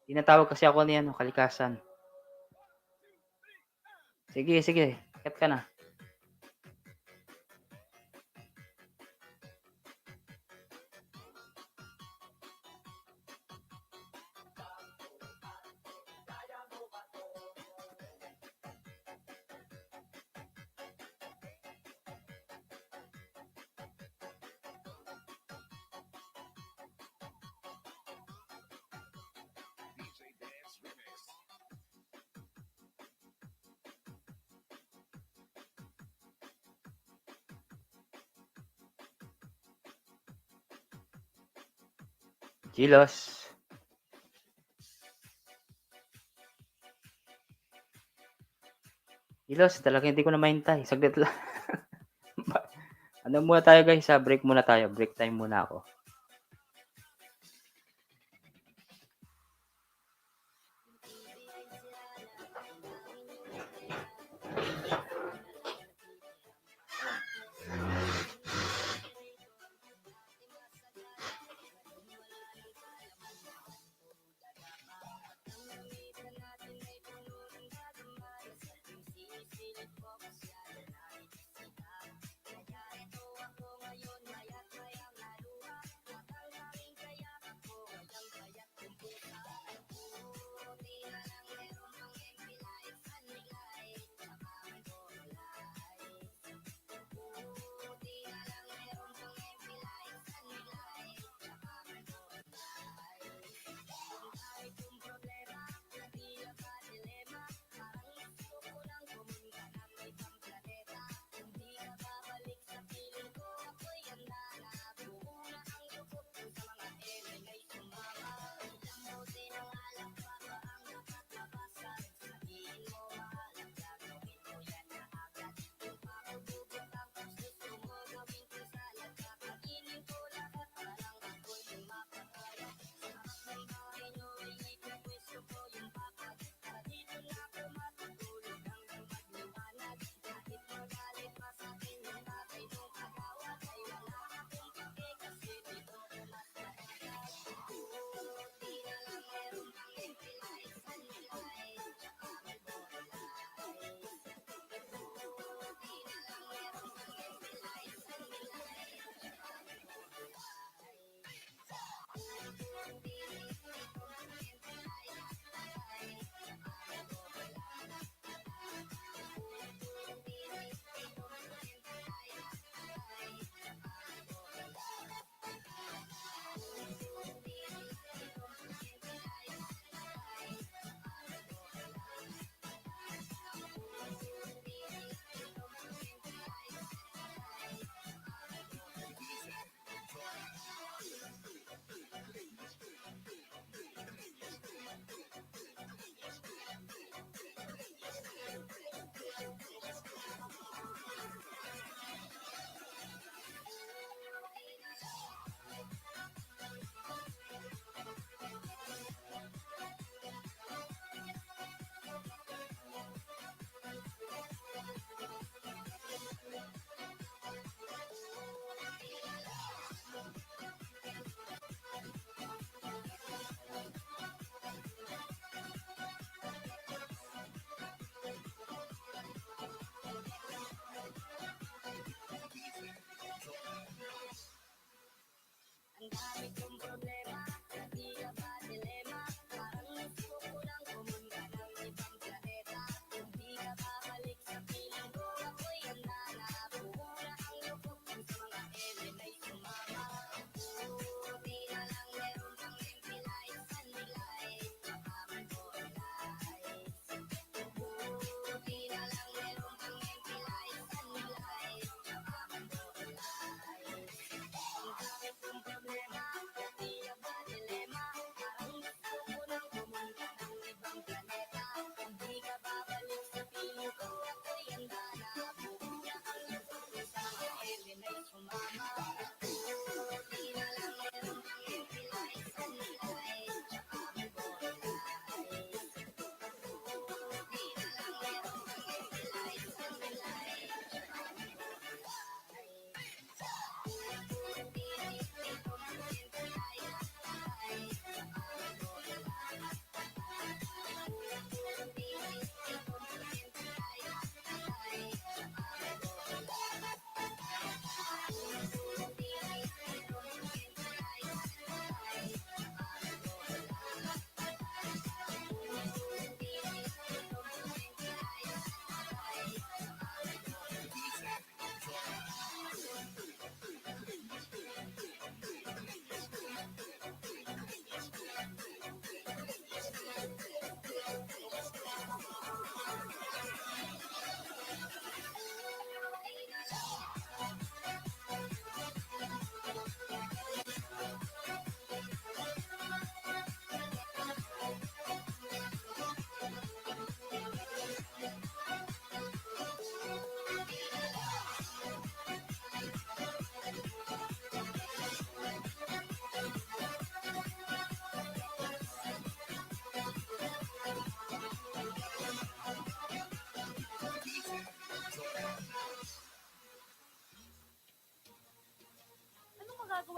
Tinatawag kasi ako ni Kalikasan. Sige, akyat ka na. Gilos. Gilos, talaga hindi ko na mahintay. Saglit lang. Ano muna tayo guys, ha? Break muna tayo. Break time muna ako.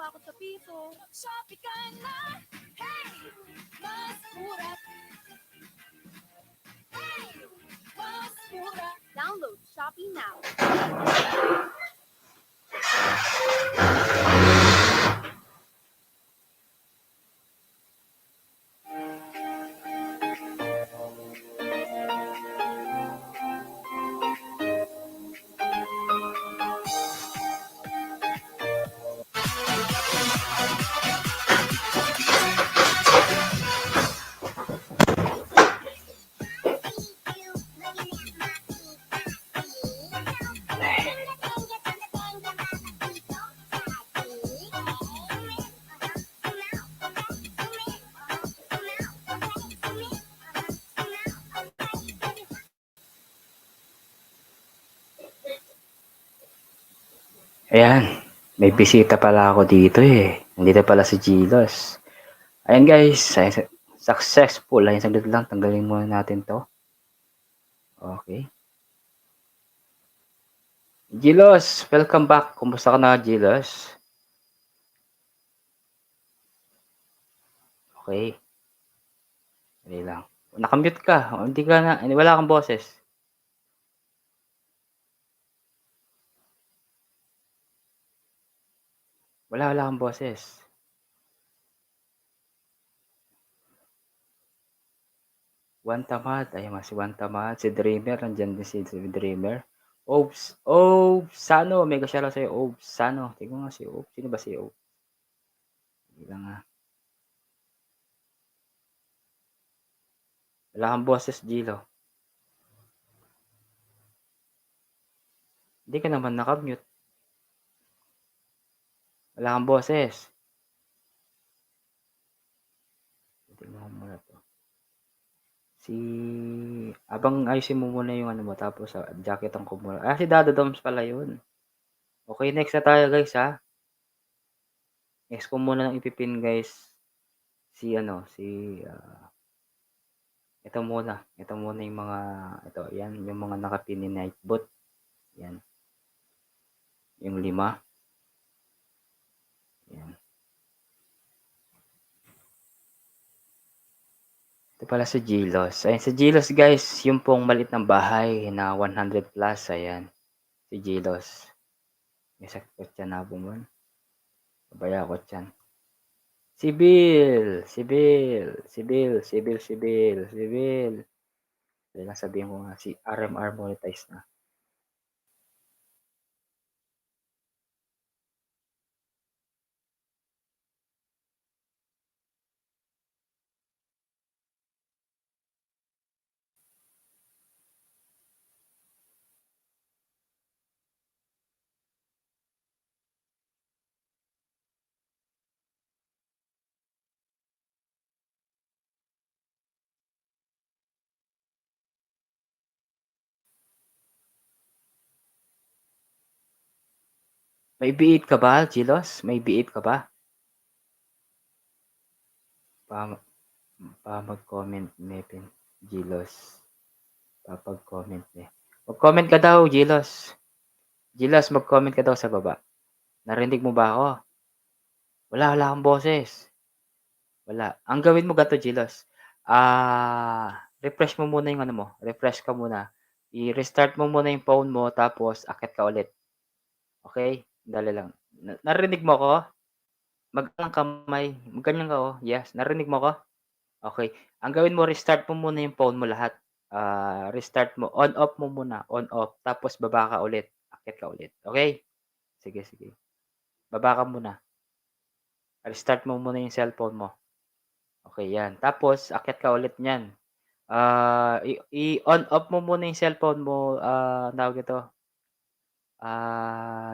umabot sa piso. Shopee ka na! Hey! Mas mura! Hey! Mas mura! Download Shopee now. Ayan, may bisita pala ako dito eh. Nandito pala si Gilos. Ayan guys, successful. Ayan, saglit lang. Tanggalin muna natin to. Okay. Gilos, welcome back. Kumusta ka na, Gilos? Okay. Dali lang. Nakamute ka. Hindi ka na, wala kang boses. Wala kang boses. One Tamad. Ayun, si One Tamad. Si Dreamer. Nandyan din si Dreamer. Obs. Obs. Sano. Mega shoutout sa'yo. Obs. Sano. Tingnan nga si Obs. Sino ba si Obs? Hindi lang nga. Wala kang boses, Gilo. Hindi ka naman nakamute. Wala kang boses. Tingnan mo muna to. Abang ayusin mo muna yung ano mo, tapos jacket ang kumura. Si Dado Doms pala yun. Okay, next na tayo guys ha. Next ko muna nang ipipin guys. Ito muna. Ito muna yung mga, yan, yung mga nakapin ni Nightbot. Yan. Yung 5. Yan. Ito pala si Gilos. Ayan, si Gilos guys, yung pong malit ng bahay na 100 plus. Ayan, si Gilos. May sakit dyan na bumon. Babaya ko dyan. Sibil. Dahil lang sabihin ko nga, si RMR monetize na. May B8 ka ba, Gilos? May B8 ka ba? Mag-comment Mepin. Gilos. Papag-comment eh. Mag-comment ka daw, Gilos. Gilos, mag-comment ka daw sa baba. Narinig mo ba ako? Wala kang boses. Wala. Ang gawin mo gato, Gilos. Refresh mo muna yung ano mo. Refresh ka muna. I-restart mo muna yung phone mo, tapos akit ka ulit. Okay? Dali lang. Narinig mo ko? Mag-ang kamay. Ganyan ka oh. Yes. Narinig mo ko? Okay. Ang gawin mo, restart mo muna yung phone mo lahat. Restart mo. On-off mo muna. On-off. Tapos baba ka ulit. Akit ka ulit. Okay? Sige. Baba ka muna. Restart mo muna yung cellphone mo. Okay, yan. Tapos, akit ka ulit niyan. I-on-off mo muna yung cellphone mo. Tawag ito.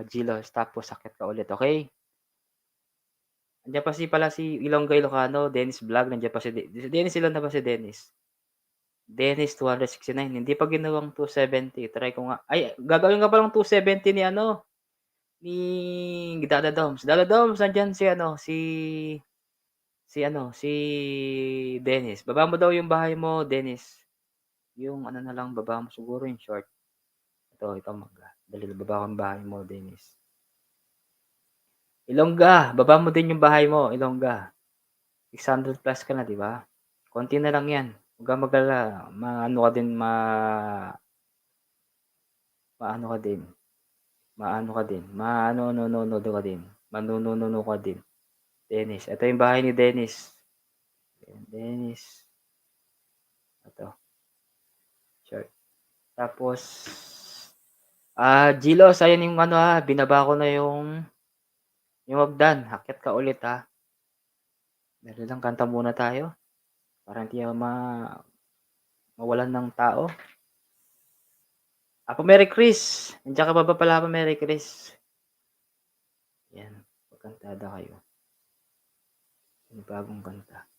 Gilos. Tapos, akit ka ulit. Okay? Nandiyan pa pala si Ilonggo Ilocano, Dennis Vlog. Nandiyan pa si Dennis. Ilan na ba si Dennis? Dennis 269. Hindi pa ginawang 270. Try ko nga. Ay, gagawin ka pa lang 270 ni Dada Doms. Dada Doms, nandiyan si Dennis. Baba mo daw yung bahay mo, Dennis. Yung ano na lang, baba mo siguro yung short. Ito, dali baba ko yung bahay mo, Dennis. Ilongga, baba mo din yung bahay mo, Ilongga. 600 plus ka na, di ba? Konti na lang yan. Huwag kang mag-alala. Maano ka din, maano ka din. Maano ka din. Maano ka din. Manununo ka din. Dennis. Ito yung bahay ni Dennis. Dennis. Ito. Sure. Tapos, Gilos, ayan yung ano ha, binaba ko na yung hagdan. Hakyat ka ulit ha. Dali lang, kanta muna tayo. Para hindi mawalan ng tao. Ako, Mary Chris. Nandiyan ka ba pala ako, Mary Chris? Yan. Pagkantada kayo. Yung bagong kanta.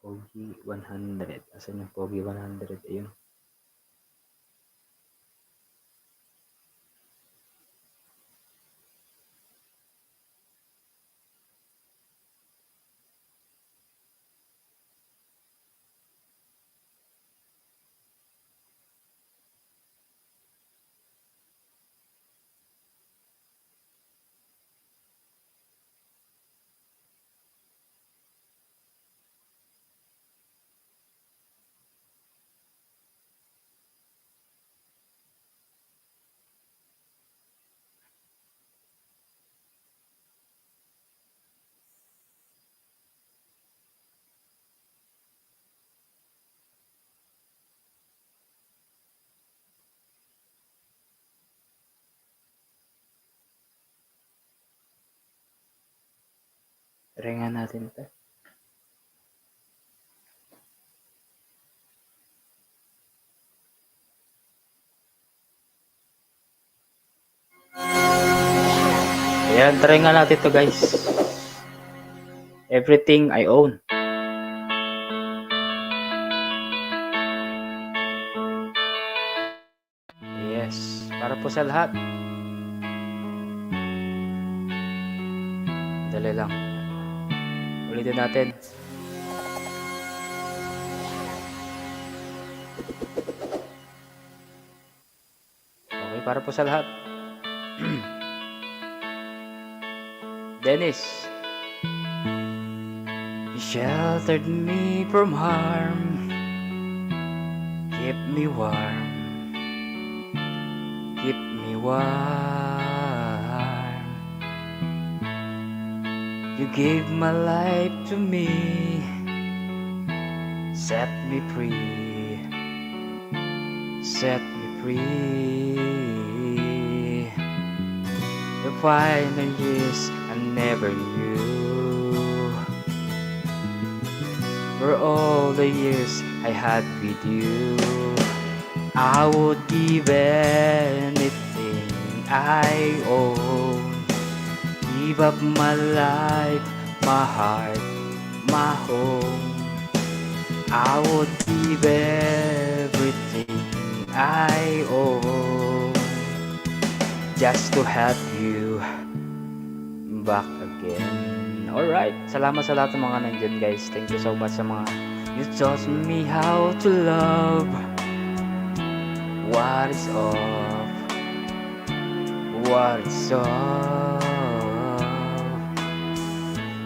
Pogi 100. Asan yung Pogi 100? Ayun. Ringan natin ito. Ayan, try nga natin ito guys. Everything I own. Yes, para po sa lahat. Dali lang. Ulitin natin. Okay, para po sa lahat. Dennis. You sheltered me from harm. Keep me warm. Keep me warm. You gave my life to me. Set me free. Set me free. The final years I never knew. For all the years I had with you, I would give anything I own. Give up my life, my heart, my home. I would give everything I own just to have you back again. Alright, salamat sa lahat ng mga nandyan guys. Thank you so much sa mga you taught me how to love. What is up? What is up?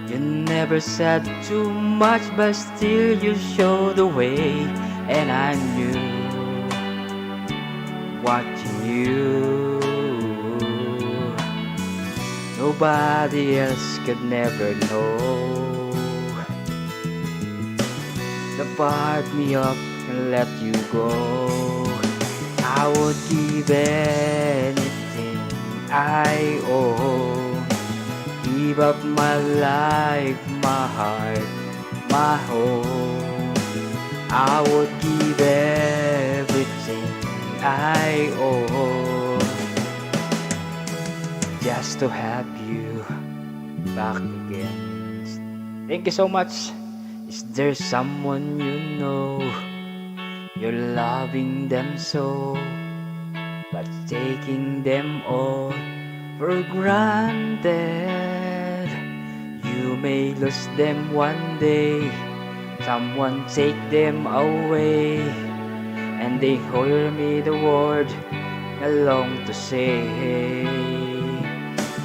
You never said too much, but still you showed the way, and I knew watching you. Nobody else could never know. To part me up and let you go. I would give anything I own. Give up my life, my heart, my home. I would give everything I own just to have you back again. Thank you so much. Is there someone you know you're loving them so, but taking them all for granted? You may lose them one day, someone take them away. and they hear me the word I long to say.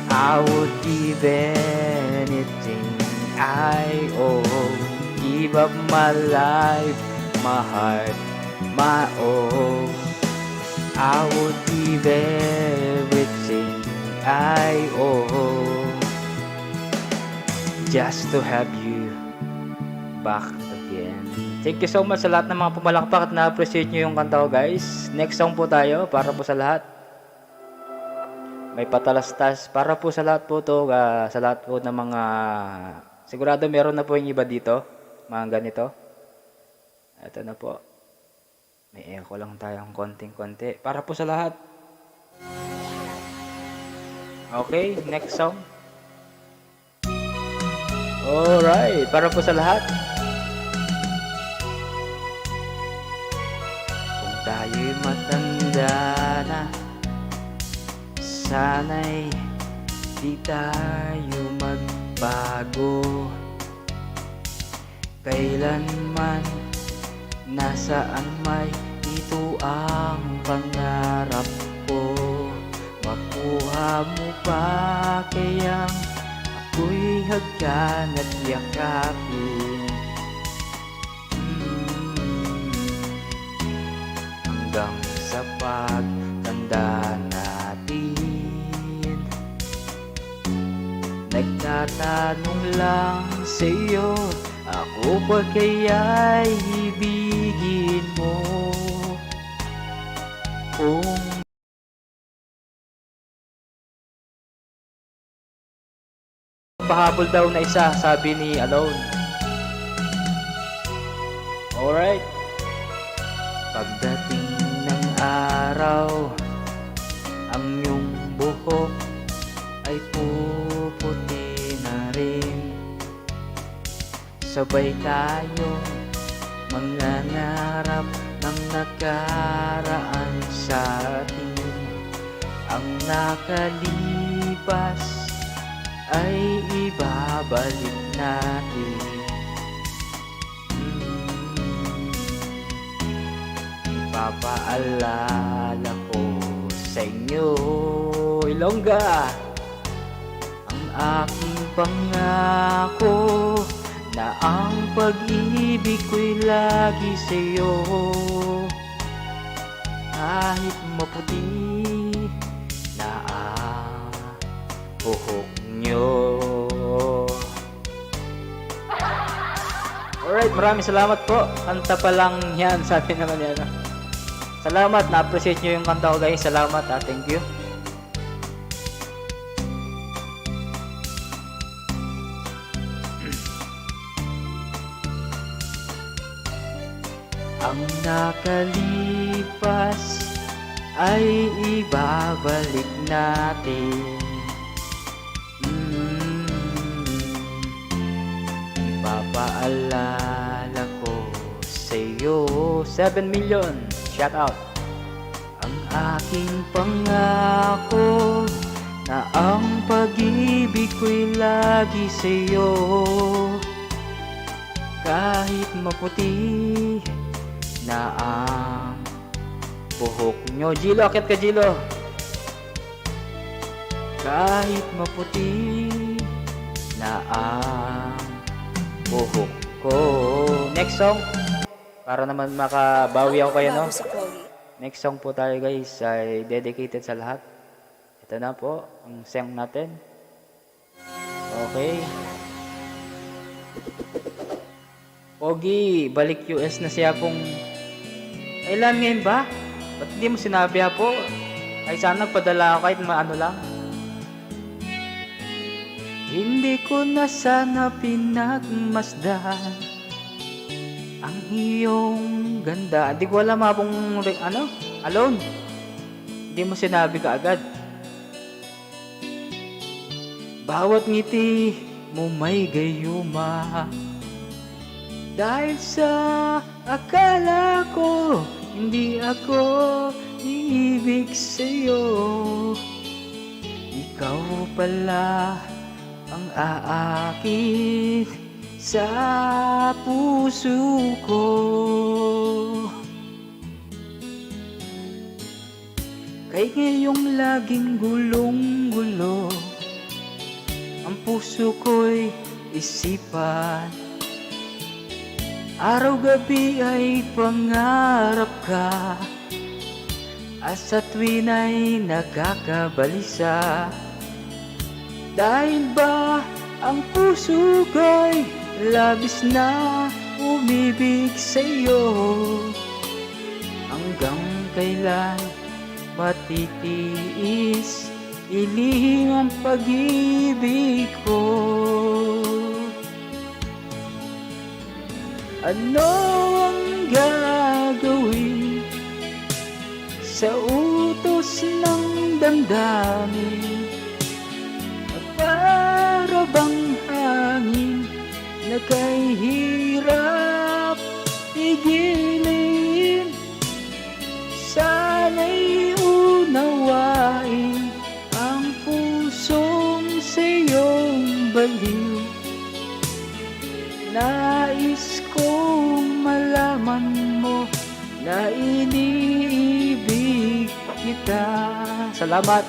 I would give anything I own, give up my life, my heart, my all. I would give everything I own just to have you back again. Thank you so much sa lahat ng mga pumalakpak at na-appreciate nyo yung kanta ko, guys. Next song po tayo para po sa lahat. May patalastas para po sa lahat po to, sa lahat po ng mga sigurado meron na po yung iba dito, mga ganito. Ito na po. May echo lang tayong konting-konti para po sa lahat. Okay, next song. Alright, para po sa lahat. Kung tayo'y matanda na, sana'y di tayo magbago. Kailanman, nasaan may ito ang pangarap ko. Makuha mo ba kayang ako'y hagkan at yakapin? Hanggang sa pagtanda natin, nagtatanong lang sa'yo, ako pa kaya'y ibigin mo? Kung pahabol daw na isa, sabi ni Alone. Alright. Pagdating ng araw, ang iyong buhok ay puputi na rin. Sabay tayong mangangarap ng nakaraan sa atin. Ang nakalipas ay ibabalik natin. Ipapaalala ko sa inyo, Ilongga, ang aking pangako na ang pag-ibig ko'y lagi sa'yo. Kahit maputi na ang buhok nyo. Alright, maraming salamat po. Kanta pa lang yan, sabi naman yan. Salamat, na-appreciate nyo yung kanta ko, guys. Salamat, thank you. Ang nakalipas ay ibabalik natin. Ipapaalala ko sa'yo. 7 million, shout out. Ang aking pangako na ang pag-ibig ko'y lagi sa'yo. Kahit maputi na ang buhok nyo. Jilo, akit ka, Jilo. Kahit maputi na ang buhok ko. Next song. Para naman makabawi ako kayo, no? Next song po tayo, guys, ay dedicated sa lahat. Ito na po, ang song natin. Okay. Pogi, balik US na siya pong... Kailan ngayon ba? Ba't hindi mo sinabi ha po? Ay sana nagpadala ako kahit maano lang. Hindi ko na sana pinagmasdan ang iyong ganda. Hindi ko alam ha pong ano? Alone. Hindi mo sinabi ka agad. Bawat ngiti mo may gayuma. Dahil sa akala ko hindi ako iibig sa'yo, ikaw pala ang aakit sa puso ko. ay ngayong laging gulong-gulo. Ang puso ko'y isipan, araw-gabi ay pangarap ka, at sa tuwin ay nakakabalisa. Dahil ba ang puso ko'y labis na umibig sa'yo? Hanggang kailan matitiis ilihing ang pag-ibig ko? Ano ang gagawin sa utos ng damdamin? Para bang hangin na kay hirap igilin? Sana'y unawain ang pusong sa'yong baliw. Nais kong malaman mo na iniibig kita. Salamat.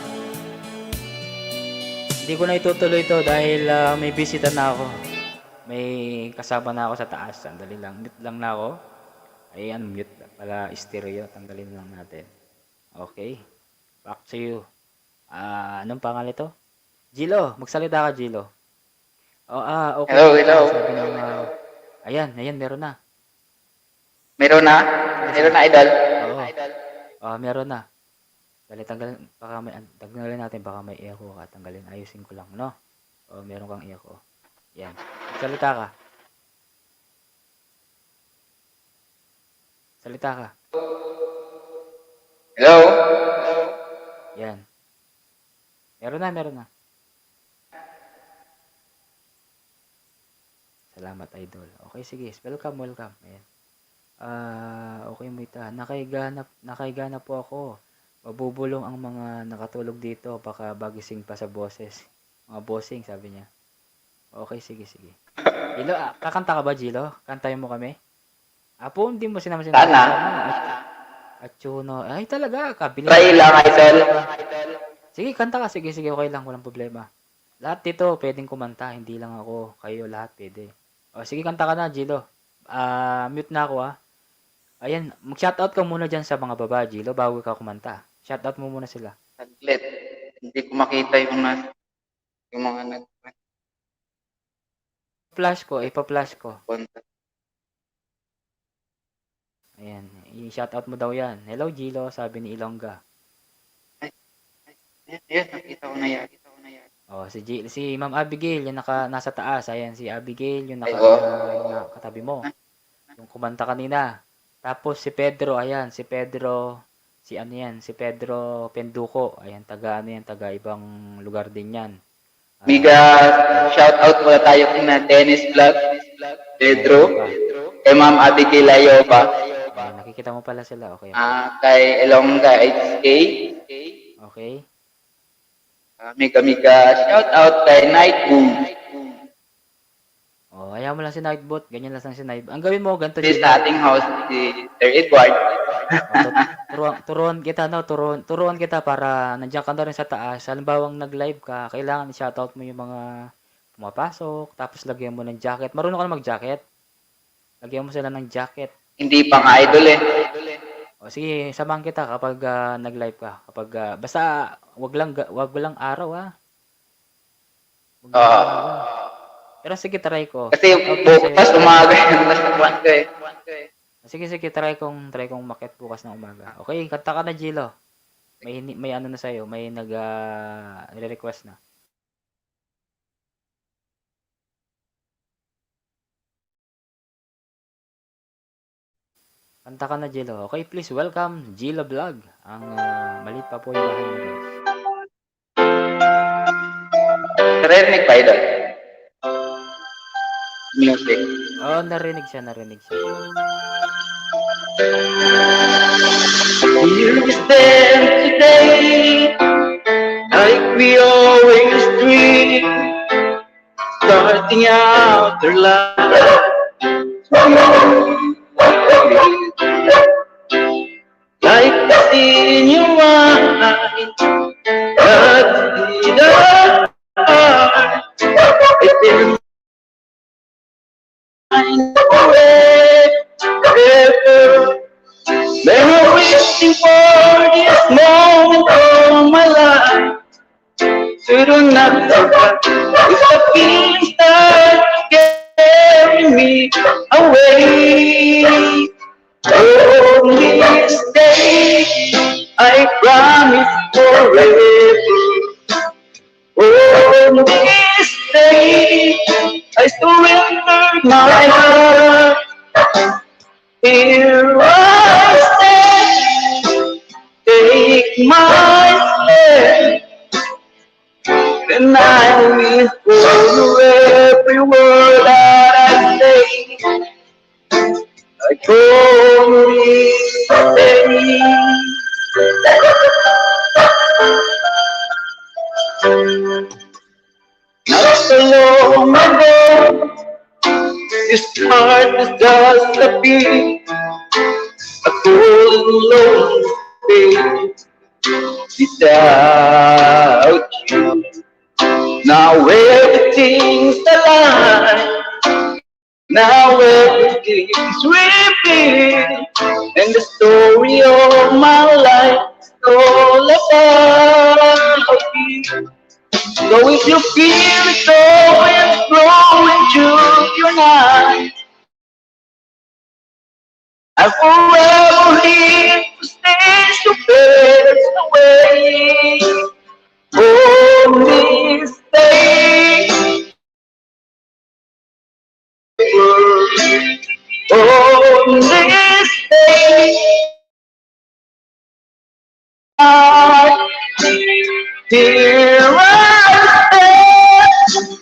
Hindi ko na itutuloy ito dahil may bisita na ako. May kasama na ako sa taas. Sandali lang. Mute lang na ako. Ayan, mute pala, stereo. Tanggalin lang natin. Okay. Back to you. Anong pangalan ito? Gilo. Magsalita ka, Gilo. Okay. Hello. Sabi ng, ayan, meron na. Meron na? Meron na, idol? Oo. Meron na. Dali, tanggalin natin, baka may echo ka. Tanggalin, ayusin ko lang, no? Meron kang echo. Yan. Salita ka. Hello? Yan. Meron na. Salamat, idol. Okay, sige. Welcome. Ayan. Okay, Muita. Nakahiga na po ako. Mabubulong ang mga nakatulog dito. Baka bagising pa sa boses. Mga bossing, sabi niya. Okay, sige. Gilo, kakanta ka ba, Gilo? Kantayin mo kami? Apo, hindi mo sinama. Sana. At Chuno. Ay, talaga. Kabilis. Try lang, idol. Sige, kanta ka. Sige. Okay lang. Walang problema. Lahat dito, pwedeng kumanta. Hindi lang ako. Kayo, lahat pwede. Sige, kanta ka na, Gilo. Mute na ako, Ayan, mag-shoutout ka muna dyan sa mga baba, Gilo, bago ka kumanta. Shoutout mo muna sila. Saglit. Hindi ko makita yung mga Ipa-flash ko. nag-contact. Ayan, i-shoutout mo daw yan. Hello, Gilo, sabi ni Ilongga. Ayan, nakita ko na yan. Si Ma'am Abigail, yung nasa taas. Ayan, si Abigail, yung katabi mo. Yung kumanta kanina. Tapos si Pedro, ayan, si Pedro Penduko. Ayan, taga ibang lugar din yan. Miga, shout out muna tayo kina Dennis Vlog, Pedro, kay Ma'am Abigail Ayoba, Ayan, nakikita mo pala sila. Okay. kay Elonga HK, Okay. Miga, shout out kay Nightboom. Ayaw mo lang si Nightbot. Ganyan lang si Nightbot. Ang gawin mo, ganito. This ating host, si Sir Edward. Turuan kita para nandiyan ka na rin sa taas. Halimbawang nag-live ka, kailangan i-shoutout mo yung mga pumapasok, tapos lagyan mo ng jacket. Marunong ka na mag-jacket? Lagyan mo sila ng jacket. Hindi pa nga idol eh. Sige, samahan kita kapag nag-live ka. Kapag basta wag lang araw. Pero sige, try ko. Kasi bukas umaga yung nasa buwan ko eh. Sige, try kong makit bukas ng umaga. Okay, kanta ka na, Gilo. May ano na sa'yo, may nag-request na. Kanta ka na, Gilo. Okay, please welcome Gilo Vlog. Ang maliit pa po yung bahay mo, guys. Narinig pa idol? Music. Narinig siya. Here we stand today, like we always dream, starting out our life. Like the sea in your eyes, waiting for this moment all my life. To do not forget if the feelings start carrying me away. Oh, this day I promise forever. Oh, this day I surrender my heart. Here I stand, take my hand, and I will follow every word that I say. I promise not so long ago, this heart is just a beat, a cold and lonely day without you. Now everything's alive. Now everything's revealed, and the story of my life is all about you. So if you feel it flowing through your night, I'm forever here to stay so fast away. On this day, on this day, here I stand,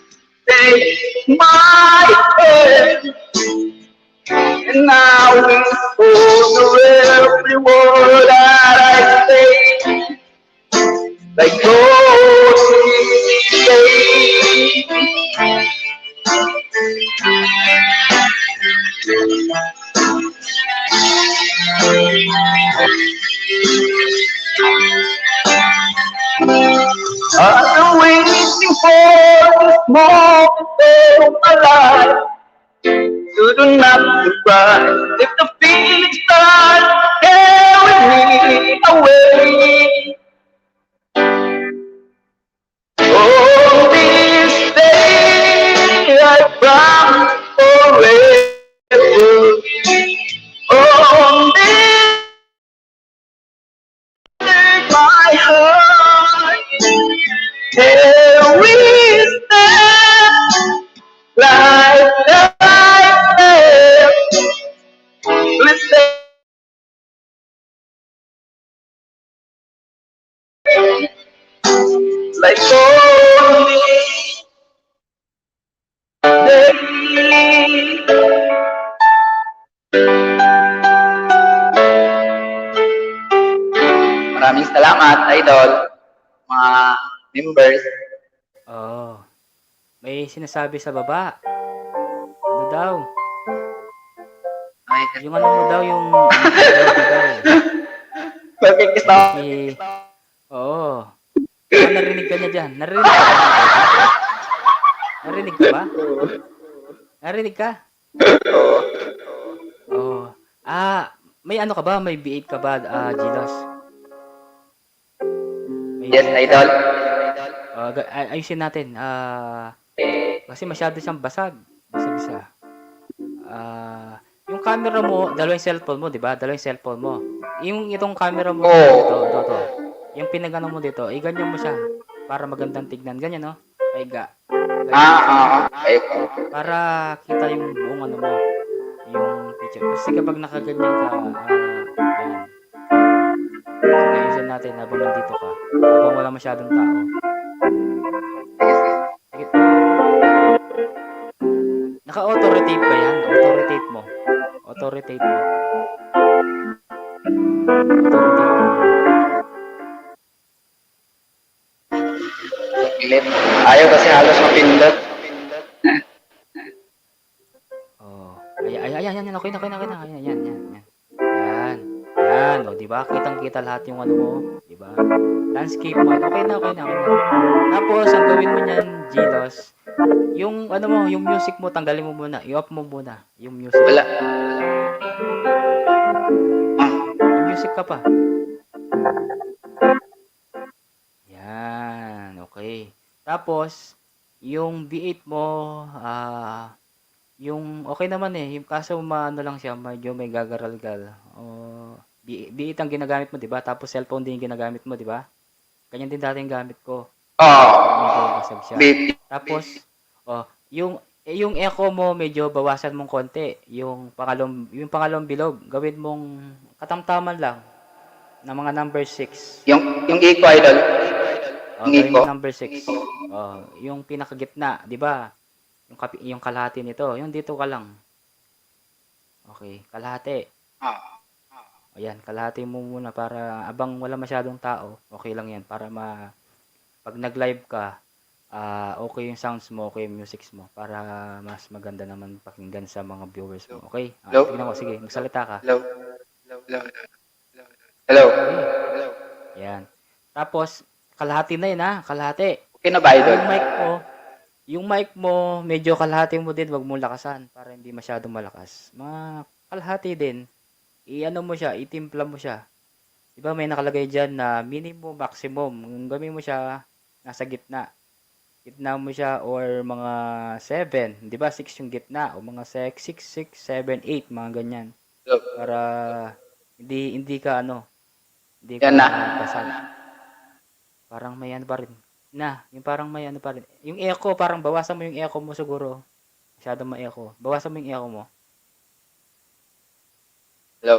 take my hand, and I will follow every word that I say. Like gold say. I've been waiting for this moment all my life. You do not surprise if the feelings start carrying me away. Oh, this day I promise forever. Oh, this my heart. Here we stand like I am. Listen, like only day. Maraming salamat, idol, mga members. Oh, may sinasabi sa baba. Ano daw? Yung ano mo daw, yung daw. Bakit gusto? Si... Oo. Ah, narinig ka niya dyan. Narinig ka ba? Narinig ka ba? Narinig ka? Oo. Ah, may ano ka ba? May B8 ka ba, Gilos? Yes, idol. Ayusin natin. Kasi masyado siyang basag. Bisa-bisa. Yung camera mo, dalawang cellphone mo, di ba? Dalawang cellphone mo. Yung itong camera mo, ito. Yung pinagano mo dito, ganyan mo siya. Para magandang tignan. Ganyan, no? Paiga. Okay. Para kita yung buong ano mo. Yung picture. Kasi kapag nakaganyan ka, yan. So, ayusin natin habang nandito ka. Habang wala masyadong tao. Sige. Naka-auto-rotate ba yan? Auto-rotate mo. Auto-rotate mo. Ayaw kasi halos mapindot. Oh. Ayan. Okay na. Yan. O, diba? Kitang-kita lahat yung ano mo. Diba? Landscape mo. Okay na. Tapos, ang gawin mo niyan, Gilos, yung ano mo, yung music mo, tanggalin mo muna. I-off mo muna yung music. Wala. Yung music music ka pa. Yan, okay. Tapos, yung B8 mo, yung okay naman eh. Yung kaso ano lang siya, medyo may gagaral-gal. B8 ang ginagamit mo, di ba? Tapos cellphone din yung ginagamit mo, di ba? Ganyan din dati yung gamit ko. Medyo basag siya. Tapos, yung echo mo medyo bawasan mong konti. Yung pangalawang bilog, gawin mong katamtaman lang na mga number 6. Yung eco, idol. Gawin mo number 6. Yung pinakagitna, 'di ba? Yung kalahati nito, yung dito ka lang. Okay, kalahati. Ayan, kalahati mo muna para abang wala masyadong tao. Okay lang 'yan para pag nag-live ka, okay yung sounds mo, okay yung music mo para mas maganda naman pakinggan sa mga viewers mo. Okay? Tingnan mo, sige, magsalita ka. Hello. Yan. Tapos, kalahati na yun kalahati. Okay na ba, idol? Yung mic mo, medyo kalahati mo din, wag mo lakasan para hindi masyadong malakas. Mga kalahati din. I-ano mo siya, itimpla mo siya. Diba may nakalagay dyan na minimum, maximum. Yung gawin mo siya, nasa gitna. Gitna mo siya or mga 7. Di ba 6 yung gitna? O mga 6, 6, 7, 8. Mga ganyan. Para hindi ka hindi ka basag. Parang may ano pa rin. Yung parang may ano pa rin. Yung echo, parang bawasan mo yung echo mo siguro. Masyadong ma-echo. Bawasan mo yung echo mo. Hello.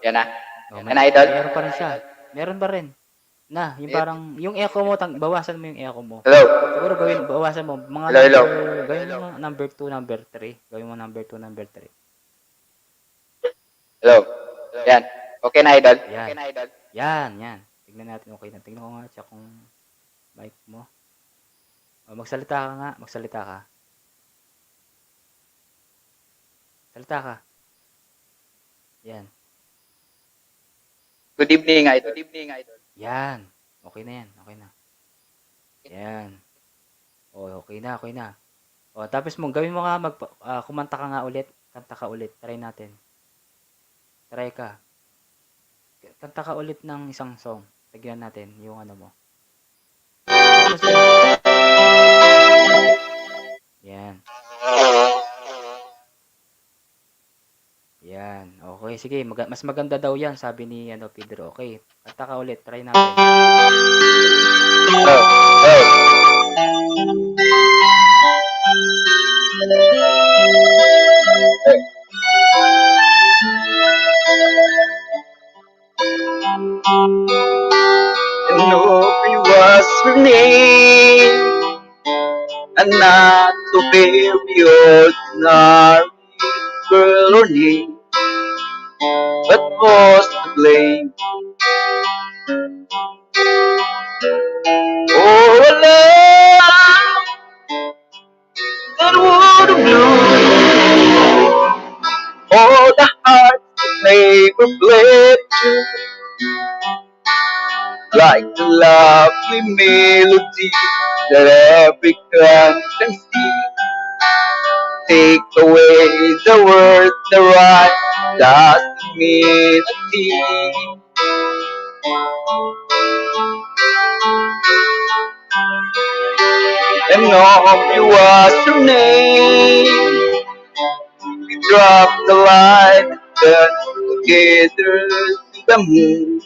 Yan na. Yan na, idol. Meron pa rin siya. Meron pa rin. Yung parang, yung echo mo, bawasan mo yung echo mo. Hello. Siguro bawasan mo. Mga Hello. Gawin mo number 2, number 3. Gawin mo number 2, number 3. Hello. Yan. Okay na, idol. Yan. Tignan natin, okay na. Tignan ko nga siya kung mic mo. Magsalita ka nga. Salita ka. Yan. Good evening, idol. Yan. Okay na yan. Yan. Okay na. Tapos gawin mo nga, kumanta ka nga ulit. Kanta ka ulit. Try natin. Try ka. Kanta ka ulit ng isang song. Tignan natin yung ano mo. Tapos yan. Yan. Okay, sige. Mas maganda daw yan, sabi ni Pedro. Okay. Kanta ka ulit. Try natin. Hello. And hope it was her name, and not so very ordinary girl or name, but was to blame. Oh, a love that would have bloomed all the hearts that never bled to, like the lovely melody that every clown can see. Take away the words, the rhyme, doesn't mean a thing. And hope you was your name. We dropped the light and turned together to the moon.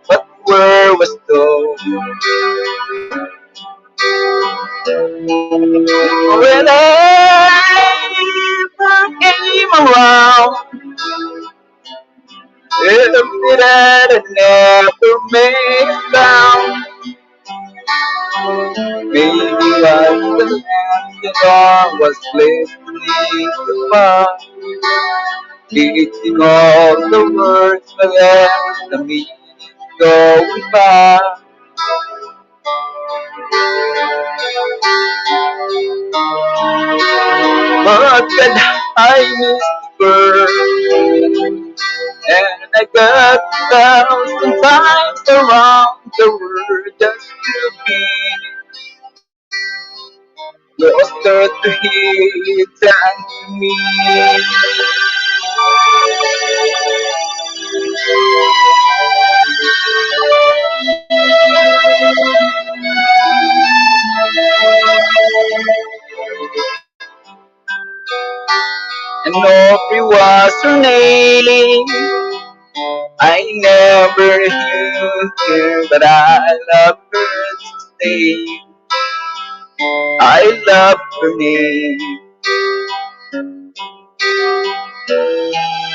But where was those? When ever came around, every that I never made a sound. Maybe I was that I was listening to fun, eating all the words but left the meaning going by. But then I missed the bird, and I got 1,000 times around the world just to be closer to him than to me. And Aubrey was her name. I never knew her, but I love her the same. I love her name.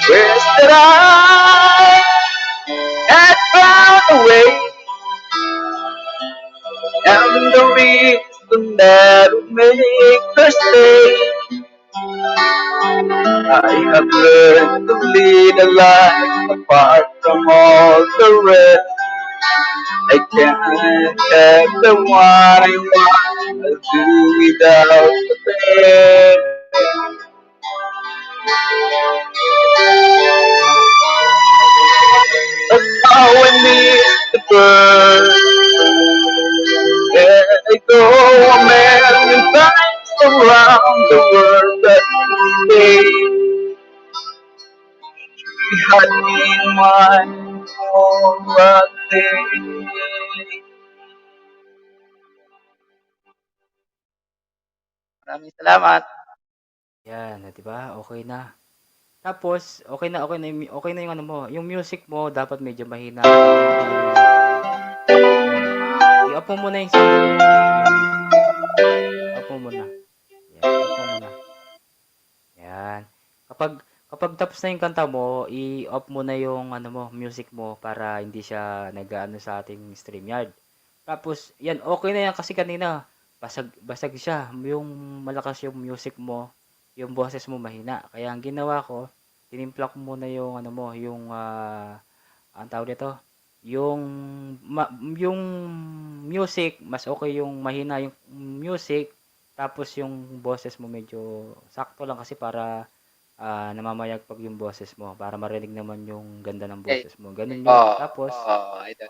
Where's that I had found a way, and the reason that would make her stay. I have learned to lead a life apart from all the rest. I can't have the one I want. I'll do without the best. But how I miss the bird. There I go a million times around the world that day. She had me in mind for a day. Maraming salamat. Yan, di ba? Okay na. Tapos, okay na, okay na yung ano mo. Yung music mo, dapat medyo mahina. I-up mo muna yung sound mo. Up mo muna. Yan, up mo muna. Yan. Kapag tapos na yung kanta mo, i-off mo na yung ano mo, music mo para hindi siya nag-aano sa ating StreamYard. Tapos, yan, okay na yan kasi kanina, basag siya. Yung malakas yung music mo, yung boses mo mahina. Kaya ang ginawa ko, tinimpla ko muna yung ano mo, yung ang tawag dito, yung yung music, mas okay yung mahina yung music, tapos yung boses mo medyo sakto lang kasi para namamayag pag yung boses mo para marinig naman yung ganda ng boses mo. Ganun yun. Idol.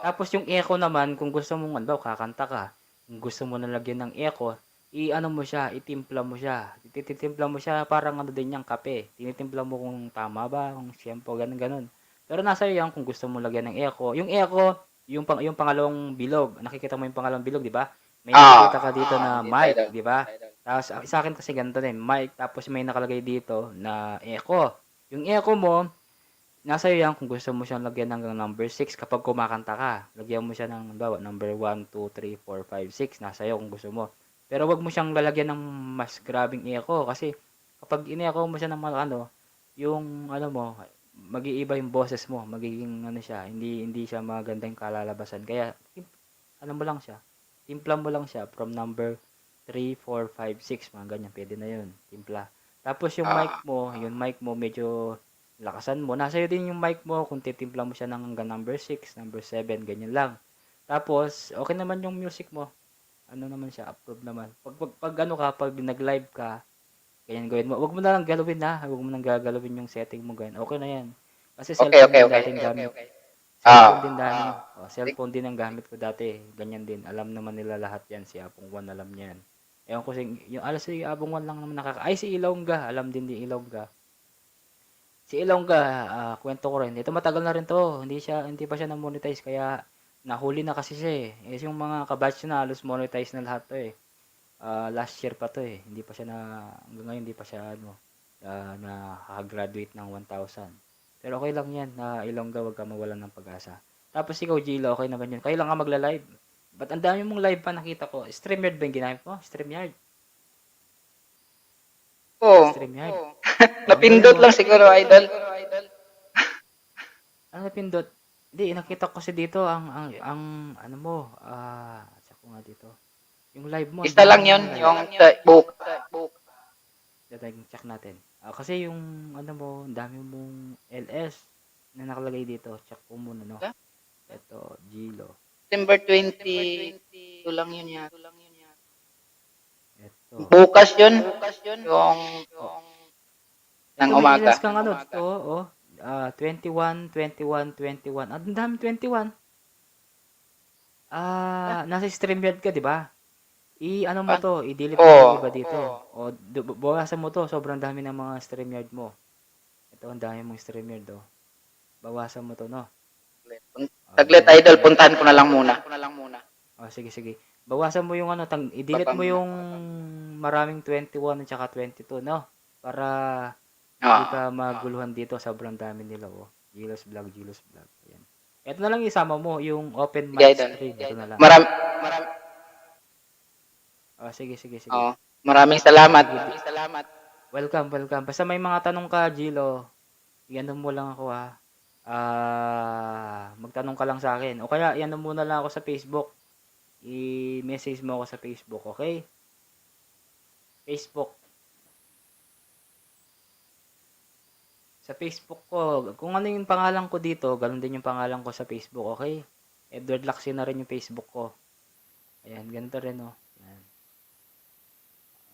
Tapos yung echo naman, kung gusto mong ano, kakanta ka, kung gusto mo na lagyan ng echo, i-ano mo siya, itimpla mo siya. Titimpla mo siya parang ano din yung kape. Tinitimpla mo kung tama ba, kung siyempo, ganun. Pero nasa iyo yan kung gusto mo lagyan ng echo. Yung echo, yung pangalawang bilog. Nakikita mo yung pangalawang bilog, di ba? May nakikita ka dito na mic, di ba? Tapos sa akin kasi ganito din, mic, tapos may nakalagay dito na echo. Yung echo mo, nasa iyo yan kung gusto mo siyang lagyan hanggang number 6 kapag kumakanta ka. Lagyan mo siya ng bawa, number 1, 2, 3, 4, 5, 6. Nasa iyo kung gusto mo. Pero wag mo siyang lalagyan ng mas grabing echo kasi kapag in-echo mo siya ng ano, yung ano mo, mag-iiba yung boses mo, magiging ano siya, hindi siya magandang kalalabasan. Kaya ano mo lang siya, timpla mo lang siya from number 3, 4, 5, 6, mga ganyan, pwede na yun, timpla. Tapos yung mic mo medyo lakasan mo. Nasa iyo din yung mic mo kung titimpla mo siya ng hanggang number 6, number 7, ganyan lang. Tapos okay naman yung music mo. Ano naman siya, approve naman. Pag ano ka, pag nag-live ka, ganyan gawin mo. Huwag mo na lang galawin ha. Huwag mo nang gagalawin yung setting mo ganyan. Okay na yan. Kasi cellphone din dating gamit. Cellphone din dati. Cellphone din ang gamit ko dati. Ganyan din. Alam naman nila lahat yan. Si Apong Juan alam niyan. Ewan ko yung alas si Apong Juan lang naman Ay, si Ilongga. Alam din ni Ilongga. Si Ilongga, kwento ko rin. Ito matagal na rin to. Hindi pa siya na-monetize kaya nahuli na kasi siya eh. Yung mga kabatch na halos monetize na lahat to eh. Last year pa to eh. Hindi pa siya hanggang ngayon hindi pa siya nakagraduate ng 1,000. Pero okay lang yan na Ilongga, wag ka mawalan ng pag-asa. Tapos ikaw, Gila, okay naman yun. Kayo lang ka magla-live. Ba't ang dami mong live pa nakita ko? StreamYard ba yung ginamit mo? StreamYard? Oo. StreamYard? Napindot lang siguro, Idol. Ano napindot? Hindi, nakita ko kasi dito ang ano mo, check ko nga dito. Yung live mo. Isa lang yun, yung book. Check natin. Kasi yung ano mo, dami mong LS na nakalagay dito. Check ko muna, no? Ito, Gilo. September 20, lang yun yan. Ito. Bukas yun. Yung ng Ito, may umaga. LS kang ano, ito, 21. Ang dami 21. Nasa StreamYard ka, di ba? I-ano mo to, i-delete mo yung iba dito. O, bawasan mo to, sobrang dami ng mga StreamYard mo. Ito, ang dami mong StreamYard, oh. Bawasan mo to, no? Saglit, idol, puntahan ko na lang muna. Sige, sige. Bawasan mo yung ano, i-delete mo yung maraming 21 at saka 22, no? Para hindi ka maguluhan dito. Sobrang dami nila, oh. Gilos Vlog. Ayan. Ito na lang isama mo, yung open Sige, mic idol. stream. Ito na lang. Sige. Maraming salamat. Welcome. Basta may mga tanong ka, Gilo, i-ano mo lang ako, ha. Magtanong ka lang sa akin. O kaya, i-ano muna lang ako sa Facebook. I-message mo ako sa Facebook, okay? Facebook. Sa Facebook ko, kung ano yung pangalan ko dito, ganun din yung pangalan ko sa Facebook, okay? Edward Lacson na rin yung Facebook ko. Ayan, ganito rin, oh. Ayan.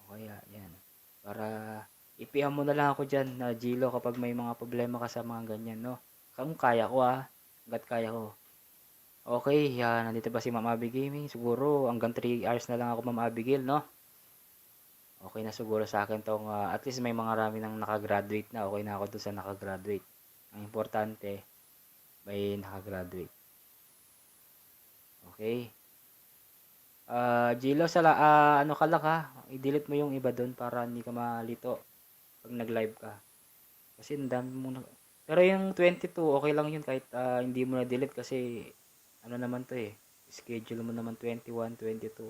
Okay, ayan. Para i-PM mo na lang ako dyan, na Gilo, kapag may mga problema ka sa mga ganyan, no? Kung kaya ko, hanggat kaya ko. Okay, nandito ba si Ma'am Abby Gaming? Siguro hanggang 3 hours na lang ako, Ma'am Abigail, no? Okay na siguro sa akin tong at least may mga rami nang nakagraduate na. Okay na ako doon sa nakagraduate. Ang importante, may nakagraduate. Okay. Gilo, ano ka lang, ha? I-delete mo yung iba doon para hindi ka malito pag nag-live ka. Kasi ang dami mo na. Pero yung 22, okay lang yun kahit hindi mo na-delete kasi ano naman to eh. Schedule mo naman 21, 22.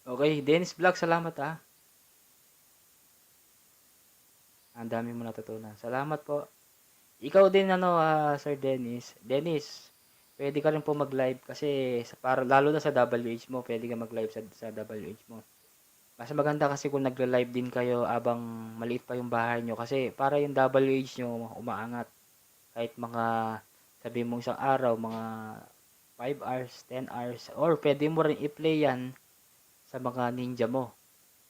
Okay, Dennis Vlog, salamat, ha. Ang dami mo natutunan. Salamat po. Ikaw din, Sir Dennis. Dennis, pwede ka rin po mag-live kasi para lalo na sa WH mo, pwede ka mag-live sa WH mo. Mas maganda kasi kung nagla-live din kayo abang maliit pa yung bahay nyo kasi para yung WH nyo umaangat. Kahit mga sabi mo isang araw, mga 5 hours, 10 hours, or pwede mo rin i-play yan sa mga ninja mo.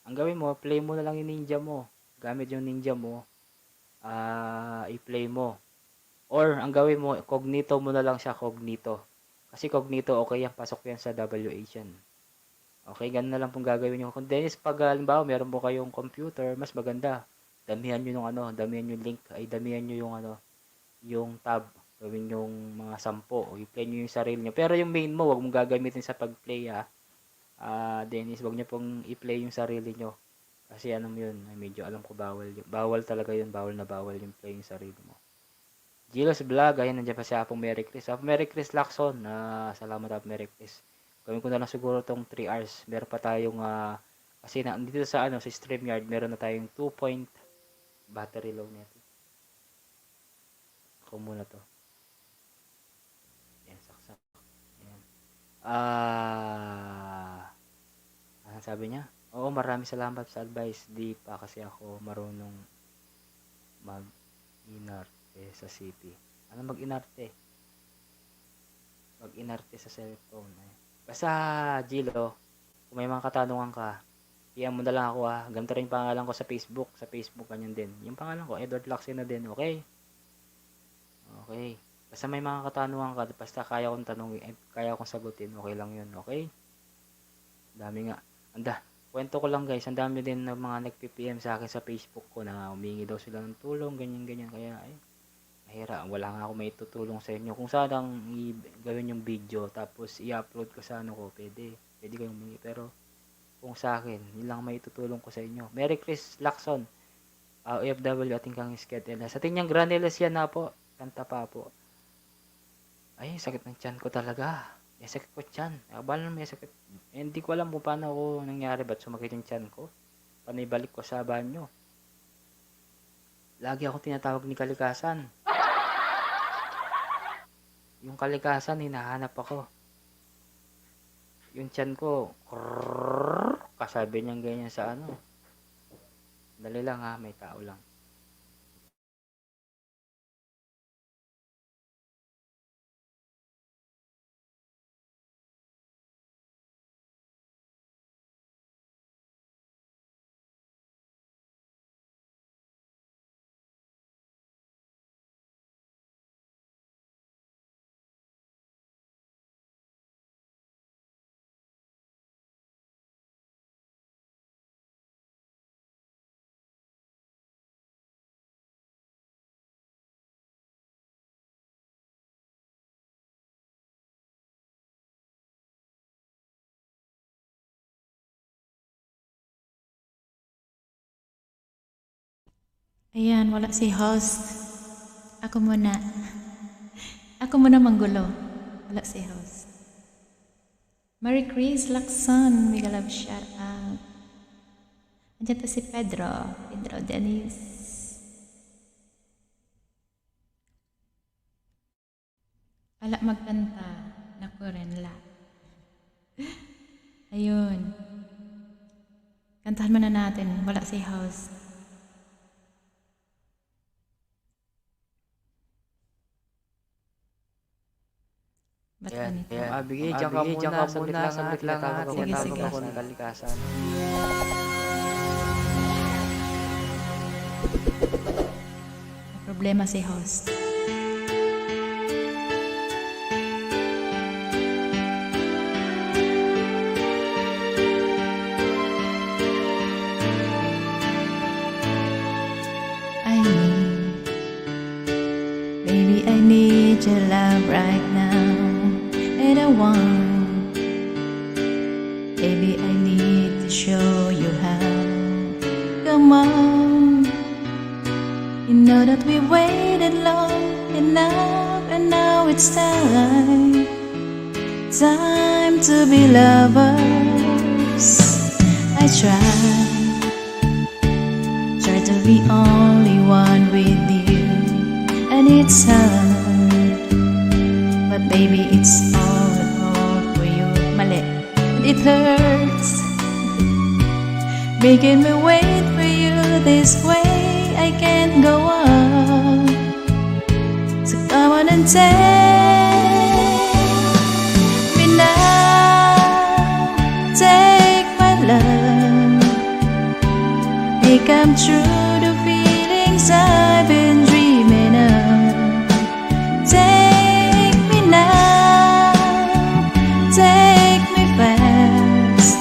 Ang gawin mo, play mo na lang yung ninja mo. Gamit yung ninja mo, i-play mo. Or, ang gawin mo, cognito mo na lang siya, cognito. Kasi cognito, okay yan, pasok yan sa WH yan. Okay, ganun na lang pong gagawin nyo. Kung Dennis, pag halimbawa, meron po kayong computer, mas maganda. Damihan nyo damihan yung link, damihan nyo yung tab. Gawin yung mga 10 o i-play nyo yung sarili nyo. Pero yung main mo, wag mong gagamitin sa pag-play, Dennis, wag nyo pong i-play yung sarili nyo. Kasi yun, medyo alam ko bawal yun. Bawal talaga yun, bawal na bawal yung play yung sarili mo. Gilos Vlog, ayun, nandiyan pa si Apong Merry Chris. Merry Chris Lacson, salamat Merry Chris. Gawin ko na lang siguro tong 3 hours. Meron pa tayong, kasi dito sa StreamYard, meron na tayong 2 point battery low nito. Ako muna to. Yan, saksak. Yan. Ano sabi niya? Oo, maraming salamat sa advice. Di pa kasi ako marunong mag-inarte sa city. Ano mag-inarte? Mag-inarte sa cellphone. Basta, Gilo, kung may mga katanungan ka, PM mo na lang ako, Ganito rin yung pangalan ko sa Facebook. Sa Facebook, ganyan din. Yung pangalan ko, Edward Lacson na din. Okay? Okay. Basta may mga katanungan ka, basta kaya kong tanongin, kaya kong sagutin, okay lang yun. Okay? Dami nga. Kwento ko lang guys, ang dami din ng mga nag-PPM sa akin sa Facebook ko na humingi daw sila ng tulong, ganyan. Kaya, mahira. Wala nga ako may tutulong sa inyo. Kung sanang gawin yung video, tapos i-upload ko sa ko, pwede kayong humingi. Pero, kung sa akin, yun lang may tutulong ko sa inyo. Merry Chris Lacson, OFW ating kang schedule. Sa tinyang granules yan na po. Kanta pa po. Ay, sakit ng tiyan ko talaga. May sakit ko tiyan. Abala na may sakit. Hindi ko alam kung paano ako nangyari. Ba't sumakit yung tiyan ko? Paano ibalik ko sa banyo? Lagi ako tinatawag ni Kalikasan. Yung Kalikasan, hinahanap ako. Yung tiyan ko, kasabi niyang ganyan sa Dali lang may tao lang. Ayan, wala si host. Ako muna. Ako muna manggulo. Wala si host. Mary Chris Lacson, mega love shout out. Andiyan to si Pedro. Pedro Dennis. Wala magkanta. Naku rin la. Ayun. Kantahan muna natin. Wala si host. Ba't ganito? Bigay, diyan ka muna. Sablit lang ha. Sige, sige. Ako ng kalikasan. May problema si host. Baby, I need your love right now. And I want, baby, I need to show you how. Come on, you know that we waited long enough, and now it's time, time to be lovers. I try to be only one with you, and it's hard, but baby, it's all for you. Mali, it hurts, making me wait for you this way. I can't go on, so come on and take me now, take my love, make come true the feelings I've been dreaming of. Take me now, take me fast.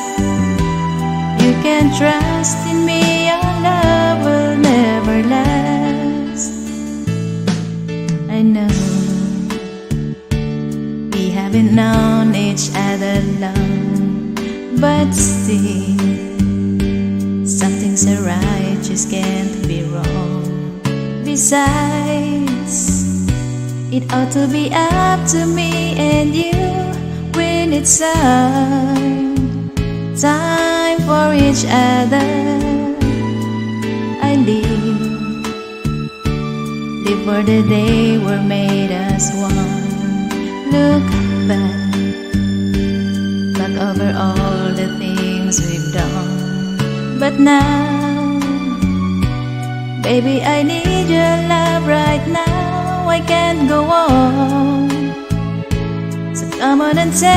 You can trust in me, our love will never last. I know we haven't known each other long, but still something's alright, just can't be wrong. Besides, it ought to be up to me and you when it's time for each other. I live for the day we're made as one. Look back over all the things we've done. But now, baby, I need your love right now. I can't go on, so come on and take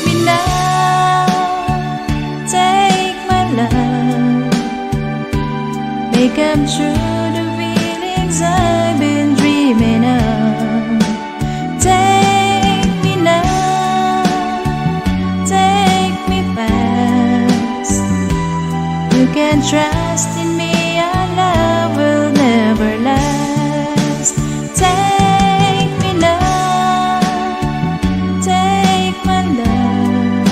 me now, take my love, make up true the feelings I've been dreaming of. Take me now, take me fast. You can trust in me, our love will never last. Take me now, take my love,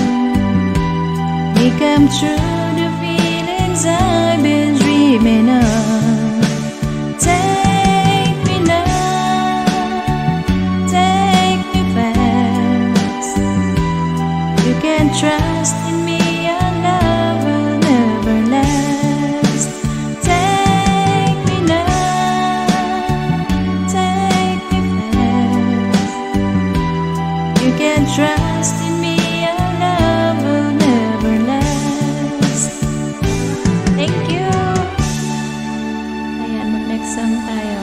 make come true the feelings I've been dreaming of. Take me now, take me fast. You can trust in me, our love will never last. Take me now, take me fast. You can trust in me, our love will never last. Thank you. Ayan, mag-next song tayo.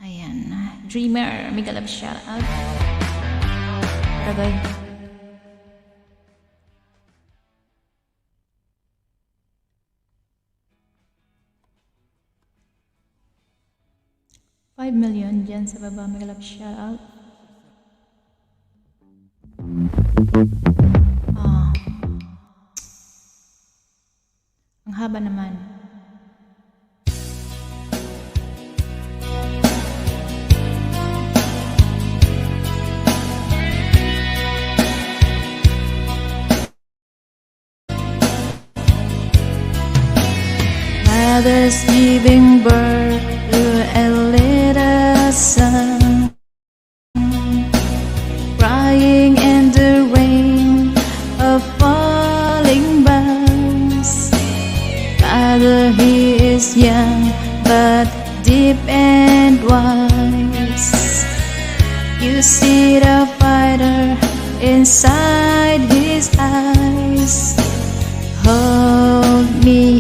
Ayan, Dreamer, mega love shout out. Tagay. $5 million dyan sa baba, mega love shout out. Ang haba naman. Mother's giving birth to a little son, crying in the rain of falling boughs. Father, he is young but deep and wise. You see the fighter inside his eyes. Hold me,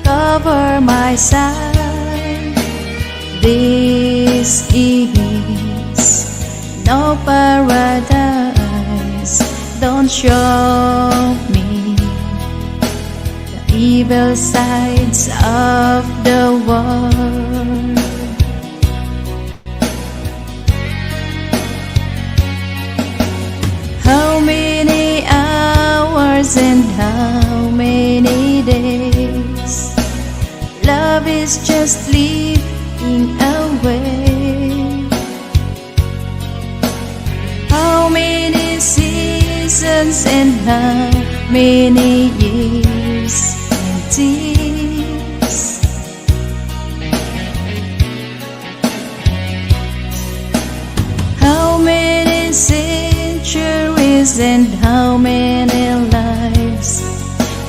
cover my side. This is no paradise. Don't show me the evil sides of the world. How many hours and how many days? Love is just slipping away. How many seasons and how many years and tears? How many centuries and how many lives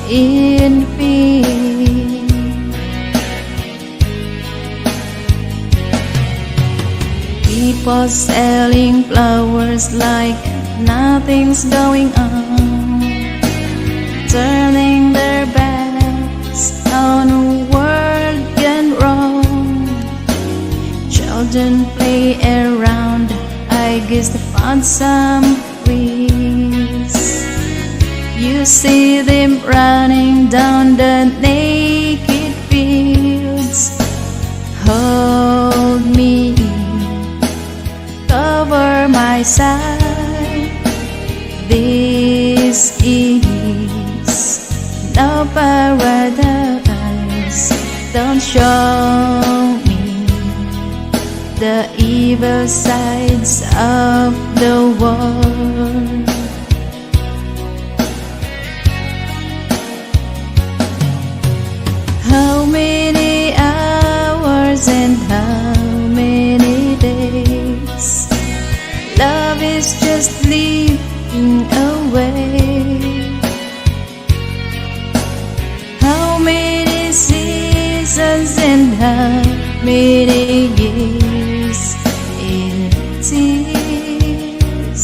in vain? People selling flowers like nothing's going on, turning their backs on a world gone wrong. Children play around, I guess they found some breeze. You see them running down the naked fields. Hold me, cover my side. This is no paradise. Don't show me the evil sides of the world. How many hours and how many days? Love is just slipping away. How many seasons and how many years in tears?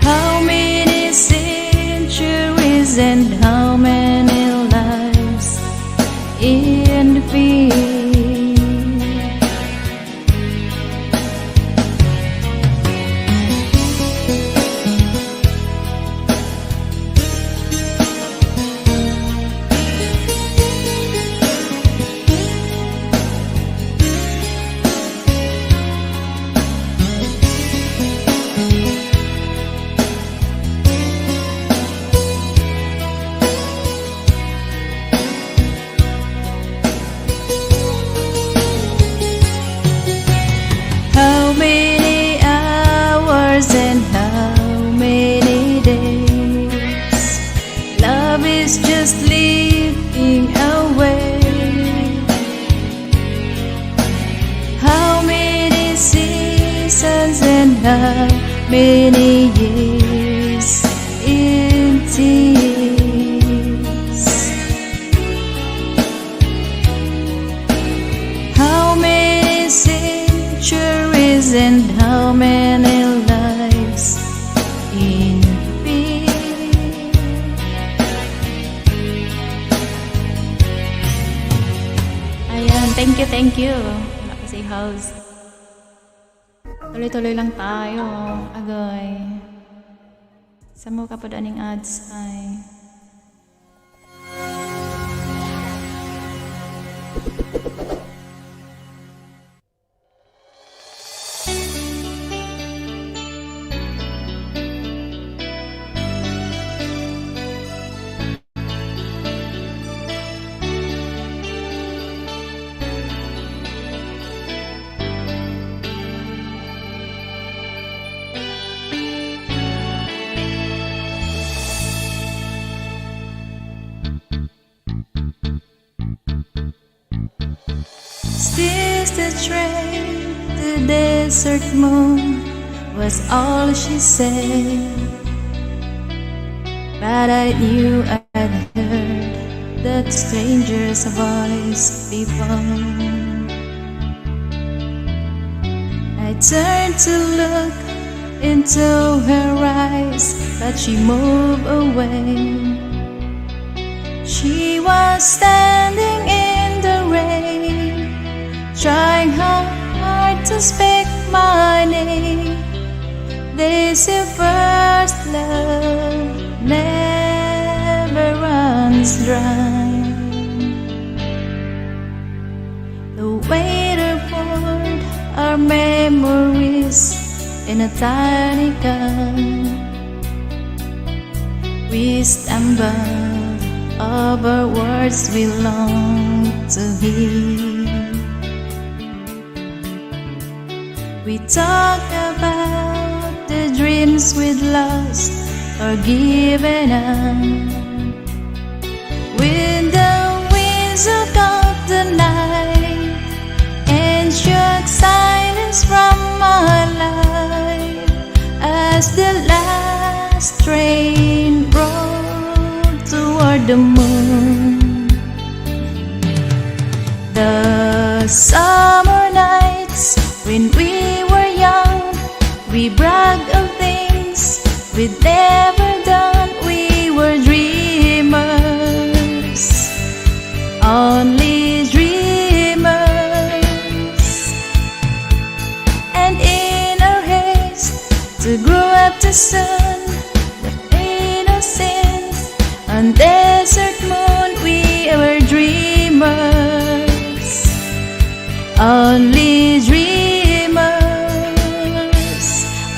How many centuries and how many lives in vain? How many hours and how many days? Love is just slipping away. How many seasons and how many years in tears? How many centuries and how many lives in vain? Ayan, thank you. Wala kasi house. Tuloy-tuloy lang tayo. Agay. Sa mo ka pa daning ads ay. Sticks the train, the desert moon was all she said. But I knew I'd heard that stranger's voice before. I turned to look into her eyes, but she moved away. She was standing in the rain, trying hard to speak my name. They say first love never runs dry. The waiter poured our memories in a tiny cup. We stumbled over words we long to hear. We talk about the dreams we'd lost or given up. When the winds took out the night and shook silence from my life, as the last train rolled toward the moon. The summer nights when we were young, we bragged of things we'd never done. We were dreamers, only dreamers. And in our haste to grow up too soon, the innocence on desert moon, we were dreamers, only dreamers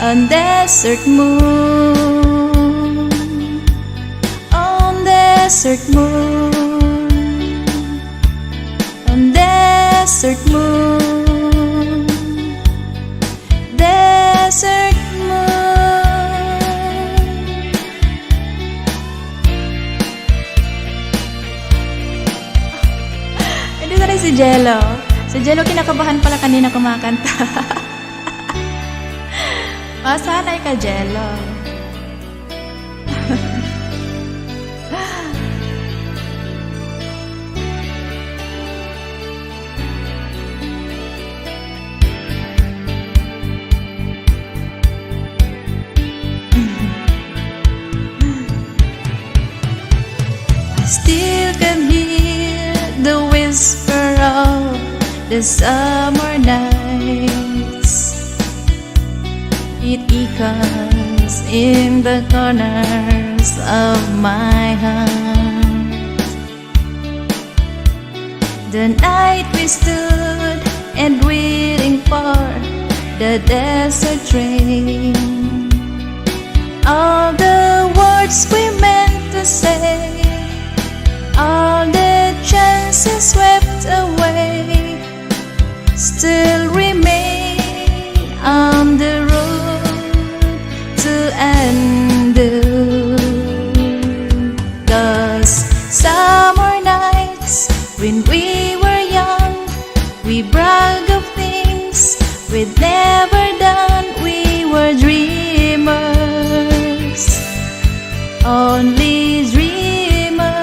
on desert moon, on desert moon, on desert moon, desert moon. Hindi na rin si Jello. Si Jello kinakabahan pala kanina kumakanta. Masanay ka, Jello. I still can hear the whisper of the summer nights. It echoes in the corners of my heart. The night we stood and waiting for the desert train. All the words we meant to say, all the chances swept away, still remain on the road to undo. Those summer nights when we were young, we brag of things we'd never done. We were dreamers, only dreamers.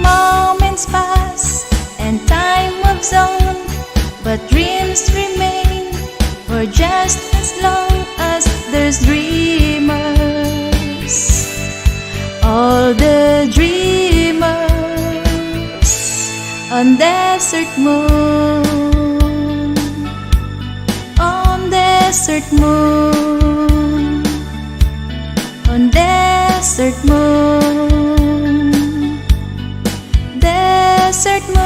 Moments pass and time moves on, but dreams remain for just as long as there's dreamers. All the dreamers on desert moon, on desert moon, on desert moon, desert moon.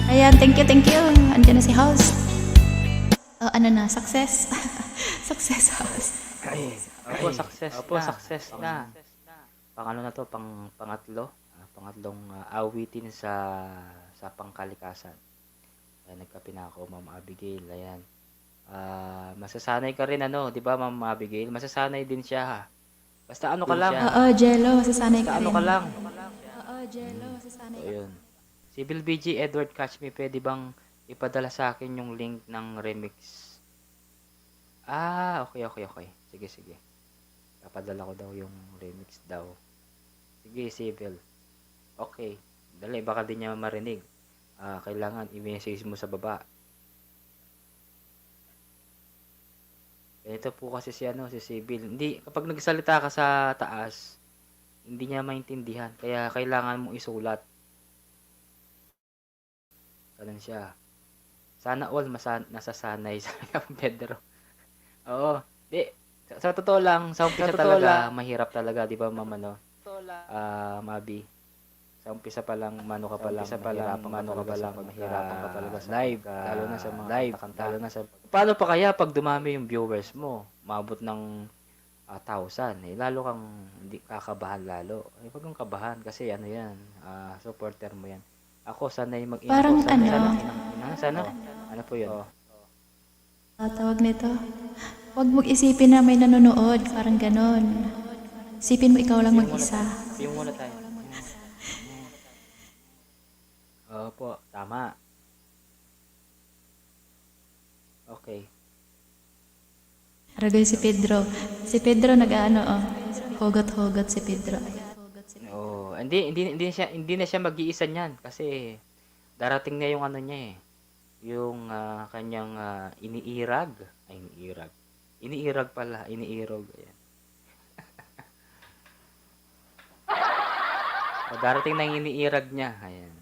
Ayan, thank you, thank you. Andiyan na si host. Ano na, success. Success host. Ay, success na. Pang ano na to, pangatlo. Pangatlong awitin sa pangkalikasan. Ayan, nagkape na ako, Ma'am Abigail. Ayan. Masasanay ka rin, 'di ba, Ma'am Abigail? Masasanay din siya, ha. Basta ano ka lang. Oo, Jello, masasanay Basta ka ano rin. ka lang. Oo, Jello, masasanay So, ka. yun. Si Bill BG Edward Catch Me, pwede bang ipadala sa akin yung link ng remix? Okay. Sige. Papadala ko daw yung remix daw. Sige, Civil. Okay. Dali, baka di niya marinig. Kailangan i-message mo sa baba. Ganito po kasi si Civil. Hindi, kapag nagsalita ka sa taas, hindi niya maintindihan. Kaya kailangan mong isulat. Ganun siya. Sana all nasasanay sa Pedro. Oo. Di, sa totoo lang, sa umpisa talaga, mahirap talaga, di ba, Ma'am, Mabi? Sa umpisa pa lang, mahirapan ka talaga sa live, lalo na sa mga kanta. Paano pa kaya pag dumami yung viewers mo, maabot ng 1,000, lalo kang hindi kakabahan lalo. Huwag kang kabahan kasi ano yan, supporter mo yan. Ako, sanay mag-intro. Parang Ano po yun? Tawag nito. Huwag mong isipin na may nanonood, parang ganon. Isipin mo ikaw lang mag-isa. Yung muna tayo. Opo, tama. Okay. Aragay si Pedro. Si Pedro hugot-hugot si Pedro. Oh, hindi na siya mag-iisa niyan kasi darating na yung ano niya yung kanyang iniirag. Iniirag pala, iniirog. Ayan. Darating na yung iniirag niya. Ayan.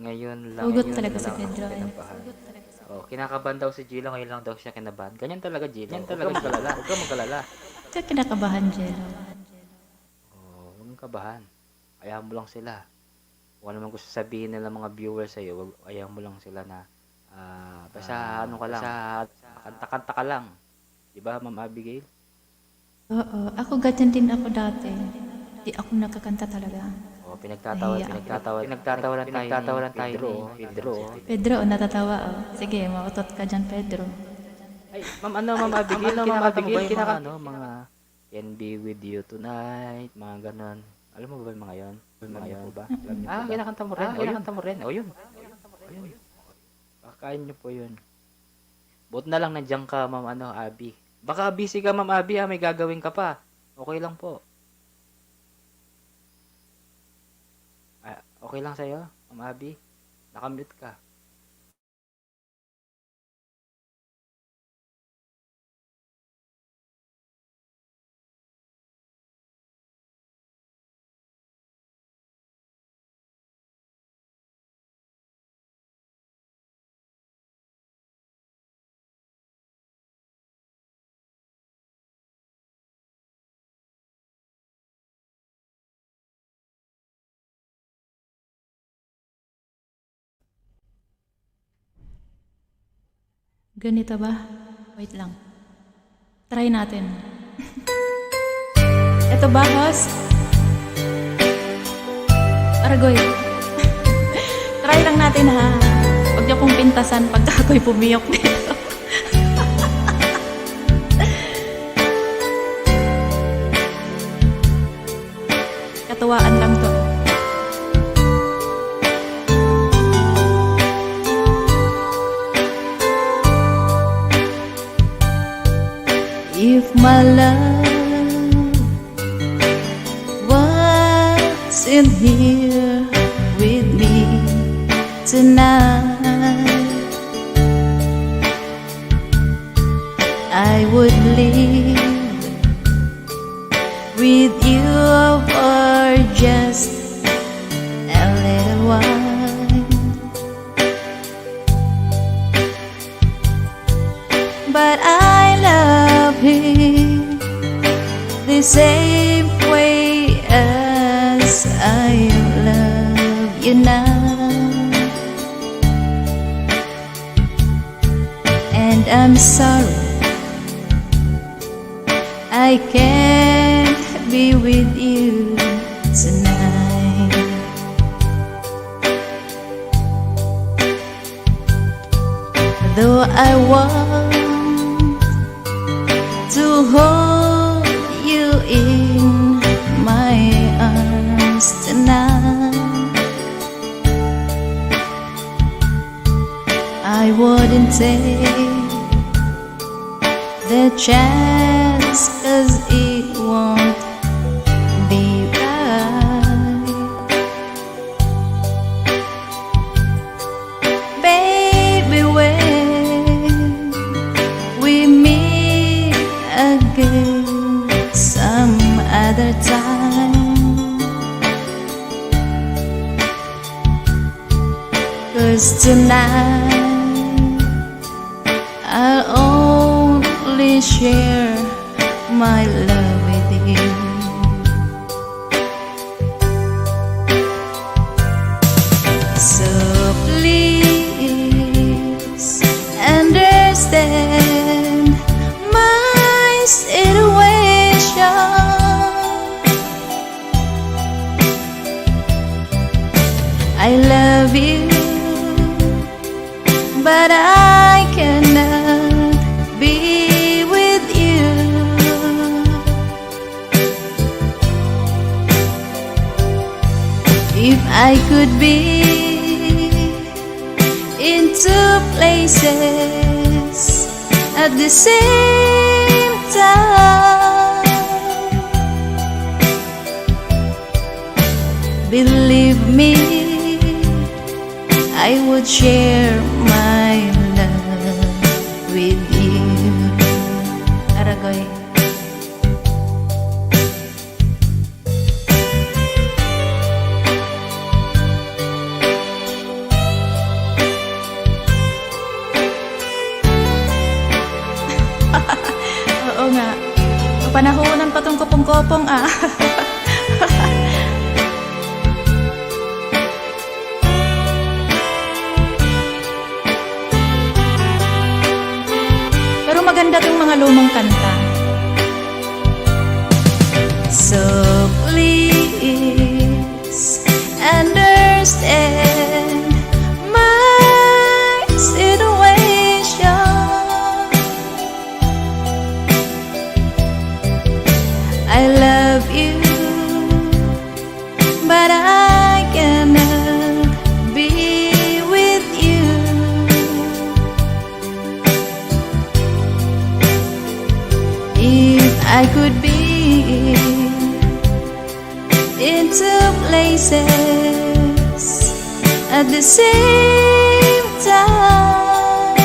Ngayon lang. Hugot talaga si Pedro. Kinakabahan daw si Gila, ngayon lang daw siya kinabahan. Ganyan talaga, Gila. Huwag kang magalala. Ito kinakabahan, Jello. Huwag kang kabahan. Ayaw mo lang sila. Kung ano naman gusto sabihin nila mga viewers sa'yo, ayaw mo lang sila na basta ano ka lang, kanta-kanta ka lang. Diba, Ma'am Abigail? Oo, ako ganyan din ako dati. Di ako nakakanta talaga. Pinagtatawanan tayo ni Pedro. Pedro, natatawa. Sige, mautot ka dyan, Pedro. Ay, Ma'am Abigail, kinakanta mo ba yung mga Can Be With You Tonight, mga ganon. Alam mo ba yung mga yon? Kinakanta mo rin. O, yun. Kakain nyo po yun. Buot na lang nandiyan ka, Ma'am Abi. Baka busy ka, Ma'am Abi, may gagawin ka pa. Okay lang po. Okay lang sa'yo, Ma'am Abi? Nakamute ka. Ganito ba? Wait lang. Try natin. Ito ba, host? Aragoy. Try lang natin, ha? Huwag niyo pong pintasan pag ako'y pumiyok dito. Katuwaan lang to. If my love wasn't here with me tonight, I would live with you for just a little while. But I love him the same way as I love you now, and I'm sorry I can't be with you tonight. Though I want take the chance, 'cause it won't be right. Baby, when we meet again some other time, 'cause tonight I'll only share my love with you. So please understand my situation. I love you, but I cannot be with you. If I could be in two places at the same time, believe me, I would share my love with you. Aragoy. Oo nga. Panahonan pa tong kopong-kopong ah. Pero maganda tong mga lumang kanta. So please understand my situation. I love you, but I cannot be with you. If I could be in two places at the same time,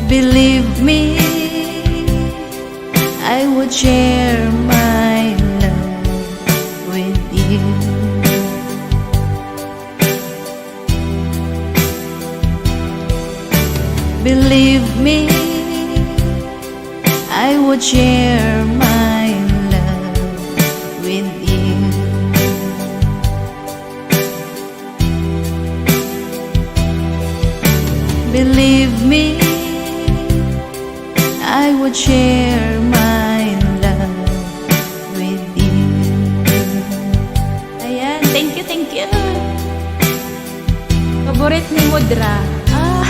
believe me, I would share my love with you. Believe me, I would share my love with you. Believe me, I would share my love with you. Ayan, thank you, thank you. Paborit ni Mudra. Ah,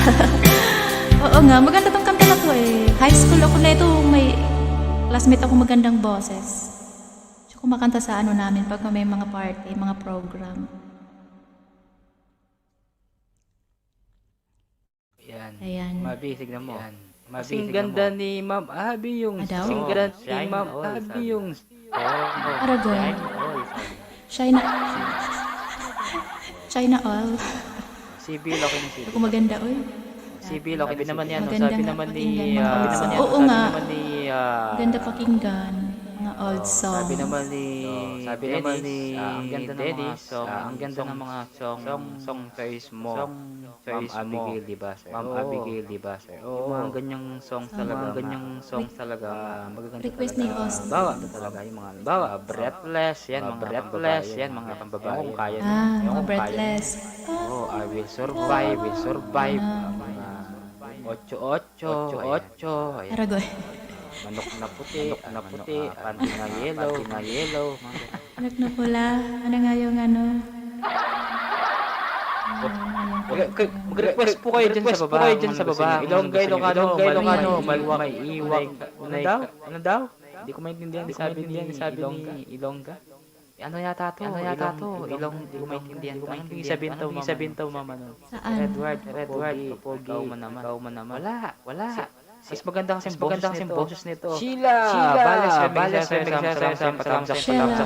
oo nga, maganda tong kanta na to eh. High school ako na ito, may classmate ako magandang boses. So, kumakanta sa ano namin pag may mga party, mga program. Yan. Ayan. Mabi, tignan mo. Yan. Kasing ganda ni Ma'am Abby yung Adaw? kasing ganda ni Shine Ma'am all, Abby sabi. yung Aragoy. China. China all. si Bill okay na si Ako maganda, oy. Si Bill okay Sabi naman yan, no? Maganda sabi nga naman ni pakinggan, mga old songs. Oo sabi nga. naman ni Maganda pakinggan. Mga old songs. sabi naman ni sabi naman ni ang ganda ng mga Dennis, song ang ganda ng mga song choice mo Ma'am choice mo. Abigail di ba sir Ma'am Oo. Abigail, di ba, sir? yung mga ganyang songs talaga Mga ganyang songs talaga magaganda Request ni Austin. bawa talaga yung mga bawa breathless yan mga breathless yan mga pambabae kung kaya Mga breathless. oh I will survive mga 8-8 ayan. Aragoy. manok na puti panty na yellow mga ganun. Anak na pula. Ano nga yung ano? Mag-request po kayo dyan sa baba. Ilongga, may iwak. Ano daw? Hindi ko maintindihan sabi ni Ilongga. Ano yata to? Ilong, hindi ko maintindihan. Anong ibig sabihin to, mama nun? Saan? Redward, pogi. Ikaw man naman. Wala. Mas maganda kasi boses nito. Sheila Vales, Sheila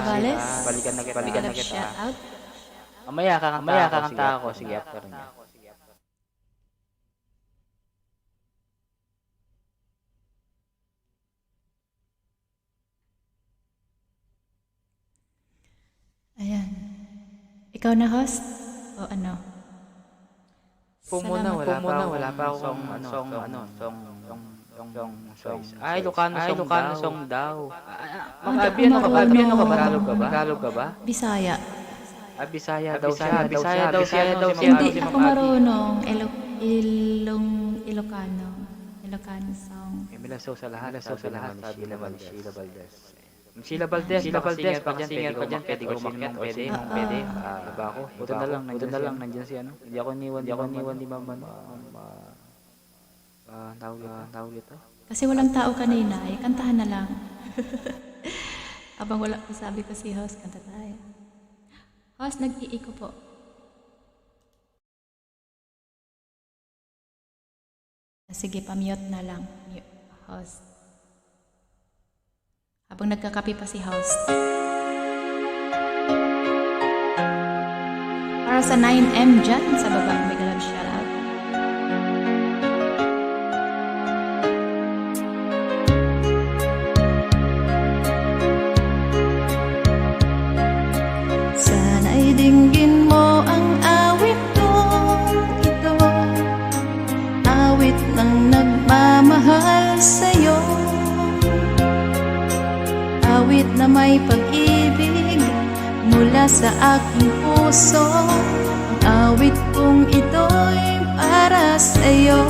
Vales? Balikan na kita. Shout out. Mamaya kakanta ako. Sige, after niya. Ayan. Ikaw na host? O ano? Muna, Salamat. wala pa akong song. Ay, Ilocano song daw. Magabi, ano ka ba? Tagalog ka ba? Bisaya. Bisaya daw siya. Hindi ako marunong. Ilocano. Ilocano song. Milasaw sa lahat, sabi naman ni Sheila Valdez. Sheila Valdez, singer ka dyan, pwede ko umakyat, pwede. Diba ako? Buto na lang, nandiyan si ano. Hindi ako iniwan ni mama. Tawag ito. Kasi walang tao kanina, kantahan na lang. Abang wala ko sabi ko si host, kanta tayo. Host, nag-iiko po. Sige, pa-mute na lang. Mute. Host. Habang nagkakape pa si host. Para sa 9M dyan, sa baba, may galab shoutout. Sana'y dinggin mo ang awit kong ito, awit ng nagmamahal sa'yo, awit na may pag-ibig mula sa aking puso. Ang awit kong ito'y para sa'yo.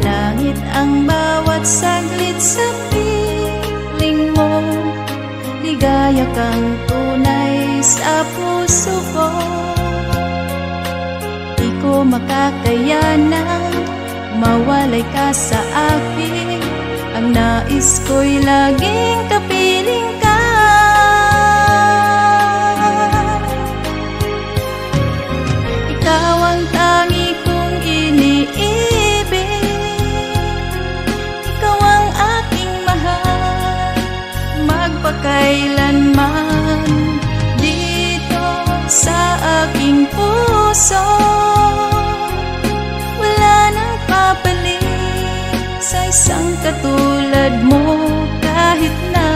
Langit ang bawat saglit sa piling mo, ligaya kang tunay sa puso ko. Di ko makakayanan mawalay ka sa akin, ang nais ko'y laging kapiling ka. Ikaw ang tangi kong iniibig, ikaw ang aking mahal, magpakailanman dito sa aking puso. Sa isang katulad mo, kahit na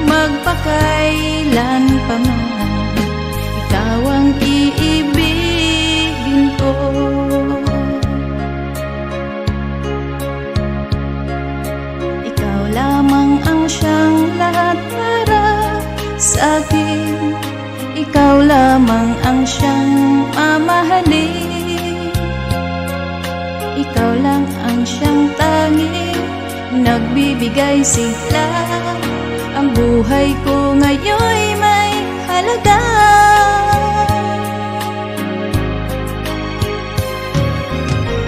magpakailan pa man, ikaw ang iibigin ko. Ikaw lamang ang siyang lahat para sa akin, ikaw lamang ang siyang mamahalin. Ikaw lang ang siyang tanging nagbibigay sigla. Ang buhay ko ngayon'y may halaga.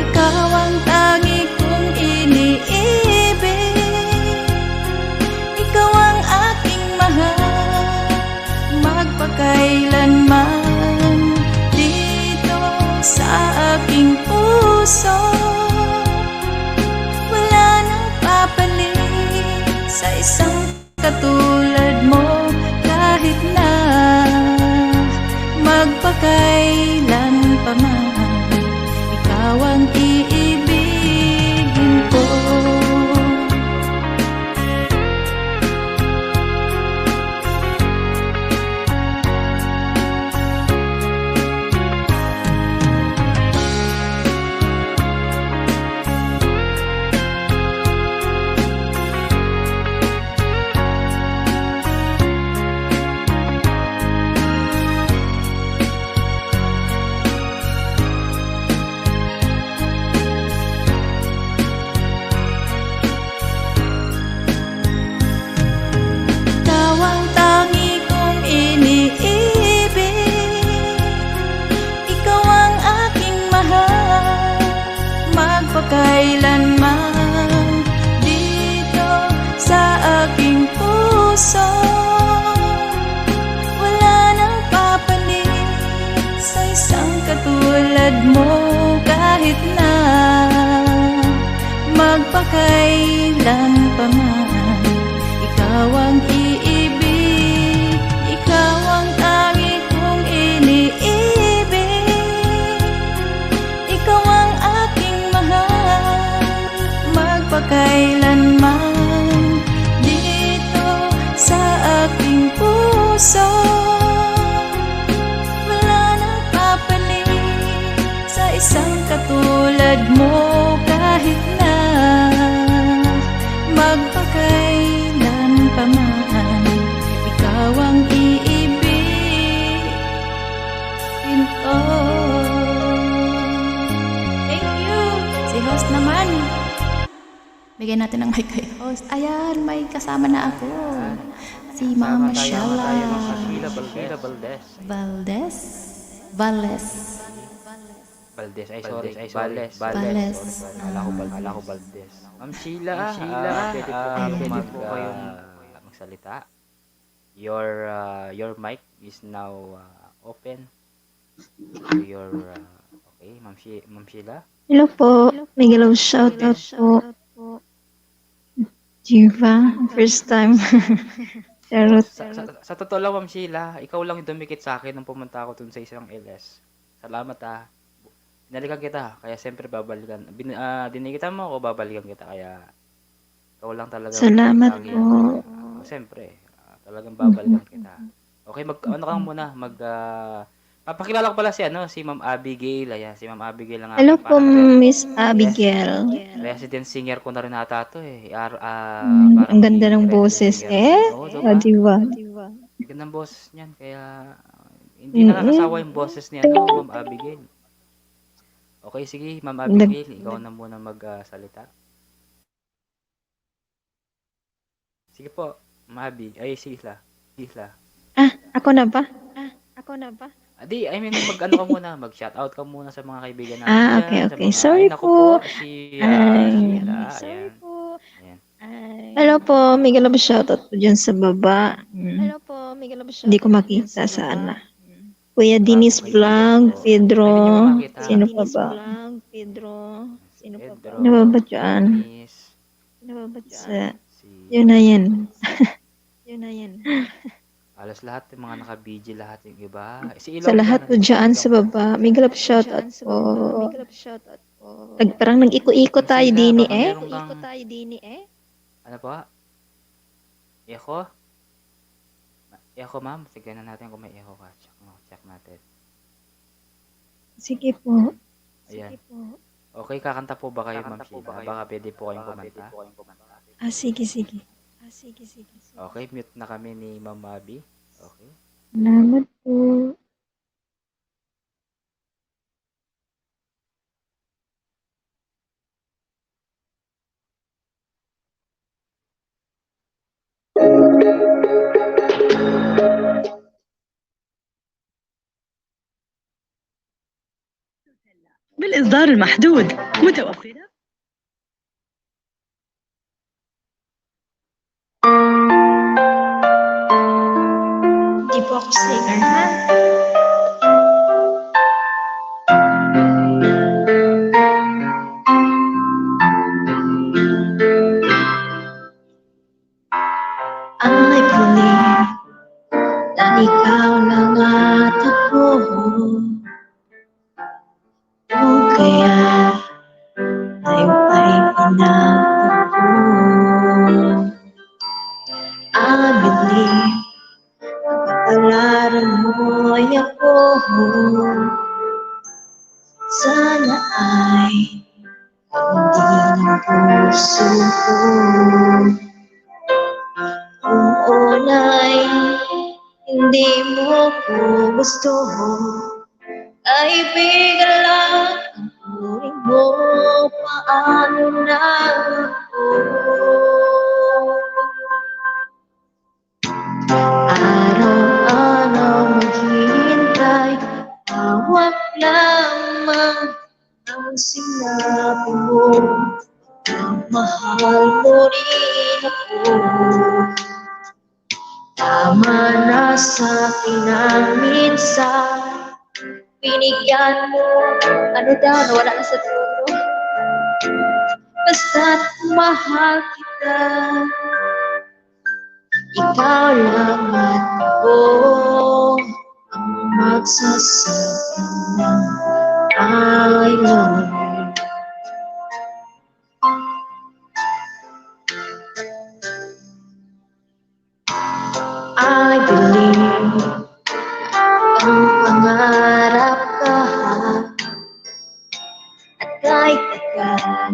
Ikaw ang tangi kong iniibig, ikaw ang aking mahal, magpakailanman dito sa aking puso. Sa isang katulad mo, kahit na magpakailan pa man, ikaw ang iibigin ko. Kailanman katulad mo kahit na magpakailan pa man. Ikaw ang iibig, ikaw ang tangi kong iniibig. Ikaw ang aking mahal, magpakailanman. Dito sa aking puso, wala nang papalit sa isang katulad mo kahit na magpakailan pa man. Ikaw ang iibig ko. Thank you. Si host naman. Bigyan natin ng mic kay host. Ayan, may kasama na ako. Si Mama Shala Sheila Valdez. Valdez. Valdez. Valdez, ay sorry, Valdez. Valdez. Akala ko Valdez. Ma'am Sheila, pwede po kayong magsalita. Your mic is now open. Okay, Ma'am Sheila. Hello po. Miguel, shoutout po. Diva, first time. Charot. Sa totoo lang, Ma'am Sheila, ikaw lang yung dumikit sa akin nung pumunta ako dun sa isang LS. Salamat Binalikan kita, kaya siyempre babalikan. Dinikitan mo ako, babalikan kita, kaya ikaw lang talaga. Salamat po. Siyempre, talagang babalikan kita. Okay, ano ka muna, papakilala ko pala si Ma'am Abigail. Ayan, si Ma'am Abigail ang Hello aking po, partner. Miss Abigail. Resident singer ko na rin ata to eh. Ang ganda ng boses Oo, diba? Diba? Ang ganda ng boses niyan, kaya hindi nakakasawa yung boses niya, Ma'am Abigail. Okay, sige, Ma'am Abigail, ikaw na muna magsalita. Sige po, Ma'am Abi. Ay, Sila. Ako na ba? Adi, I mean, mag-ano ka muna, mag-shoutout ka muna sa mga kaibigan natin. Okay. Sa mga, Sorry naku po. Si Ay. Sheila, ayan. Hello po, Miguel, shoutout po dyan sa baba. Hindi ko makita sana. Kuya Dennis Vlog, Pedro, sino pa ba? Ano ba ba dyan? Dennis, Yun na yan. Alas lahat yung mga naka-BG, lahat yung iba. Sa lahat po dyan sa baba, Miguel, shoutout po. Parang nag-iko-iko tayo din eh. Ano po? Echo? Echo, ma'am? Tignan natin kung may echo ka. Check natin. Sige po. Ayan. Okay, kakanta po ba kayo, Ma'am Sheila? Baka pwede po kayong kumanta. Sige. Okay, mute na kami ni Ma'am Abby. Okay. Salamat po. بالإصدار المحدود متوفرة. Hindi po ako singer, ha? I believe na ikaw lang at ako. Kung kaya tayo ay pinagtagpo. I believe kapalaran mo'y ako. Sana ay hindi ng puso ko. Kung unay hindi mo ko gusto, kaibigan lang ang turing mo. Paano na ako? Araw-araw maghihintay, hawak lamang ang sinabi mo. Ang mahal mo rin ako. Tama na sa akin ang minsan binigyan mo. Ano daw, nawala na sa dulo. Basta't mahal kita, ikaw lang at ako ang magsasabi ng I love you. I believe ang pangarap ka at kahit agad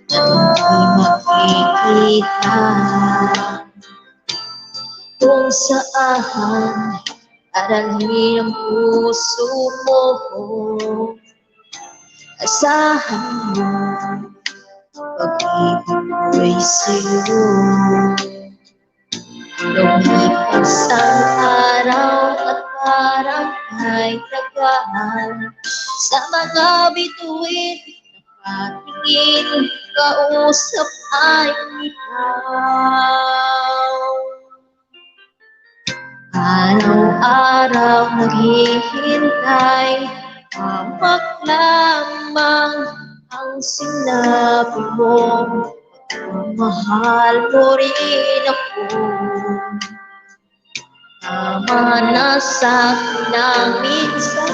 at hindi makikita kung saan aralin ang puso mo. Asahan mo, pag-ibig ko'y sa'yo. Lumipas ang araw at parang ay tagal. Sa mga bituin, nakatingin, kausap ay ikaw. Araw-araw naghihintay, hamak lamang ang sinabi mo. Mahal mo rin ako. Tama na sa akin ang minsan,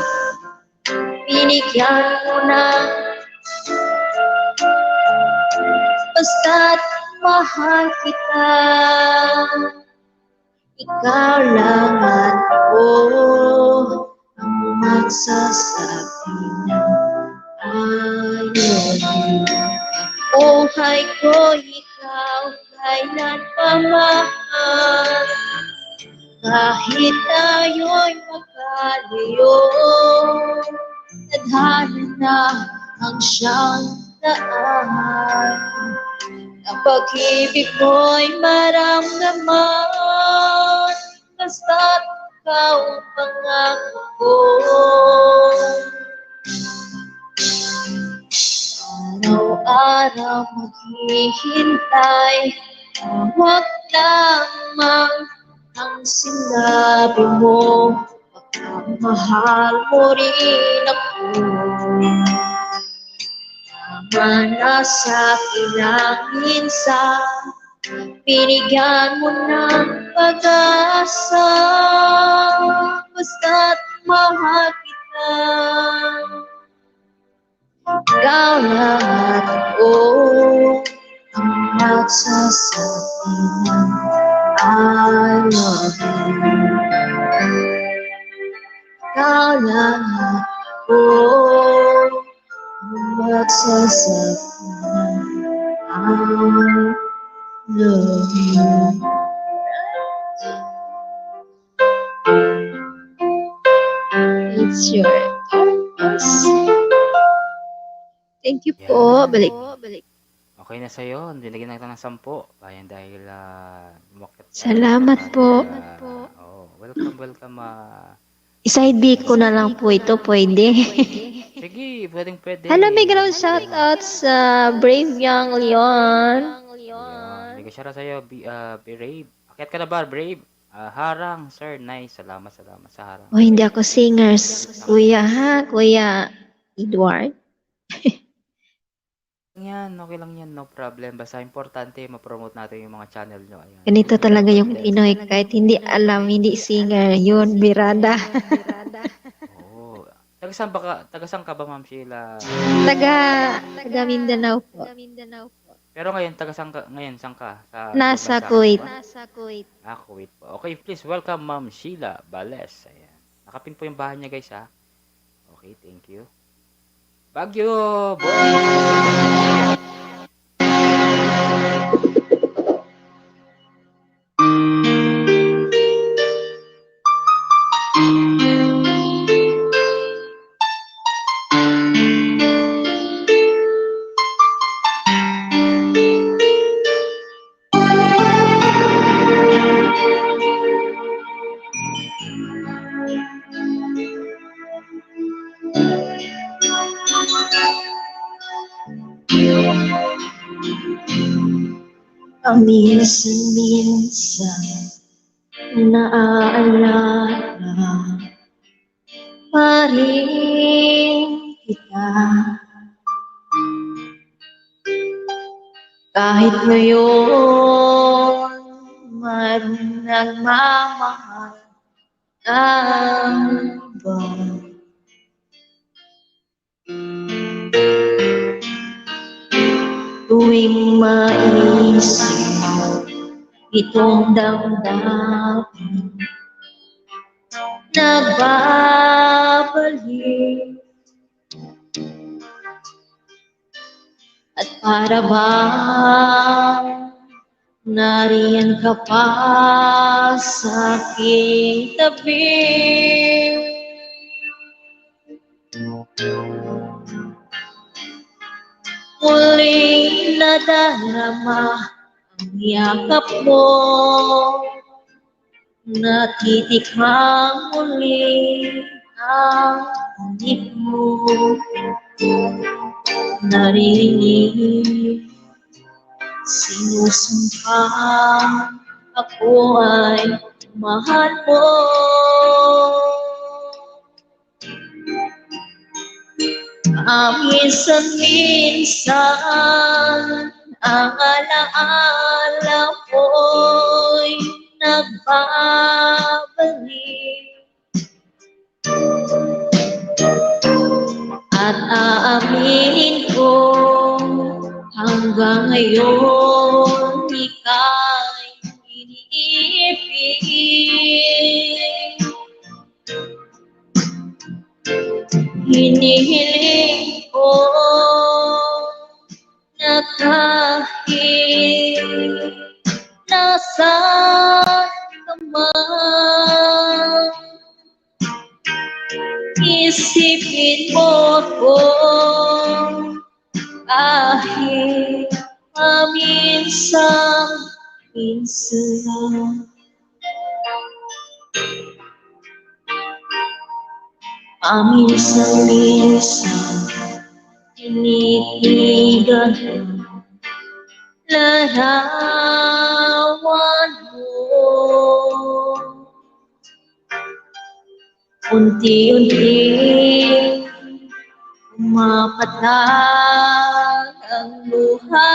binigyan mo na. Basta't mahal kita, ikaw lang at ako ang magsasabi ng I love you. Buhay ko ikaw kailan pa mahal, kahit tayo'y magkalayo. Tadhana na ang siyang daan, ang pag-ibig mo'y maramdaman. Basta't ikaw ang pangako ko. Araw-araw maghihintay, huwag lamang ang sinabi mo. Pagmamahal mo rin ako. Tama na sa akin ang minsan, binigyan mo ng pag-asa. Basta't mahal kita, ikaw lang at ako ang magsasabi ng I love you. Ikaw lang at ako ang magsasabi ng I love you. It's your purpose. Thank you po. Balik. Okay na sa'yo. Binigyan na kita ng 10. Bayan dahil umakyat ka. Salamat po. Welcome. Iside B ko na lang po ito, pwede. Sige, pwede. Hello, may gano'n shoutout sa Brave Young Leon. Hindi ko shoutout sa'yo, Brave. Akyat ka na ba, Brave? Harang, sir. Nice. Salamat sa harang. O, hindi ako singers. Kuya ha? Kuya Edward? Okay lang yan, no problem. Basta importante, ma-promote natin yung mga channel nyo. Ayan. Ganito talaga yung Pinoy. Kahit hindi alam, hindi singer. Yun, birada. Oo. Taga-saan ka ba, Ma'am Sheila? Taga Mindanao po. Pero ngayon, saan ka? Nasa bansa Kuwait. ka ba? Kuwait po. Okay, please welcome Ma'am Sheila Bales. Ayan. Nakapin po yung bahay niya, guys, ha? Okay, thank you. Baguio, boy! Paminsan-minsan naaalala pa rin kita. Kahit ngayon mayroong nagmamahal ng iba. Tuwing maisip itong damdamin, nagbabalik at para bang nariyan ka pa sa aking tabi. Muling nadarama ang yakap mo, natitikmang muli ang hanip mo. Narinig, sinusumpang ako ay mahal mo. Minsan ang alaala ko'y nagbabalik at aaminin ko hanggang ngayon ika'y iniibig. Hinihiling ko na kahit nasaan ka man, isipin mo ako kahit minsan lang. Minsan tinigigan larawan mo. Unti-unti umapatag ang luha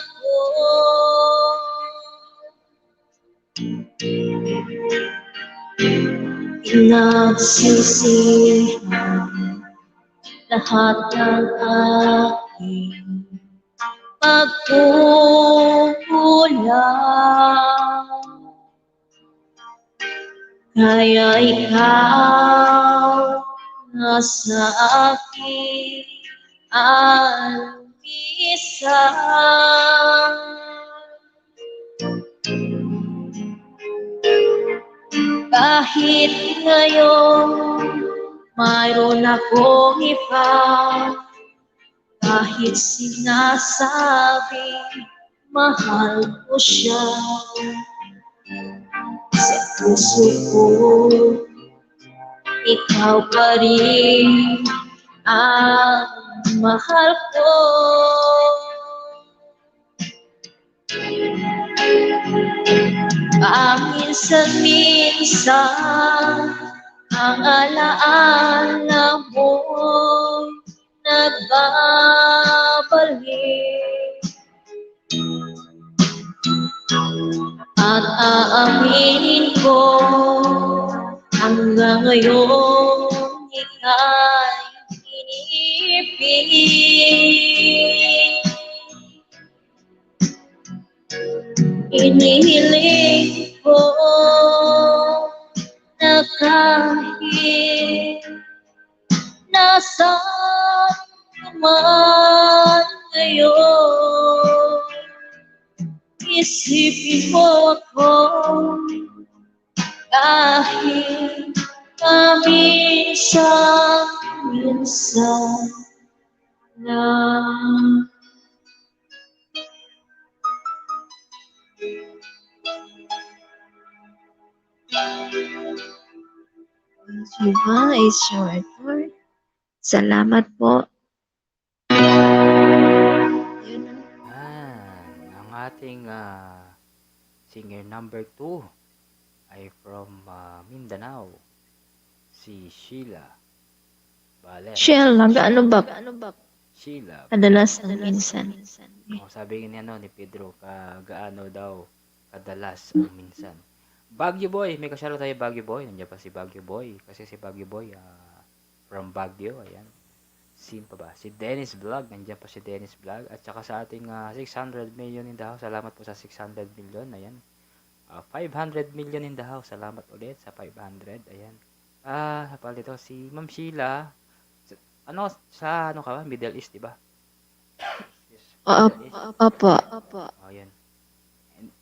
ko. Pinagsisihan lahat ng aking pagkukulang. Kaya ikaw nasa akin albisan. Kahit ngayon mayroon akong iba, kahit sinasabi mahal ko siya, sa puso ko ikaw pa rin ang mahal ko. Minsan ang alaala mo'y nagbabalik at aaminin ko hanggang ngayon ika'y iniibig. Inihiling ko na kahit nasaan ka man ngayon, isipin mo ako kahit minsan lang. Diba is shorter. Salamat po. Yun na. Ang ating singer number 2 ay from Mindanao, si Sheila. Bale. Shell, ano ba? Sheila. Kadalasan minsan. Sabi ni ni Pedro, gaano daw kadalas o minsan. Baguio Boy, may kasyaro tayo Baguio Boy. Nandiyan pa si Baguio Boy. Kasi si Baguio Boy, from Baguio, ayan. Sino pa ba? Si Dennis Vlog. Nandiyan pa si Dennis Vlog. At saka sa ating 600 million in the house. Salamat po sa 600 million. Ayan. 500 million in the house. Salamat ulit sa 500. Ayan. Napal dito si Ma'am Sheila. Ano ka ba? Middle East, di ba? Yes. Middle East. Opo. Ayan.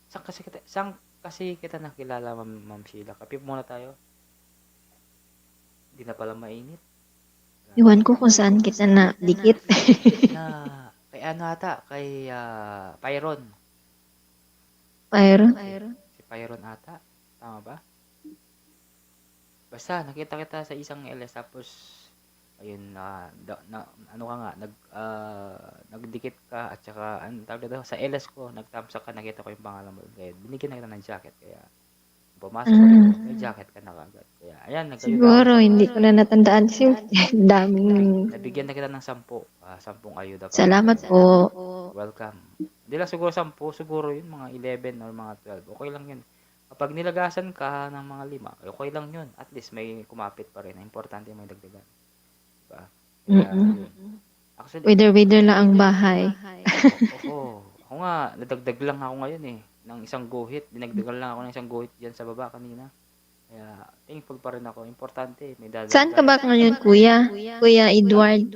Saan kasi kita nakilala, Ma'am Sheila? Kapip muna tayo. Hindi na pala mainit. Iwan ko kung saan kita na dikit. Kay ano ata? Kay Pyron. Pero, Si Pyron ata. Tama ba? Basta, nakita kita sa isang LS. Tapos, ayun, ano ka nga, nagdikit ka. At saka, tawag dito, sa LS ko, nagtamsak ka, nakita ko yung pangalan mo. Kaya, binigyan na kita ng jacket. Kaya, pumasok ko dito, may jacket ka na kagad. Kaya, ayan, siguro, hindi ko na natandaan kasi daming. Nabigyan na kita ng 10. 10 ayuda pa. Salamat po. Welcome. Hindi lang siguro 10, siguro yun, mga 11 or mga 12. Okay lang yun. Kapag nilagasan ka ng mga 5, okay lang yun. At least may kumapit pa rin. Importante may dagdagan. Diba? Kaya, yun. Actually, Wither lang ang bahay. Ako nga, nadagdag lang ako ngayon ng isang guhit. Dinagdagan lang ako ng isang guhit dyan sa baba kanina. Kaya, thankful pa rin ako. Importante, may dadagdag. Saan ka ba ngayon, kuya? Kuya Edward.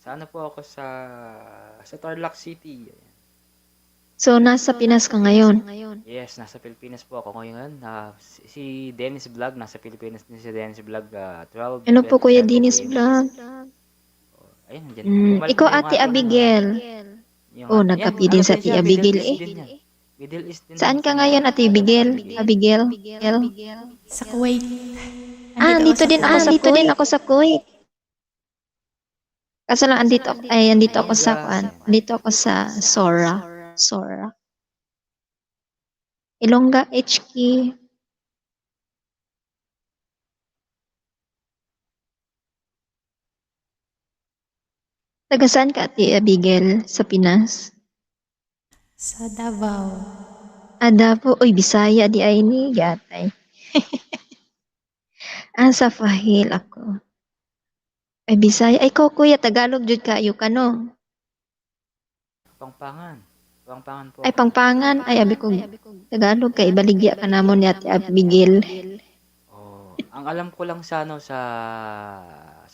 Sana po ako sa Tarlac City. So, nasa Pinas ka ngayon? Yes, nasa Pilipinas po ako ngayon. Si Dennis Vlog, nasa Pilipinas din si Dennis Vlog. 12. Ano po, Kuya Dennis Vlog? Ayun, nandiyan. Ikaw, Ate Abigail. Nagkapi din sa Ate Abigail Middle East din. Saan ka ngayon, Ate Abigail? Abigail? Sa Kuwait. Dito din ako sa Kuwait. Kaso lang, andito ako sa Sora. Ilongga, HQ. Taga saan ka, Ate Abigail, sa Pinas? Sa Davao. Davao. Uy, Bisaya di ay ni gatay. Sa Fahil ako. Ay, Bisaya. Ay, ko, kuya, Tagalog jud kayo ka, no? Pangpangan po. Ay, Pangpangan. Ay, abi ko, Tagalog kay ibaligya ka namon ni Ate Abigail. Ang alam ko lang sa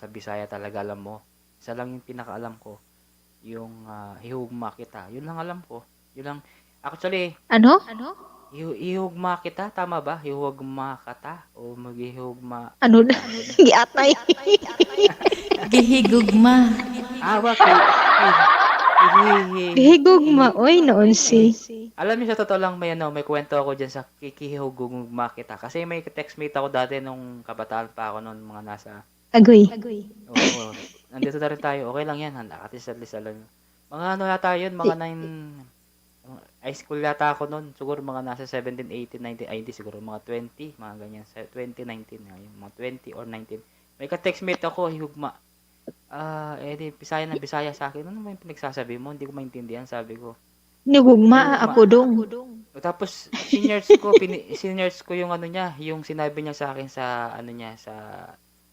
Bisaya talaga, alam mo. Isa lang yung pinakaalam ko. Yung hihugma kita. Yun lang alam ko. Yun lang. Actually, Ano? ihugma kita, tama ba? Hihugma kata o maghihugma. Ano na? Giatay. Gihigugma. Higugma. Oy, noon si. Alam niyo, sa totoo lang, may kwento ako dyan sa kikihugma kita. Kasi may textmate ako dati nung kabataan pa ako noon, mga nasa. Agoy. Oo. Nandito na rin tayo. Okay lang yan. Nakatisal-lisal lang. Mga ano yata yun, mga 9. High school yata ako noon. Siguro mga nasa 17, 18, 19, ay hindi siguro. Mga 20, mga ganyan. 20, 19. Mga 20 or 19. May ka-textmate ako, higugma. Di, Bisaya sa akin. Ano ba yung pinagsasabi mo? Hindi ko maintindihan, sabi ko. Nigugma ako dong. Tapos, seniors ko yung ano niya, yung sinabi niya sa akin sa, ano niya, sa,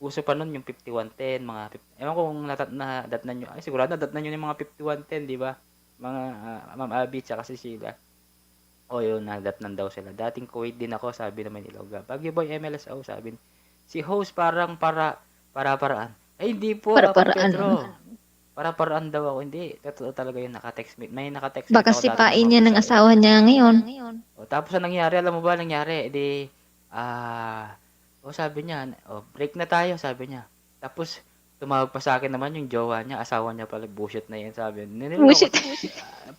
uso pa nun yung 5110, ewan ko kung nadatnan nyo, ay sigurado nadatnan nyo yung mga 5110, di ba? Mga Ma'am Abby, tsaka si Sheila. Yun, nadatnan daw sila. Dating Kuwait din ako, sabi naman nila. Baguio Boy MLSO, sabi. Si host parang para-paraan. Ay, hindi po, Pedro. Para-paraan daw ako. Hindi, totoo talaga yung naka-text. May naka-text. Baka sipain niya ng asawa niya ngayon. Tapos ang nangyari, alam mo ba nangyari? Sabi niya, break na tayo, sabi niya. Tapos, tumawag pa sa akin naman yung jowa niya, asawa niya pala, bullshit na yan, sabi niya. Bullshit.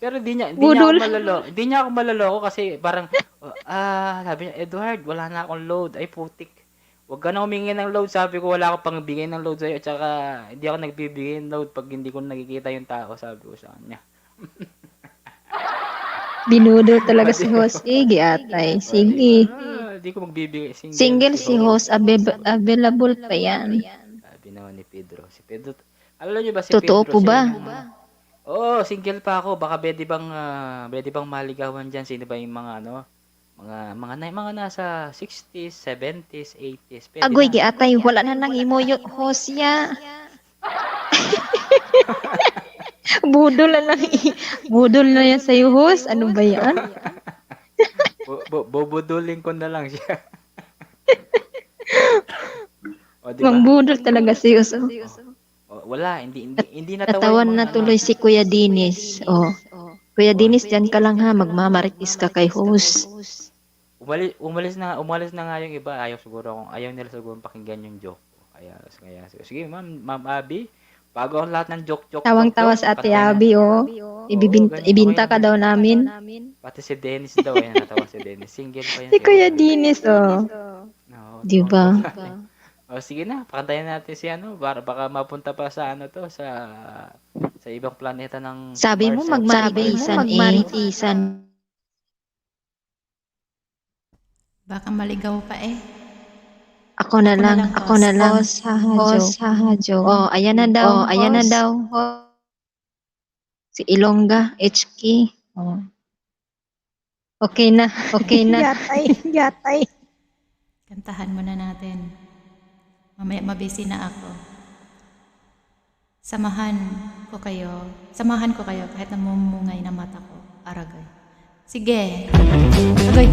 Pero hindi niya ako malaloko kasi parang, sabi niya, Edward, wala na akong load. Ay, putik. Huwag ka na humingi ng load. Sabi ko, wala akong pangbigay ng load sa'yo. At saka, hindi ako nagbibigay ng load pag hindi ko nakikita yung tao, sabi ko sa kanya. Binudo talaga si host. Giatay. Sige. Hindi ko magbibigay. Single si host. Available pa yan. Sabi ginawa ni Pedro. Si Pedro, alam niyo ba si Totoo Pedro? po Siya ba? yung, oo, single pa ako. Baka pwede bang maligawan diyan? Sino ba yung mga ano? Mga nasa 60s, 70s, 80s. Pwede Agoy, na. giatay, wala na nang imo yung hosya. Budol na lang. Budol na yan sa'yo, host. Ano ba yan? Bubudulin ko na lang siya. O, di ba? Mangbudol talaga si Uso. O, wala, hindi natawa Natawan yung na mga tuloy si Kuya Dinis. Oh. Kuya Dinis, dyan ka lang ha. Magmamaritis ka kay host. Umalis na nga yung iba. Ayaw nila siguro pakinggan yung joke ko. Sige, Ma'am Abby, bago ang lahat ng joke. Tawang-tawa sa Ate Abby, oh. Ibinta ka daw namin. Pati si Dennis daw, natawa si Dennis. Single pa yan. Si Kuya Dinis, oh. No, Di ba? O, sige na, pakantayin natin si baka mapunta pa sa sa ibang planeta ng Sabi mo Mars. magmaritisan. Baka maligaw pa eh. Ako na lang. Host, Host, hahajo. Oh, ayan na daw. Si Ilongga, HK. Oh. Okay na. Yatay. Kantahan muna natin. Mamaya mabisi na ako. Samahan ko kayo kahit namumungay na mata ko. Aragay. Sige. Agoy.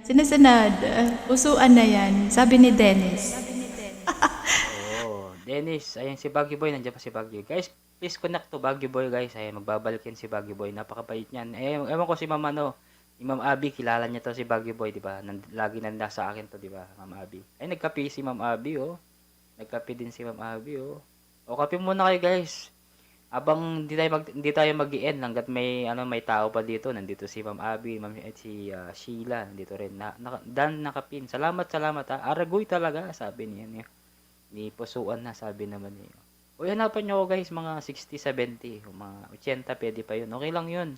Sinasunod. Usuan na yan. Sabi ni Dennis. Oh, Dennis, ayan si Baggy Boy, nandiyan pa si Baggy. Guys, please connect to Baggy Boy, guys. Ayan, magbabalik yan si Baggy Boy. Napakabait niyan. Eh, ewan ko si Ma'am ano, si Ma'am Abby, kilala niya to si Baggy Boy, di ba? Lagi nanda sa akin to, di ba, Ma'am Abby. Ay, nagkape si Ma'am Abby, oh. Nagkape din si Ma'am Abby, oh. O, kape muna kayo, guys. Abang hindi tayo mag-i-end hangga't may tao pa dito. Nandito si Ma'am Abby, si Sheila, nandito rin. Dan nakapin. Salamat ha. Aragoy talaga, sabi niya. Ni Pusuan na, sabi naman niya. O, hanapan niyo ako, guys, mga 60, 70, o mga 80, pwede pa yun. Okay lang yun.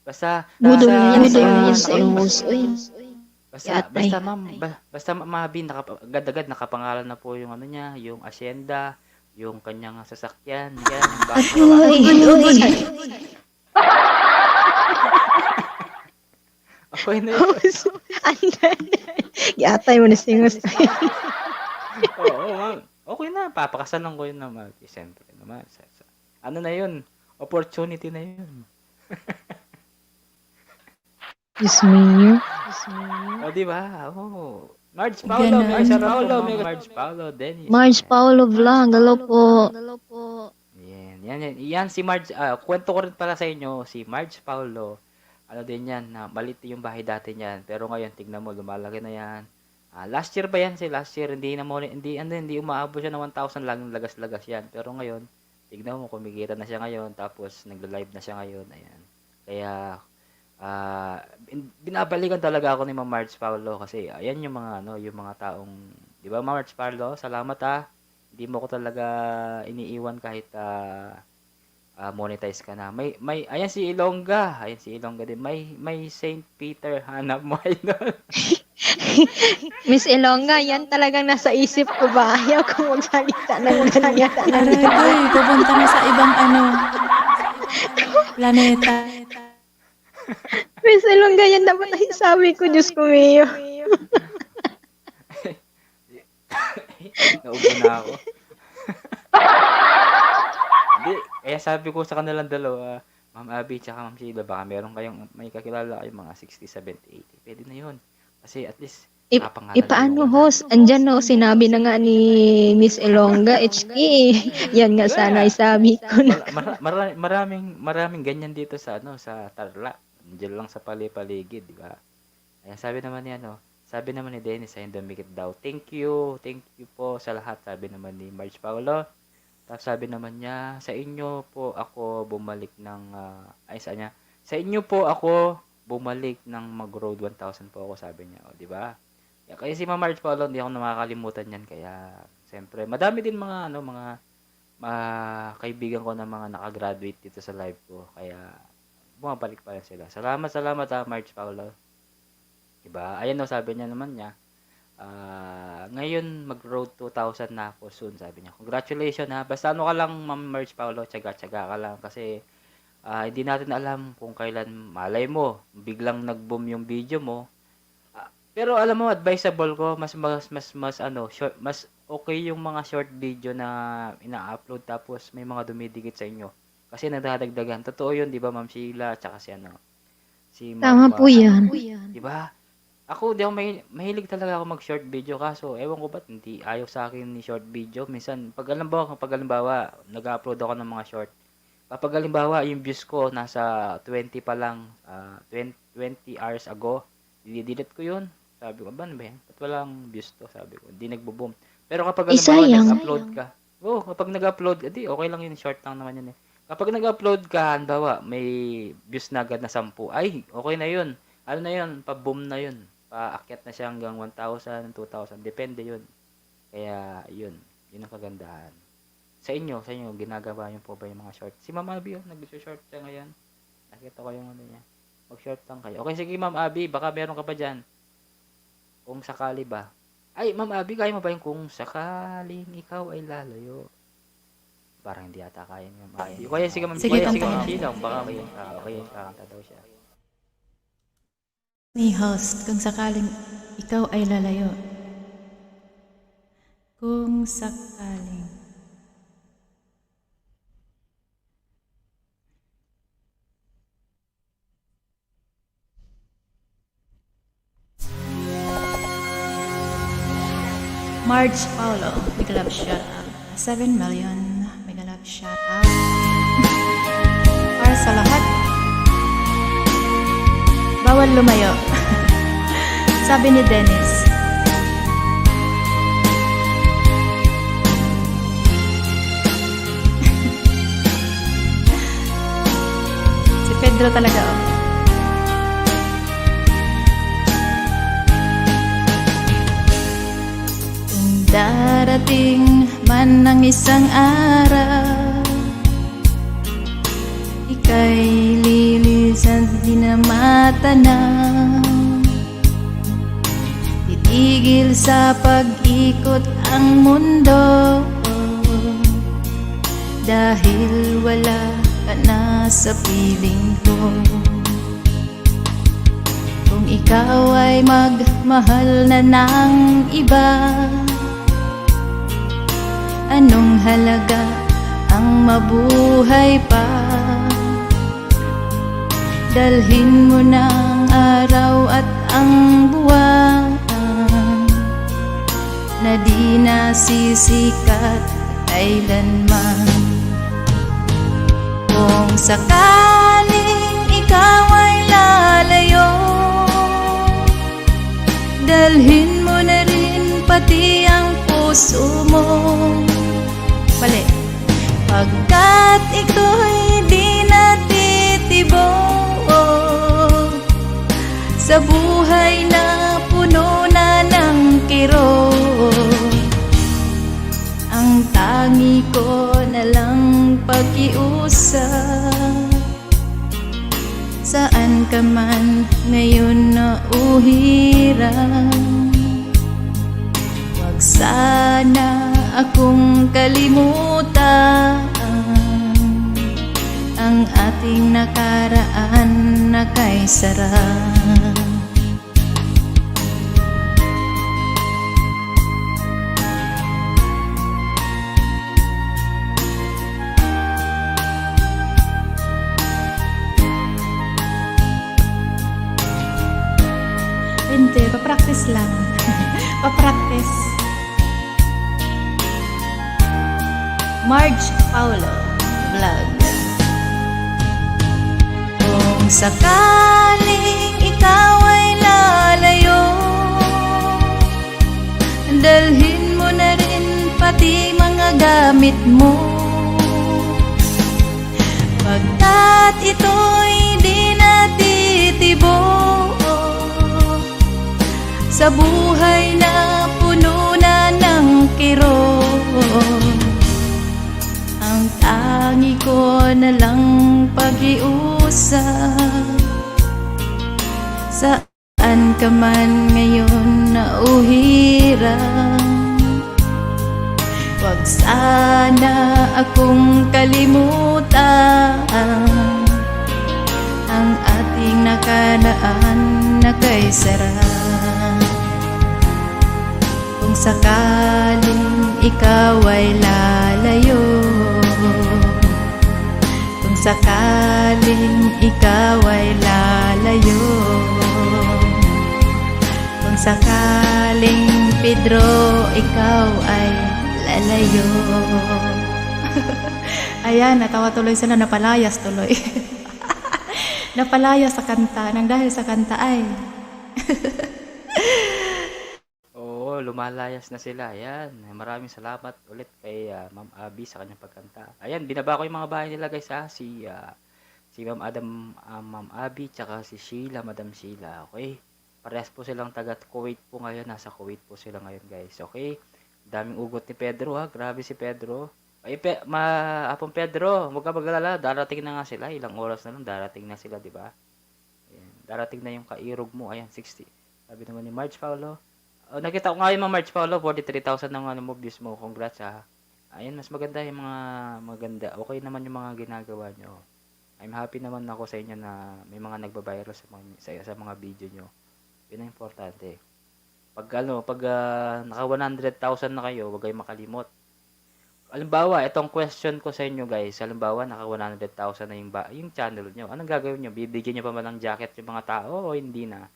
Basta, Budol basta, yan sa basta, Imus. Uy. basta, ma'am, basta Ma'am Abby, agad-agad nakapangalan na po yung ano niya, yung asyenda, yung kanyang sasakyan, yan, Uy. Uy. Okay na yun. Andan. Yatay mo na singos. Oo, ma'am. Okay na, papakasalan ko yun naman. Siyempre naman. Ano na yun? Opportunity na yun. Diyos mo. O, di ba? Oo. Marge Paulo, Marge Paulo, Dennis. Marge Paulo Vlog. Hello po. Yan si Marge. Kwento ko rin pala sa inyo, si Marge Paulo. Ano din yan, maliit yung bahay dati niyan. Pero ngayon, tignan mo, lumalaki na yan. Last year ba yan? Last year, hindi umaabot siya ng 1,000 lang yung lagas-lagas yan. Pero ngayon, tignan mo, kumikita na siya ngayon. Tapos, nagla-live na siya ngayon. Ayan. Kaya, binabalikan talaga ako ni Ma'am Marge Paulo kasi ayan yung mga taong, di ba, Ma'am Marge Paulo, salamat hindi mo ko talaga iniiwan kahit monetize ka na. Ayan si Ilongga din. May Saint Peter, hanap mo idol. Miss Elonga, yan talagang nasa isip ko ba? Ayaw ko magsalita ng ganyan. Aragoy, pupunta na sa ibang planeta. Miss Elonga, yan dapat ay sabi ko, Diyos ko, Mio. Naubo na ako. Hindi, kaya sabi ko sa kanilang dalawa, Ma'am Abby tsaka Ma'am Sheila, baka may kakilala kayong mga 60, 70, 80. Pwede na yun. Kasi at least, Paano, host? Andyan no, sinabi na nga ni Miss Elonga, HK. Yan nga sana ay sabi ko na. Maraming ganyan dito sa Tarlac. Diyan lang sa paligid, di ba? Ayan, sabi naman ni Dennis, ayun, dumikit daw. Thank you po sa lahat, sabi naman ni Marge Paulo. Tapos sabi naman niya, sa inyo po ako bumalik ng, sa inyo po ako bumalik ng mag-road 1,000 po ako, sabi niya. O, di ba? Kaya si Ma'am Marge Paulo, hindi ako nakakalimutan yan. Kaya, siyempre, madami din mga kaibigan ko na mga nakagraduate dito sa live ko. Kaya, bumabalik pa rin sila. Salamat Marge Paulo. Diba? Ayan sabi niya naman niya. Ngayon mag-road 2,000 na ako soon, sabi niya. Congratulations Basta ka lang, Ma'am Marge Paulo, tsaga-tsaga ka lang kasi hindi natin alam kung kailan, malay mo, biglang nag-boom yung video mo. Pero alam mo, advisable ko, mas okay yung mga short video na ina-upload tapos may mga dumidikit sa inyo. Kasi nadadagdagan. Totoo yun, di ba, Ma'am Sheila? Tsaka si Tama po yan. Di ba? Ako, di ako mahilig talaga ako mag-short video. Kaso, ewan ko ba't hindi ayaw sa akin ni short video. Minsan, pag halimbawa, nag-upload ako ng mga short. Kapag halimbawa, yung views ko nasa 20 pa lang, 20 hours ago, delete ko yun. Sabi ko, ba yan? Ba't walang views to? Sabi ko, hindi nagbo-boom. Pero kapag halimbawa, nag-upload ka, kapag nag-upload, okay lang yun, short lang naman yun eh. Kapag nag-upload ka, halimbawa, may views na agad na 10, ay, okay na yun. Ano na yun, pa-boom na yun. Paakyat na siya hanggang 1,000, 2,000, depende yun. Kaya, yun ang kagandahan. Sa inyo, ginagawa niyo po ba yung mga short? Si Ma'am Abby, nag-short siya ngayon. Nakita ko yung niya. Mag-short lang kayo. Okay, sige Ma'am Abby, baka meron ka pa dyan. Kung sakali ba. Ay, Ma'am Abby, kaya mo ba yung kung sakaling ikaw ay lalayo? Parang hindi ata kaya niya. Kaya sige Ma'am Sheila, baka kayo kakanta daw siya. Ni host, kung sakaling ikaw ay lalayo. Kung sakaling. Marge Paulo, mega love shout out. 7 million, mega love shout out. Para sa lahat, bawal lumayo. Sabi ni Dennis. Si Pedro talaga, oh. Kung darating man ng isang araw, ika'y lilisan di na matanaw. Titigil sa pag-ikot ang mundo, dahil wala ka na sa piling ko. Kung ikaw ay magmahal na ng iba, anong halaga ang mabuhay pa? Dalhin mo ng araw at ang buwan na di nasisikat kailanman. Kung sakaling ikaw ay lalayo, dalhin mo na rin pati ang puso mo. Mali. Pagkat ito'y di natitibok sa buhay na puno na ng kirot, ang tangi ko na lang pakiusap. Saan ka man ngayon na uhirang, wag sana akong kalimutan ang ating nakaraan na kay sarap. Hindi, papractice lang. Papractice. Marge Paulo Vlog. Kung sakaling ikaw ay lalayo, dalhin mo na rin pati mga gamit mo. Pagkat ito'y di natitibok sa buhay na puno na ng kirot, ang tangi ko na lang pag-iusap. Saan ka man ngayon na uhirang, wag sana akong kalimutan ang ating nakaraan na kay sarap. Kung sakaling ikaw ay lalayo, kung sakaling ikaw ay lalayo, kung sakaling Pedro ikaw ay lalayo. Ayan, natawa tuloy sila, napalayas tuloy. Napalayas sa kanta, nang dahil sa kanta ay. Oo, lumalayas na sila. Ayan, maraming salamat ulit kay Ma'am Abby sa kanyang pagkanta. Ayan, binaba ko yung mga bahay nila guys ha. Si Ma'am Ma'am Abby, tsaka si Sheila, Madam Sheila. Okay? Parehas po silang taga Kuwait po ngayon. Nasa Kuwait po sila ngayon guys. Okay? Daming ugot ni Pedro ha. Grabe si Pedro. Ay, Apong Pedro, huwag ka magalala. Darating na nga sila. Ilang oras na lang, darating na sila, di ba? Ayan, darating na yung kairog mo. Ayan, 60. Sabi naman ni Marge Paulo. Oh, nakita ko nga yung mga Marge Paulo, 43,000 ng views mo. Congrats ha. Ayan, mas maganda yung mga maganda. Okay naman yung mga ginagawa nyo. I'm happy naman ako sa inyo na may mga nagbabiral sa mga video nyo. Yun ang importante. Pag naka 100,000 na kayo, huwag kayong makalimot. Halimbawa, itong question ko sa inyo guys. Halimbawa, naka 100,000 na yung channel nyo. Anong gagawin nyo? Bibigyan nyo pa ba ng jacket yung mga tao o hindi na?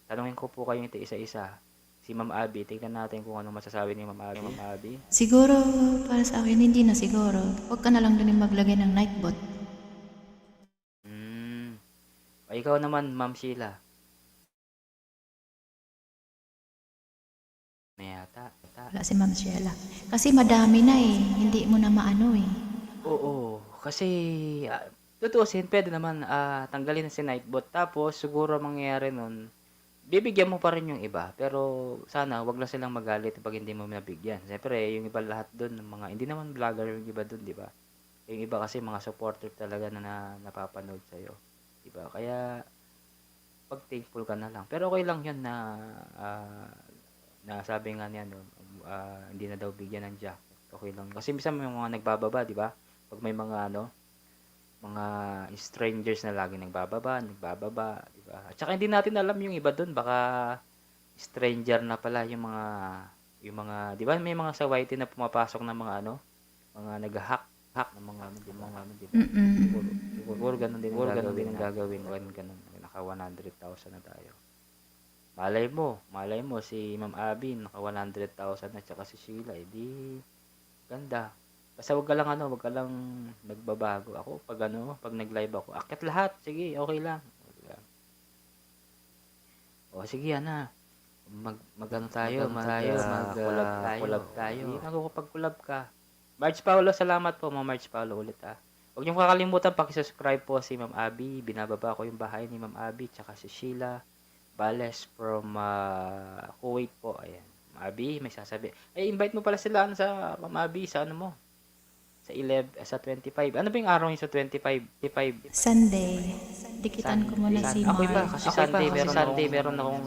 Tanungin ko po kayo ito isa-isa. Si Ma'am Abby, tingnan natin kung ano masasabi ni Ma'am Abby. Ma'am Abby. Siguro, para sa akin, hindi na siguro. Huwag ka na lang din maglagay ng nightbot. Ikaw naman, Ma'am Sheila. May yata. Wala si Ma'am Sheila. Kasi madami na eh. Hindi mo na maano eh. Oo, kasi tutuusin, pwede naman tanggalin na si Nightbot. Tapos, siguro mangyayari nun, bibigyan mo pa rin yung iba. Pero, sana, wag lang silang magalit pag hindi mo nabigyan. Siyempre, yung iba lahat dun, mga, hindi naman vlogger yung iba dun, di ba? Yung iba kasi mga supporter talaga na napapanood sa'yo. Di ba? Kaya, pag thankful ka na lang. Pero okay lang yun na sabi nga niya, no, hindi na daw bigyan ng jacket. Okay lang. Kasi minsan may mga nagbababa, di ba? Pag may mga mga strangers na lagi nagbababa, di ba? At saka hindi natin alam yung iba doon, baka stranger na pala yung mga, di ba? May mga sa YT na pumapasok ng mga mga nag-hack ng mga di ba? Siguro ganun din ang gagawin. Ganun. Naka 100,000 na tayo. Malay mo si Ma'am Abby naka 100,000 na tsaka si Sheila, di ganda. Basta wag ka lang nagbabago. Ako pag nag-live ako, akyat lahat. Sige, okay lang. O sige, ana. Mag-ano tayo, collab tayo. Hindi nakakapag-collab ka. March Paulo, salamat po, Ma'am March Paulo ulit ah. Huwag niyo kakalimutan paki-subscribe po si Ma'am Abby. Binababa ko yung bahay ni Ma'am Abby tsaka si Sheila Bales from Kuwait po. Ayan. Ma'am Abby, may sasabi. Ay, invite mo pala sila sa Ma'am Abby sa ano mo? Sa 11, sa 25. Ano ba yung araw niyo sa 25? Sunday. Dikitan ko muna si Ako iba, March. kasi Sunday meron akong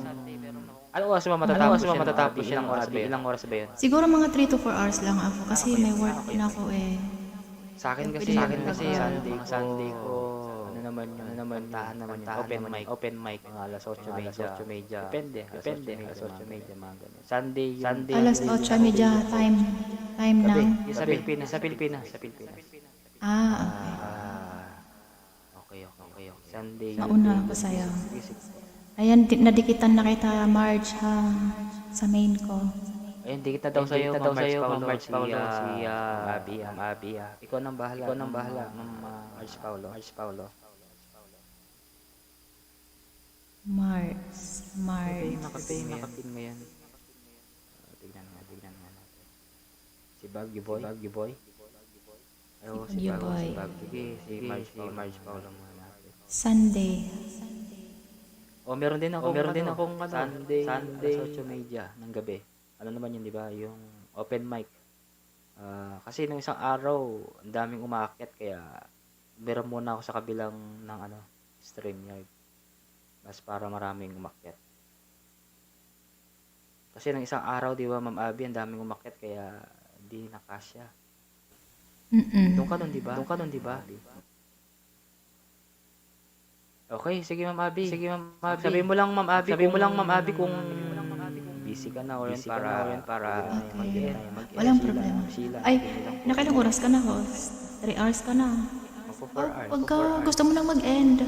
Anong oras mo matatapos? Ilang oras ba yun? Siguro mga 3 to 4 hours lang ako kasi may work din ako eh. Sa akin kasi Sunday ko ano naman tahan naman yun, open mic mga alas 8:30. Depende alas 8:30 mga ganun. Sunday Alas 8:30 time ng. Sa Pilipinas. Okay. Sunday. Nauna ako sa'yo. Ayan, nadikitan na kita, March, ha, sa main ko. Ayun, dikit na daw sa'yo, Ma'am March Paulo, si Abby. Ikaw nang bahala, Ma'am March Paulo. Makapin ngayon. Tignan nga natin. Si Baggy Boy. Ayo, si Baggy. Si March Paulo muna natin. Sunday. Meron din akong Sunday social media ng gabi. Ano naman yun, di ba? Yung open mic. Kasi nung isang araw, ang daming umaakyat kaya meron muna ako sa kabilang ng StreamYard. Mas para maraming umakyat. Kasi nung isang araw, di ba, Ma'am Abby, ang daming umakyat kaya di nakasya. Doon ka nun, di ba? Okay, sige Ma'am Abby. Sabihin mo lang Ma'am Abby kung busy ka na or para Walang problema. Ay, nakailang oras ka na, host? 3 hours ka na. Magpo 4 hours. Pagka gusto mo nang mag-end.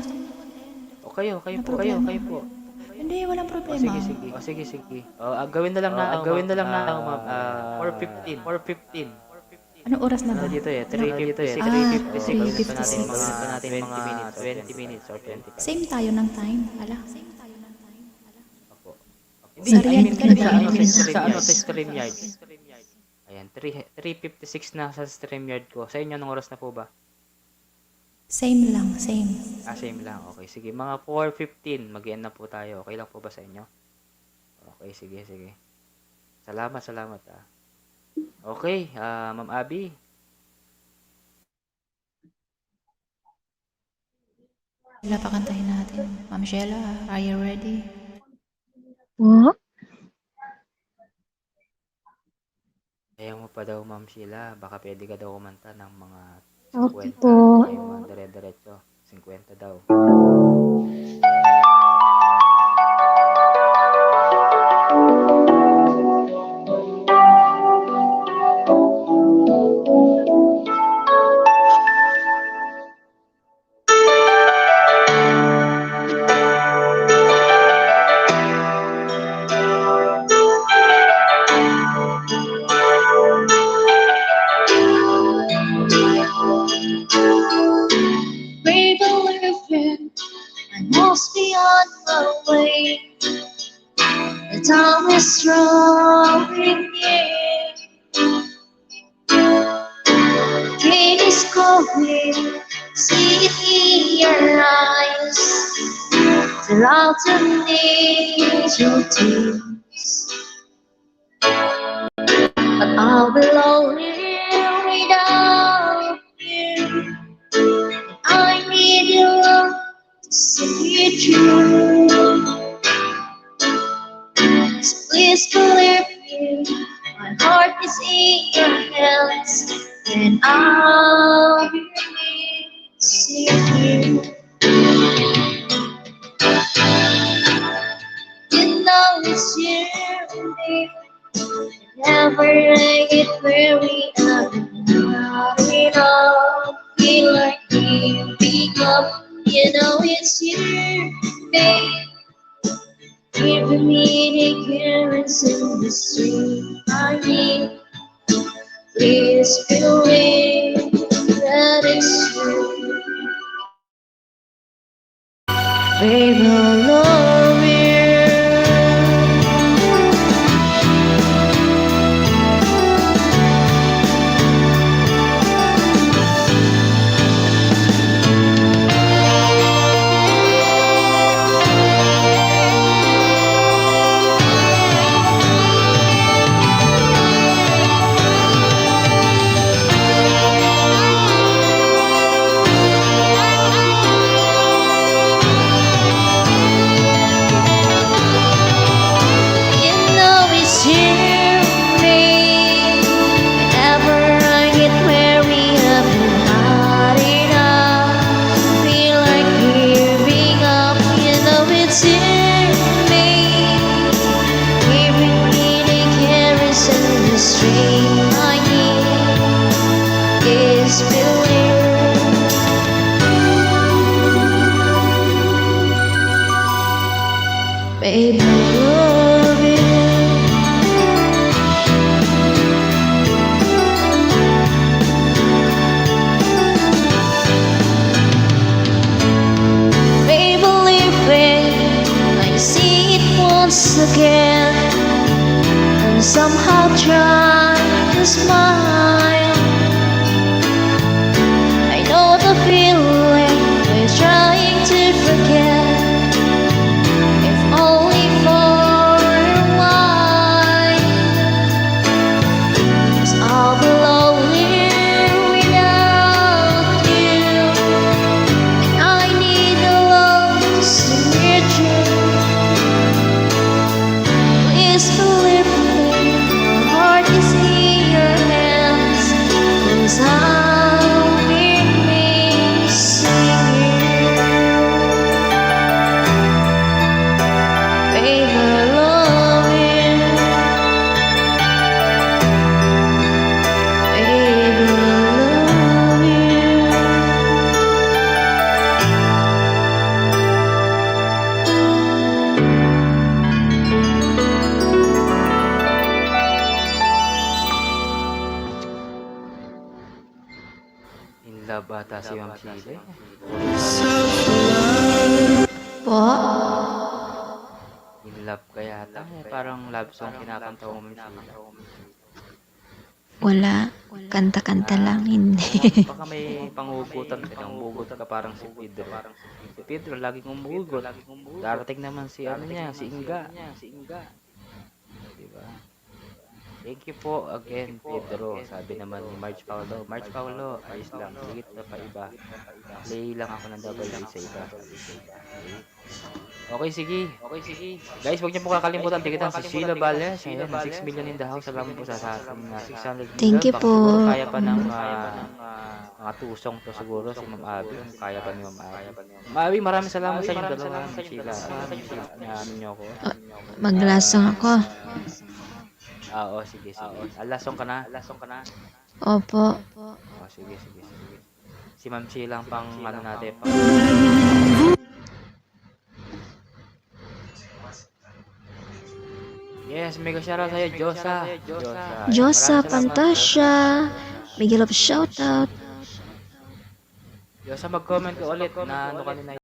Kayo po. Hindi, walang problema. Sige. Gawin na lang na Ma'am. 4:15. Anong oras na ba? Dito 3:56. 3:56. Natin mga 20 minutes or 25. Same tayo ng time. Ala. Hindi, sa StreamYard. Ayan, 3:56 na sa StreamYard ko. Sa inyo, anong oras na po ba? Same lang, same. Same lang. Okay, sige. Mga 4:15, mag-end na po tayo. Okay lang po ba sa inyo? Okay, sige. Salamat ah. Okay, Ma'am Abby. Wala pa kantahin natin. Ma'am Sheila, are you ready? What? Ayaw mo pa daw, Ma'am Sheila. Baka pwede ka daw kumanta ng mga Okay 50. po. Ayaw mga dire-diretso. 50 daw. is calling, see it in your eyes. They're out to need your tears, but I'll be lonely without you. I need your love to see it through. So please believe me, my heart is in your hands, and I'll be missing you. You know it's you, babe. Whenever I get where we are, not enough. Feel like giving up. You know it's you, babe. Giving me the currents in the stream I need. Please believe that it's you. Baby, I love you. You know it's you, babe. Whenever I get where we haven't had enough, feel like giving up. You know it's you, babe. Giving me the carrots and the string I need. Is believe, babe, I love you. Babe, believe it, I see it once again, and somehow try to smile. I know the feeling we're trying to forget, if only for a while. 'Cause I'll be lonely without you, and I need the love to see it through. Please believe me, my heart is in your hands, 'cause I'll be missing you. Babe, I love you. Babe, I love you. In love ata si Ma'am Sheila. Po? In love kaya ata. Parang love song kinakanta mo, Ma'am Sheila. Wala. Kanta-kanta lang, hindi. Baka may pangugutan ka, nangugutan ka parang si Pedro. Si Pedro, lagi kong umugot. Darating naman si ano niya, si Inga. Diba? Thank you po again, Pedro. Sabi naman ni March Paulo. March Paulo, ayos lang. Sigit na pa iba. Play lang ako ng double A sa iba. Okay, sige. Guys, huwag niyo po kakalimutan. Tikitan si Sheila Valles. Ayan, 6 million in the house. Salamat po sa ating 600 million. Thank you Baka po. siguro kaya pa ng mga tusong to siguro si Ma'am Abby. Kaya pa ni Ma'am Abby. Ma'am Abby, maraming salamat sa inyong dalawa. Ma'am Sheila. Ano niyo ako. Maglasong ako. Oo, sige. Alasong ka na. Opo. Sige. Si Ma'am Sheila ang pang ano natin. Yes, mega shoutout sa'yo, Josa. Josa, Maraming salamat. Pantasya. Miguel of shoutout. Josa, mag-comment ka ulit na ano kanina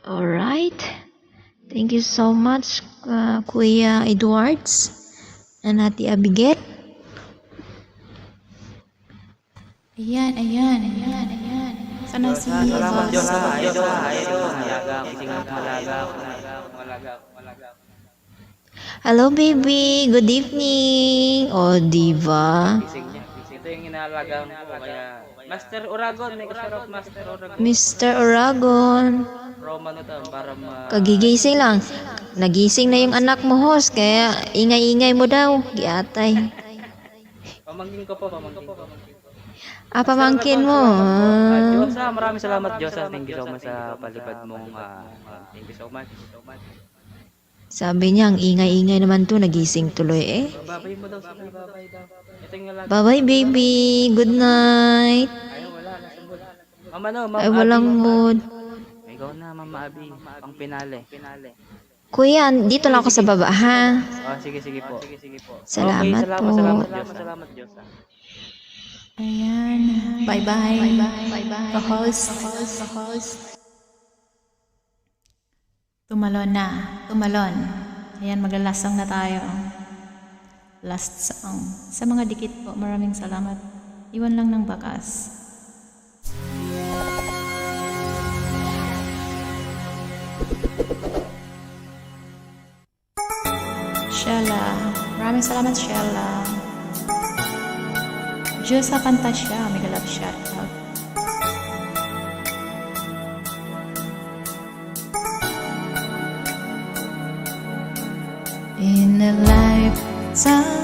Alright. Thank you so much, Kuya Edwards and Ate Abigail. Ayan. Sana si Salamat, Diyos. Boss. Idol. Malaga ako. Tingnan malaga ako. Hello, baby. Good evening. Oh, diva. Gising niya. Ito yung inaalagaan ko. Kaya, Master Oragon. May kasarap, Master Oragon. Mr. Oragon. Roman to para Kagigising lang. Nagising na yung anak mo, host. Kaya ingay-ingay mo daw. Giatay. Pamangkin ko po. Pamangkin mo. Diyosa, maraming salamat, Diyosa. Thank you so much sa palipad mong thank you so much. Sabi niya, ang ingay-ingay naman to. Nagising tuloy eh. Babay mo daw sila. Babay daw. Ito yung alaga. Bye-bye, baby. Good night. Ayaw, wala. Nasa mood. Mama no, Mama Ay, walang Abi. mood. Ikaw na, Mama Abi. Pang pinale. Kuya, dito lang ako sa baba, ha? Oh, sige po. Salamat okay, po. Salamat, Diyosa. Ayan. Bye-bye. Ka-host. Tumalon. Ayan, magla-last song na tayo. Last song. Sa mga dikit po, maraming salamat. Iwan lang ng bakas. Shella. Maraming salamat, Shella. Diyos sa Fantasia. Mega love shoutout. In a lifetime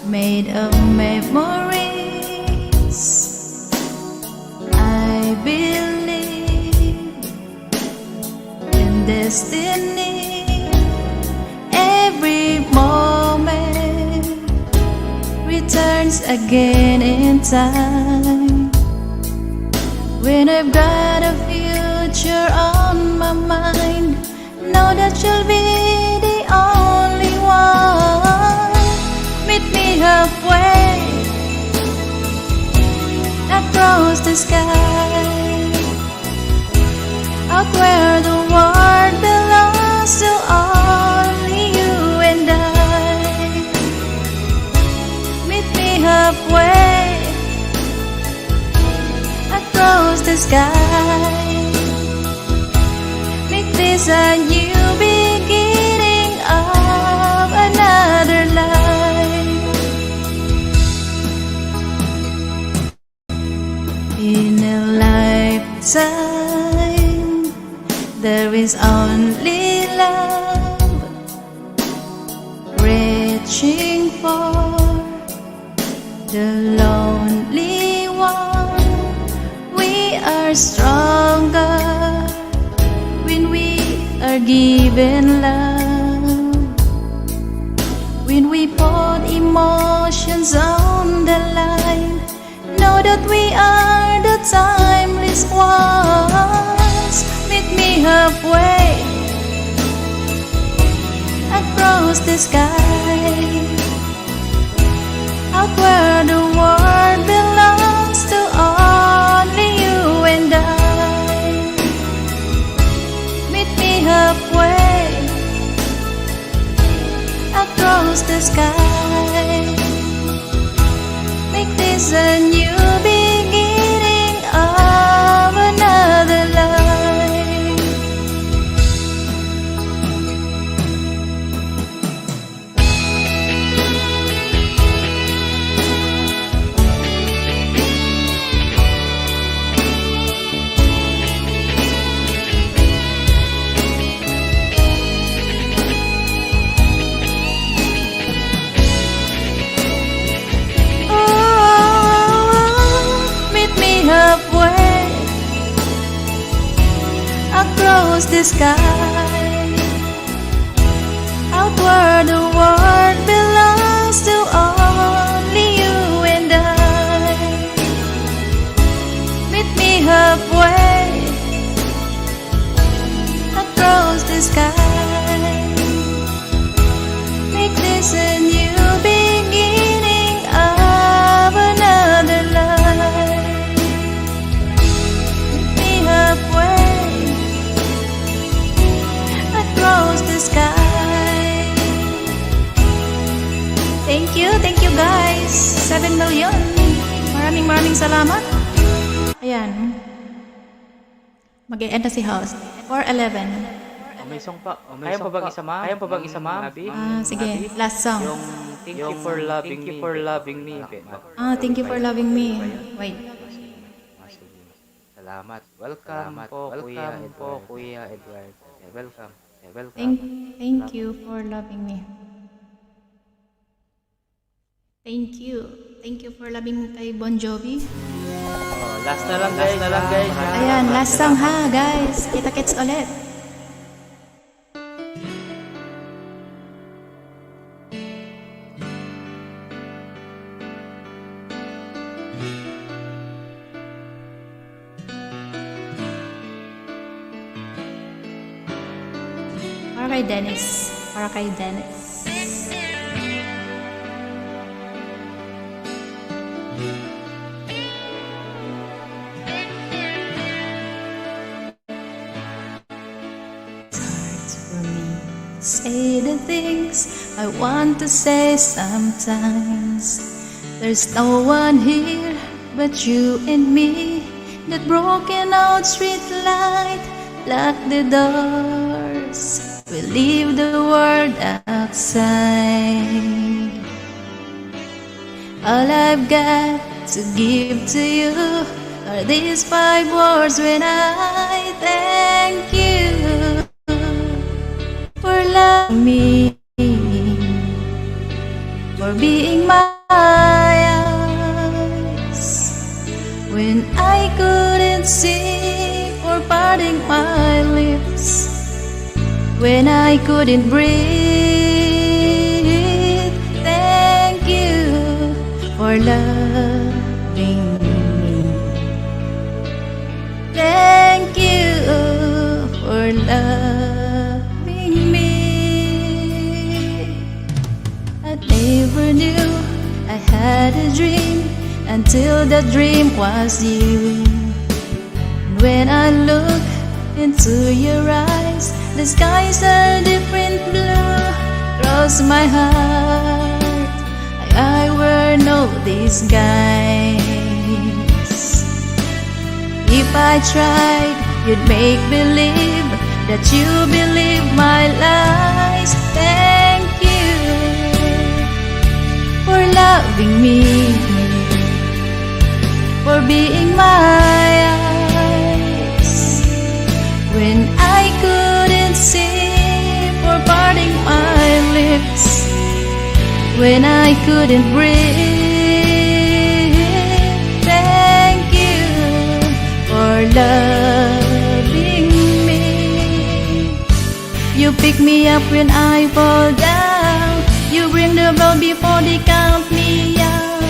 made of memories, I believe in destiny. Every moment returns again in time. When I've got a future on my mind, know that you'll be the only one. Meet me halfway across the sky, out where the world belongs to only you and I. Meet me halfway across the sky. Make this a new beginning of another life. In a lifetime, there is only love, reaching for the lonely one. We are stronger when we are given love. When we put emotions on the line, know that we are the timeless ones. Meet me halfway across the sky, out where the world belongs to only you and I. Meet me halfway across the sky. Make this a new beginning of another life. Halfway across the sky, out where the world belongs to only you and I. Meet me halfway across the sky. Make this a new beginning of another life. Halfway Maraming salamat. Ayan. Mag-e-end na si host. 4:11. May song pa. Kaya pa bang isama? Kaya pa bang isama? Sige, last song. Yung Thank you for loving me. Thank you for loving me. Thank you for loving me. Wait. Salamat. Welcome po, Kuya Edward. Welcome. Thank you for loving me. Thank you. Thank you for loving kay Bon Jovi. Last na lang guys. Ayan, last song ha, guys. Kita-kits ulit. Para kay Dennis. Say the things I want to say sometimes. There's no one here but you and me. That broken out street light, lock the doors. We leave the world outside. All I've got to give to you are these 5 words when I thank you for loving me, for being my eyes when I couldn't see, for parting my lips when I couldn't breathe. Thank you for loving me. Thank you for loving me. I never knew I had a dream until the dream was you. When I look into your eyes, the skies are different blue. Cross my heart, I wear no disguise. If I tried, you'd make believe that you believe my lies. Thank you for loving me, for being my eyes when I couldn't see, for parting my lips when I couldn't breathe. Thank you for loving me. You pick me up when I fall down. You bring the blow before they count me out.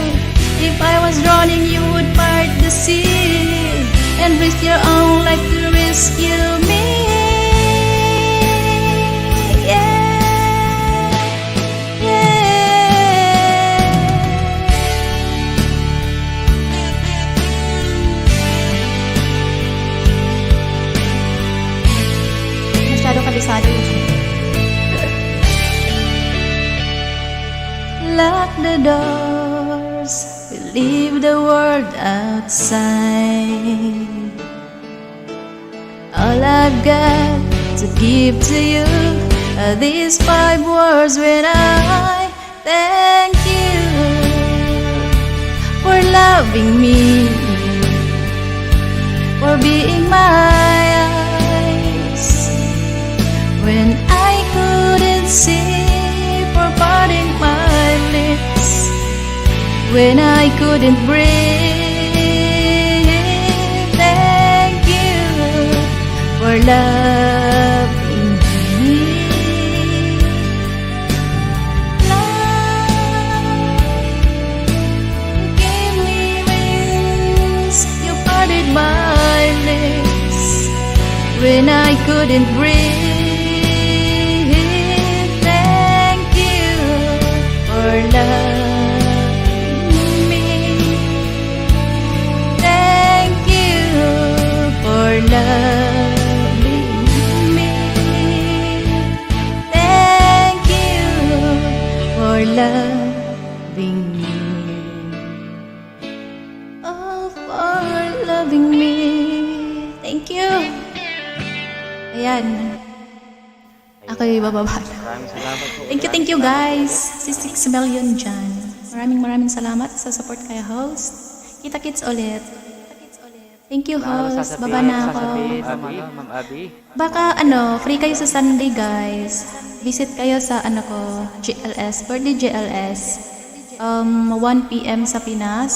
If I was drowning, you would part the sea and risk your own life to rescue me. Masyado kabisado yun. Lock the doors, we leave the world outside. All I've got to give to you are these 5 words when I thank you for loving me, for being my eyes when I couldn't see, for parting my lips when I couldn't breathe. Thank you for loving me. Love gave me wings. You parted my lips when I couldn't breathe. Thank you for loving me. Thank you for loving me. Thank you for loving me. loving me. Thank you. Ayan. Ako'y bababa na. Maraming salamat po. Thank you guys. Si 6 million dyan. Maraming salamat sa support kay host. Kita-kits ulit. Thank you host. Baba na ako. Ma'am Abby. Baka free kayo sa Sunday guys. Visit kayo sa ko, GLS, birthday GLS. 1 PM sa Pinas.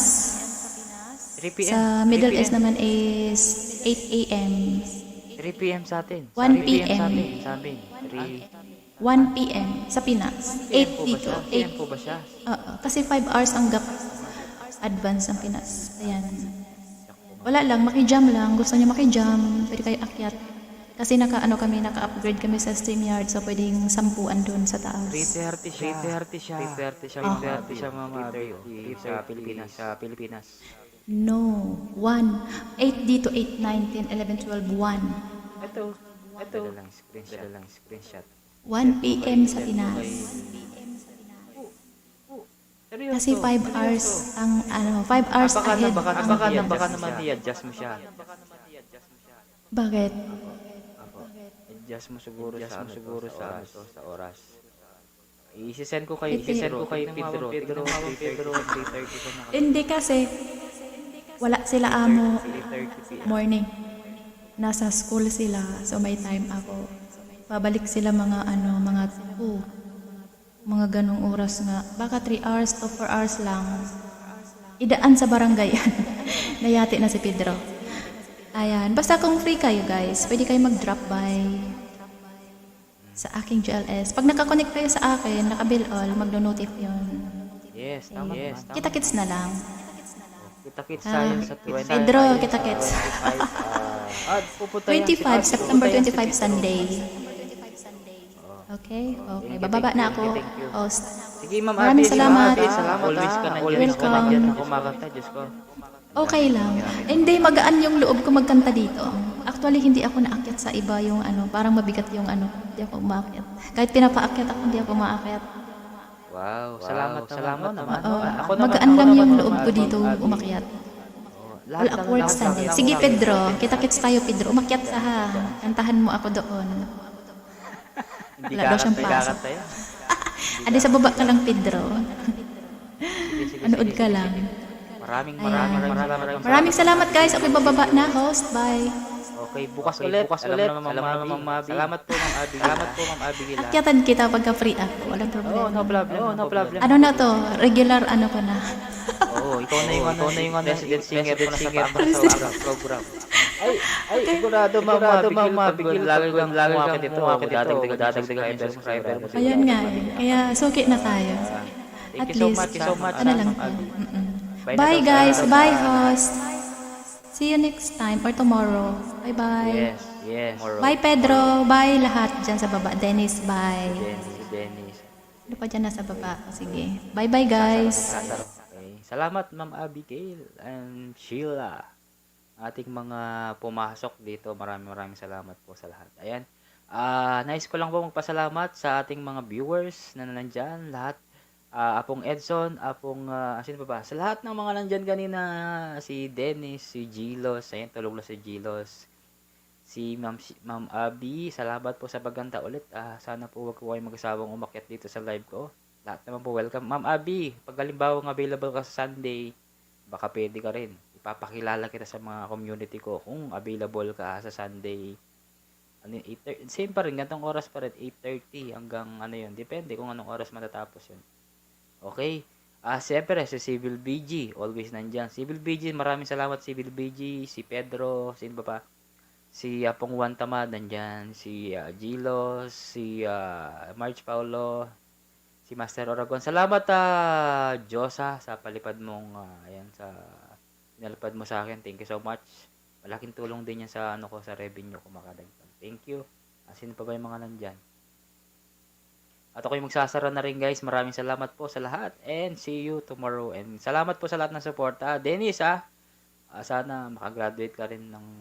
3 p.m. Sa Middle East naman is 8 AM. 3 p.m. sa atin. 1 p.m. Sa amin. 1 PM sa Pinas. 8 dito. 8 8. po ba siya? Oo, kasi 5 hours ang gap advance ng Pinas. Ayan. Wala lang, makijam lang. Gusto niyo makijam, pwede kayo akyat. Kasi naka-upgrade kami sa StreamYard, so pwedeng 10 doon sa taas. 3:30 siya. 3:30 siya, Mama Abby. Sa Pilipinas. Sa Pilipinas. No, 1. 8 dito, 8, 9, 10, 11, 12, 1. Ito. Dala lang screenshot. 1 PM sa Pinas. Kasi 5 hours ang 5 hours ahead. Baka naman i-adjust mo siya. Bakit? Adjust mo siguro sa oras. I-send ko kay Pedro. Pedro, 3:30 ko na. Hindi kasi wala sila amo 3:30 p.m. morning. Nasa school sila, so may time ako. Babalik sila mga mga ganong oras nga. Baka 3 hours to 4 hours lang. Idaan sa barangay yan. Nayati na si Pedro. Ayan. Basta kung free kayo guys, pwede kayo mag-drop by sa aking GLS. Pag nakakonect kayo sa akin, naka-bill all, magno-notif yun. Yes, tama. Kita-kits na lang. Kita-kits tayo sa 25. Pedro, kita-kits. Pupunta yan 25, September 25, Sunday. Okay. Bababa na ako. Host. Sige, Ma'am Maraming Abby. salamat. Always ka na Welcome. dyan na kumakanta, Diyos ko. Okay lang. Hindi, magaan yung loob ko magkanta dito. Actually, hindi ako naakyat sa iba yung parang mabigat yung Hindi ako umaakyat. Kahit pinapaakyat ako, hindi ako umaakyat. Wow, salamat naman. Magaan lang yung loob ko dito umakyat. All upward standing. Sige, Pedro. Kita-kits tayo, Pedro. Umakyat ka ha. Kantahan mo ako doon. Wala daw siyang pasok. Adi sa baba ka lang, Pedro. Anood ka lang. Maraming salamat guys. Ako'y bababa na, host. Bye. Okay, bukas ulit. Alam na, Ma'am Abby. Salamat po, Ma'am Abby. Akyatan kita pagka free ako. Walang problema. No problem. Ano na to? Regular ko na. Ikaw na yung resident singer ko na sa program. Ay, sigurado, Ma'am Abby. Lagi kang kumakit ito. Dadagdagan yung subscriber mo. Ayan nga eh. Kaya suki na tayo. At Thank you least, so much. ano lang to. Bye guys. Bye host. See you next time or tomorrow. Bye-bye. Yes. Bye Pedro. Bye lahat dyan sa baba. Dennis, bye. Dennis. Ano pa dyan nasa baba? Sige. Bye-bye guys. Okay. Salamat, Ma'am Abigail and Sheila. Ating mga pumasok dito. Maraming salamat po sa lahat. Ayan. Nais ko lang po magpasalamat sa ating mga viewers na nandyan. Lahat. Apong Edson, sino pa ba? Sa lahat ng mga nandyan kanina, si Dennis, si Gilos, ayun, tulog na si Gilos. Si Ma'am Abby, salamat po sa pagganta ulit. Sana po wag ko kayo mag-asawang umakyat dito sa live ko. Lahat naman po welcome. Ma'am Abby, pag halimbawa available ka sa Sunday, baka pwede ka rin. Ipapakilala kita sa mga community ko kung available ka sa Sunday. Same pa rin, gantong oras pa rin, 8:30 hanggang yun. Depende kung anong oras matatapos yun. Okay. Siyempre, si Civil BG, always nandyan. Civil BG, maraming salamat Civil BG, si Pedro, sino ba pa? Si Apong Juan Tamad, nandyan. Si Gilos, si March Paulo, si Master Oragon. Salamat, Josa, sa palipad mong, pinalipad mo sa akin. Thank you so much. Malaking tulong din yan sa, sa revenue ko makadagdag. Thank you. Sino pa ba yung mga nandyan? At ako'y magsasara na rin guys. Maraming salamat po sa lahat. And see you tomorrow. And salamat po sa lahat ng support. Dennis sana makagraduate ka rin ng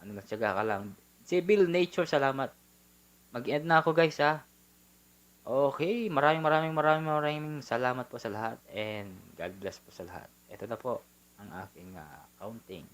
nagtyaga ka lang. Civil Nature, salamat. Mag-end na ako guys Okay. Maraming salamat po sa lahat. And God bless po sa lahat. Ito na po ang aking counting.